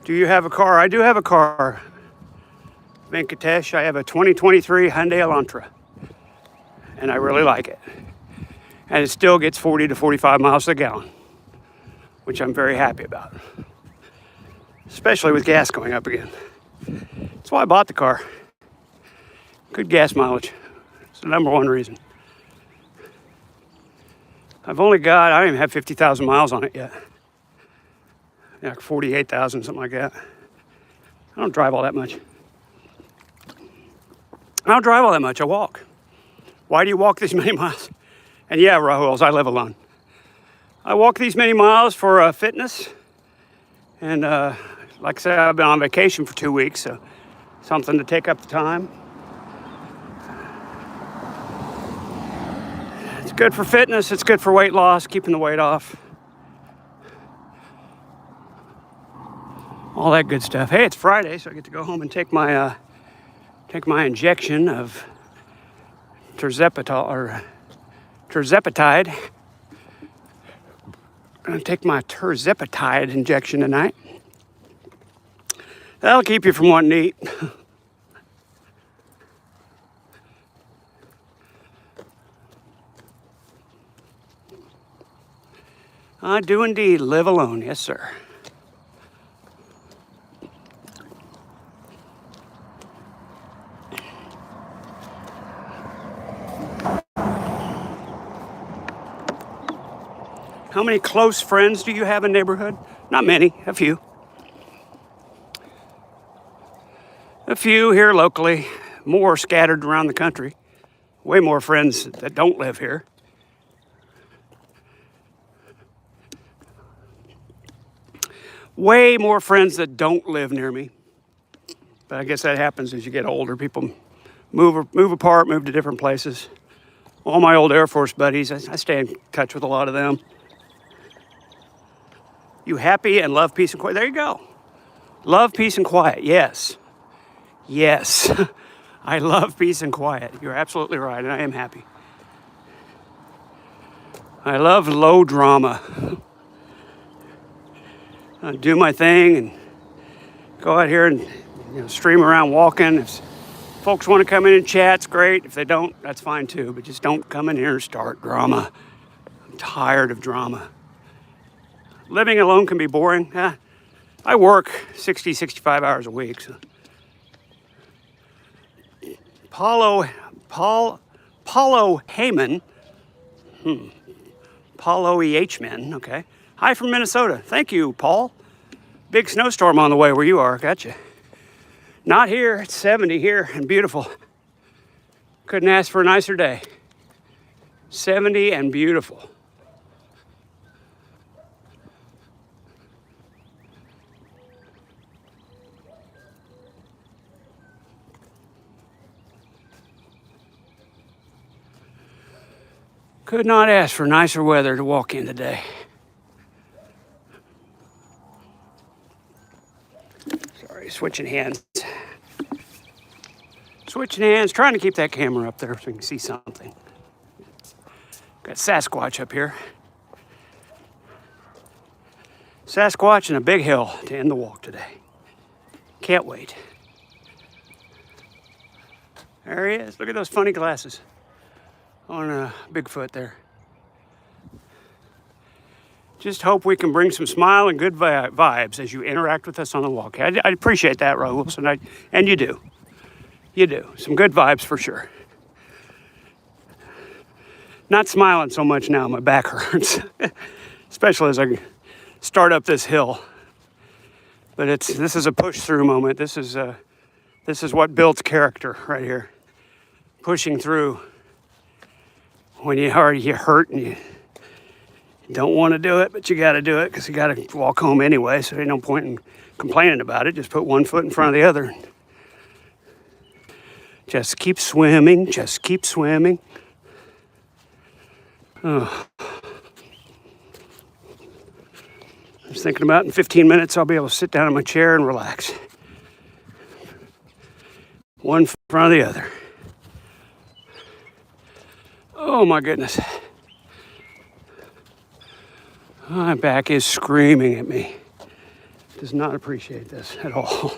[SPEAKER 1] Do you have a car? I do have a car, Venkatesh. I have a 2023 Hyundai Elantra, and I really like it. And it still gets 40 to 45 miles a gallon, which I'm very happy about, especially with gas going up again. That's why I bought the car. Good gas mileage. It's the number one reason. I don't even have 50,000 miles on it yet. Like 48,000, something like that. I don't drive all that much. I walk. Why do you walk this many miles? And yeah, Rahuls, I live alone. I walk these many miles for fitness. And like I said, I've been on vacation for 2 weeks, so something to take up the time. It's good for fitness, it's good for weight loss, keeping the weight off. All that good stuff. Hey, it's Friday, so I get to go home and take my injection of terzepatide. I'm gonna take my terzepatide injection tonight. That'll keep you from wanting to eat. I do indeed live alone, yes sir. How many close friends do you have in the neighborhood? Not many, a few. A few here locally, more scattered around the country. Way more friends that don't live here. Way more friends that don't live near me. But I guess that happens as you get older. People move apart, move to different places. All my old Air Force buddies, I stay in touch with a lot of them. You happy and love peace and quiet? There you go. Love peace and quiet, yes. Yes, I love peace and quiet. You're absolutely right, and I am happy. I love low drama. I do my thing and go out here and stream around walking. If folks want to come in and chat, it's great. If they don't, that's fine too. But just don't come in here and start drama. I'm tired of drama. Living alone can be boring. I work 60, 65 hours a week. So. Paulo Heyman. Paulo E.H.man, okay. Hi from Minnesota. Thank you, Paul. Big snowstorm on the way where you are. Gotcha. Not here. It's 70 here and beautiful. Couldn't ask for a nicer day. 70 and beautiful. Could not ask for nicer weather to walk in today. Sorry, switching hands. Switching hands, trying to keep that camera up there so you can see something. Got Sasquatch up here. Sasquatch and a big hill to end the walk today. Can't wait. There he is. Look at those funny glasses on Bigfoot there. Just hope we can bring some smile and good vibes as you interact with us on the walk. I appreciate that, Rahuls, and you do. You do. Some good vibes for sure. Not smiling so much now, my back hurts. Especially as I start up this hill. But this is a push-through moment. This is what builds character right here. Pushing through when you hurt and you don't want to do it, but you got to do it because you got to walk home anyway, so there's no point in complaining about it. Just put one foot in front of the other. Just keep swimming, just keep swimming. Oh. I was thinking about in 15 minutes I'll be able to sit down in my chair and relax. One foot in front of the other. Oh my goodness. My back is screaming at me. Does not appreciate this at all.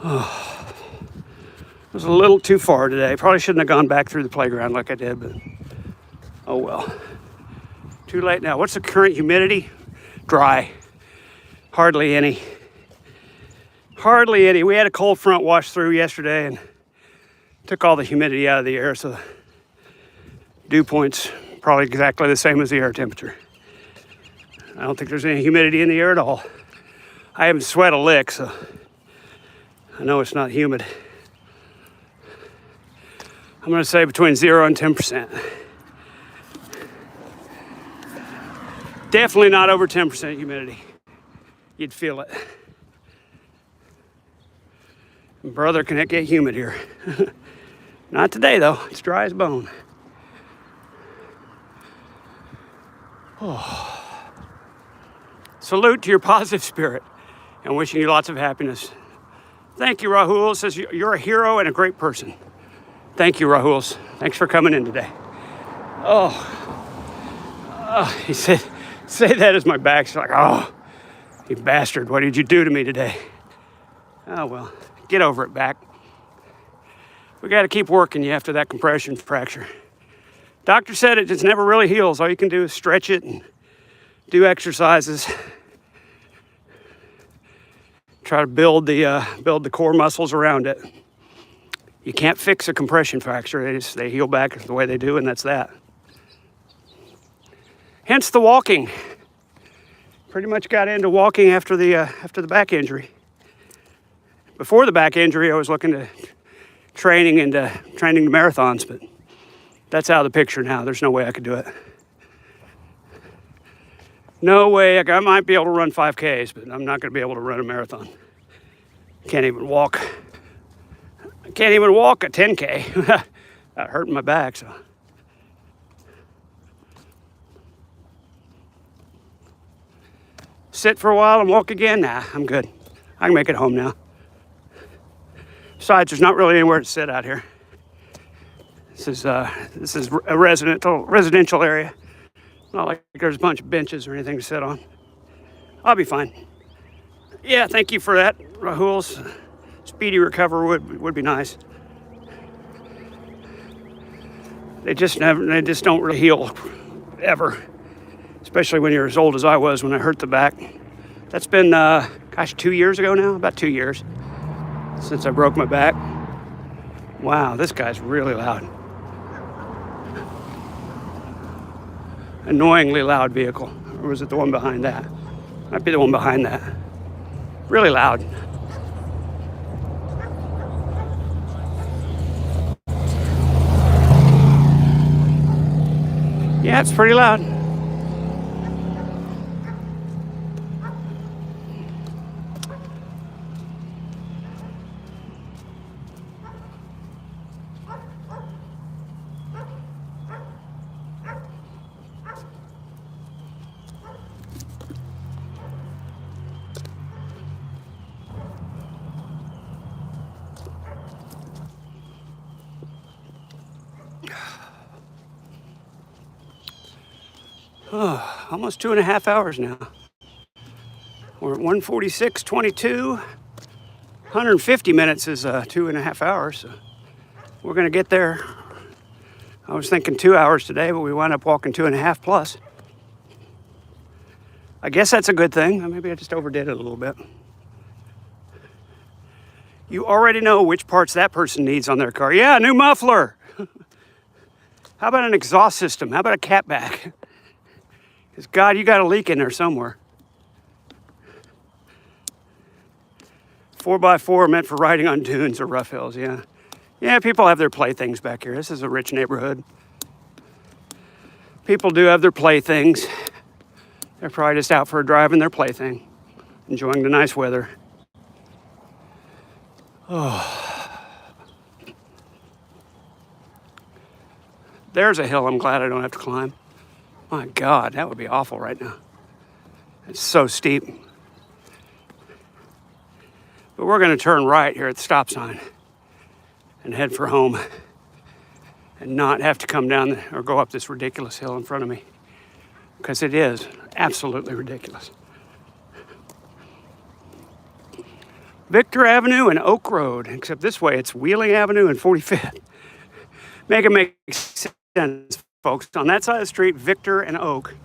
[SPEAKER 1] Oh, it was a little too far today. Probably shouldn't have gone back through the playground like I did, but oh well. Too late now. What's the current humidity? Dry. Hardly any. Hardly any. We had a cold front wash through yesterday and took all the humidity out of the air, so the dew point's probably exactly the same as the air temperature. I don't think there's any humidity in the air at all. I haven't sweat a lick, so I know it's not humid. I'm gonna say between 0 and 10%. Definitely not over 10% humidity. You'd feel it. Brother, can it get humid here? Not today, though. It's dry as bone. Oh. Salute to your positive spirit and wishing you lots of happiness. Thank you, Rahul. It says you're a hero and a great person. Thank you, Rahul. Thanks for coming in today. He said, say that as my back's like, oh, you bastard, what did you do to me today? Oh, well, get over it, back. We got to keep working you after that compression fracture. Doctor said it just never really heals. All you can do is stretch it and do exercises. Try to build the core muscles around it. You can't fix a compression fracture. They heal back the way they do, and that's that. Hence the walking. Pretty much got into walking after the back injury. Before the back injury, I was looking to training marathons, but that's out of the picture now. There's no way I could do it. No way. I might be able to run 5Ks, but I'm not going to be able to run a marathon. Can't even walk. I can't even walk a 10K. That hurt my back, so. Sit for a while and walk again? Nah, I'm good. I can make it home now. Besides, there's not really anywhere to sit out here. This is a residential area. Not like there's a bunch of benches or anything to sit on. I'll be fine. Yeah, thank you for that, Rahul's. Speedy recovery would be nice. They just don't really heal ever, especially when you're as old as I was when I hurt the back. That's been 2 years ago now, about 2 years since I broke my back. Wow, this guy's really loud. Annoyingly loud vehicle. Or was it the one behind that? Might be the one behind that. Really loud. Yeah, it's pretty loud. Oh, almost 2.5 hours now. We're at 1:46:22. 150 minutes is 2.5 hours. So we're gonna get there. I was thinking 2 hours today, but we wound up walking 2.5 plus. I guess that's a good thing. Maybe I just overdid it a little bit. You already know which parts that person needs on their car. Yeah, a new muffler. How about an exhaust system? How about a catback? Because, God, you got a leak in there somewhere. 4x4 meant for riding on dunes or rough hills, yeah. Yeah, people have their playthings back here. This is a rich neighborhood. People do have their playthings. They're probably just out for a drive in their plaything, enjoying the nice weather. Oh. There's a hill I'm glad I don't have to climb. My God, that would be awful right now. It's so steep. But we're going to turn right here at the stop sign. and head for home and not have to come down or go up this ridiculous hill in front of me, because it is absolutely ridiculous. Victor Avenue and Oak Road, except this way it's Wheeling Avenue and 45th. Make it make sense, folks. On that side of the street, Victor and Oak.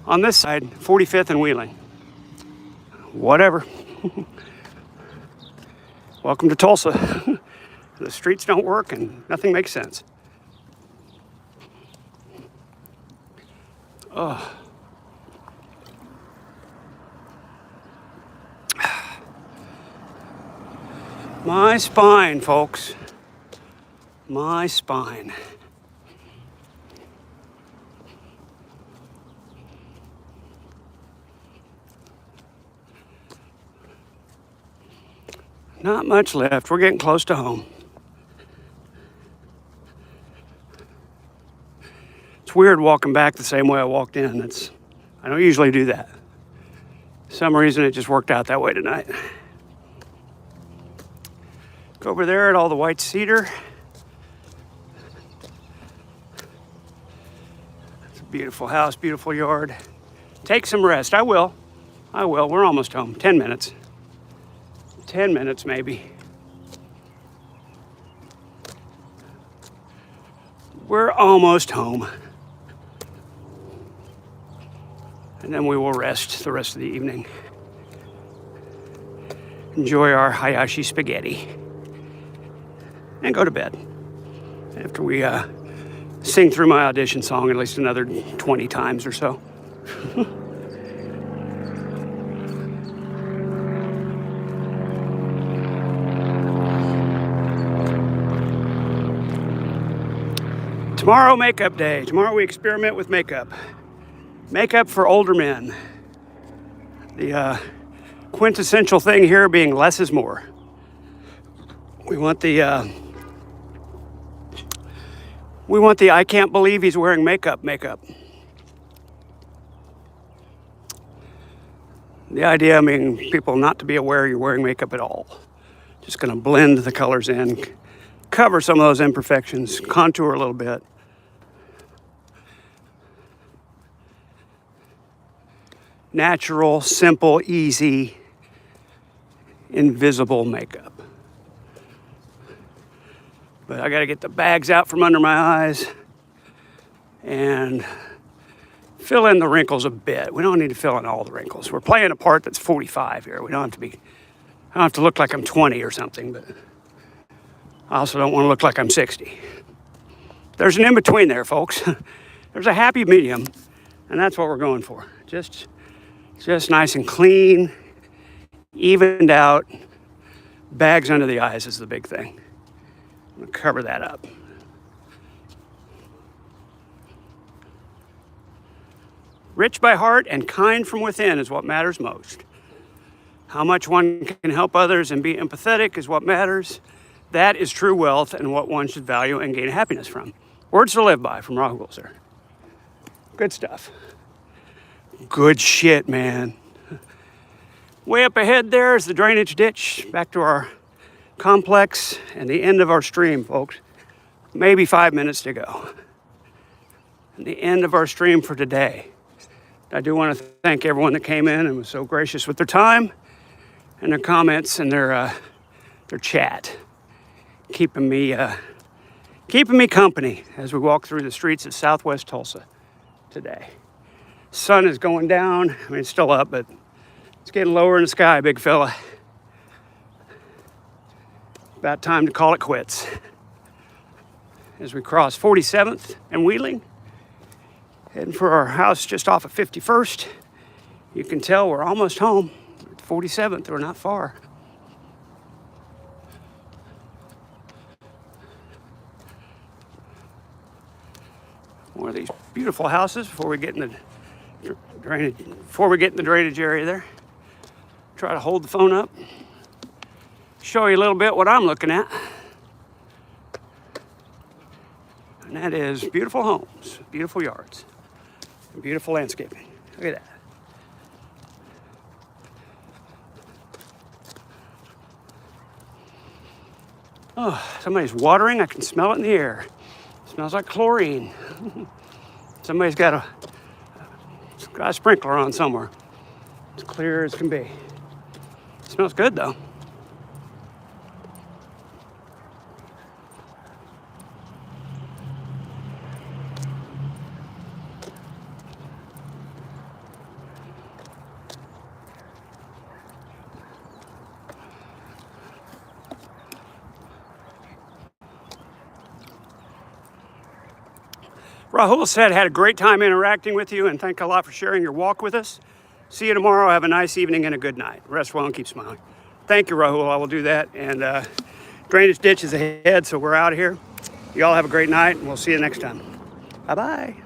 [SPEAKER 1] On this side, 45th and Wheeling. Whatever. Welcome to Tulsa. The streets don't work and nothing makes sense. Oh. My spine, folks. My spine. Not much left. We're getting close to home. It's weird walking back the same way I walked in. I don't usually do that. For some reason it just worked out that way tonight. Go over there at all the white cedar. It's a beautiful house, beautiful yard. Take some rest. I will. We're almost home. 10 minutes. 10 minutes maybe. We're almost home. And then we will rest the rest of the evening. Enjoy our Hayashi spaghetti. And go to bed after we sing through my audition song at least another 20 times or so. Tomorrow, makeup day. Tomorrow we experiment with makeup. Makeup for older men. The quintessential thing here being less is more. We want the I can't believe he's wearing makeup. The idea being people not to be aware you're wearing makeup at all. Just gonna blend the colors in, cover some of those imperfections, contour a little bit. Natural, simple, easy, invisible makeup. But I gotta get the bags out from under my eyes and fill in the wrinkles a bit. We don't need to fill in all the wrinkles. We're playing a part that's 45 here. I don't have to look like I'm 20 or something, but I also don't want to look like I'm 60. There's an in-between there, folks. There's a happy medium, and that's what we're going for. Just nice and clean, evened out. Bags under the eyes is the big thing. I'm gonna cover that up. Rich by heart and kind from within is what matters most. How much one can help others and be empathetic is what matters. That is true wealth and what one should value and gain happiness from. Words to live by from Rahul, sir. Good stuff. Good shit, man. Way up ahead there is the drainage ditch back to our complex and the end of our stream, folks. Maybe 5 minutes to go. And the end of our stream for today. I do want to thank everyone that came in and was so gracious with their time and their comments and their chat, keeping me company as we walk through the streets of Southwest Tulsa today. Sun is going down. I mean, it's still up, but it's getting lower in the sky, big fella. About time to call it quits. As we cross 47th and Wheeling, heading for our house just off of 51st. You can tell we're almost home. At 47th, we're not far. One of these beautiful houses before we get in the drainage area there. Try to hold the phone up. Show you a little bit what I'm looking at. And that is beautiful homes, beautiful yards, and beautiful landscaping. Look at that. Oh, somebody's watering. I can smell it in the air. It smells like chlorine. Somebody's got a sprinkler on somewhere. It's clear as can be. It smells good though. Rahul said, had a great time interacting with you and thank a lot for sharing your walk with us. See you tomorrow. Have a nice evening and a good night. Rest well and keep smiling. Thank you, Rahul. I will do that. And drainage ditch is ahead, so we're out of here. You all have a great night, and we'll see you next time. Bye-bye.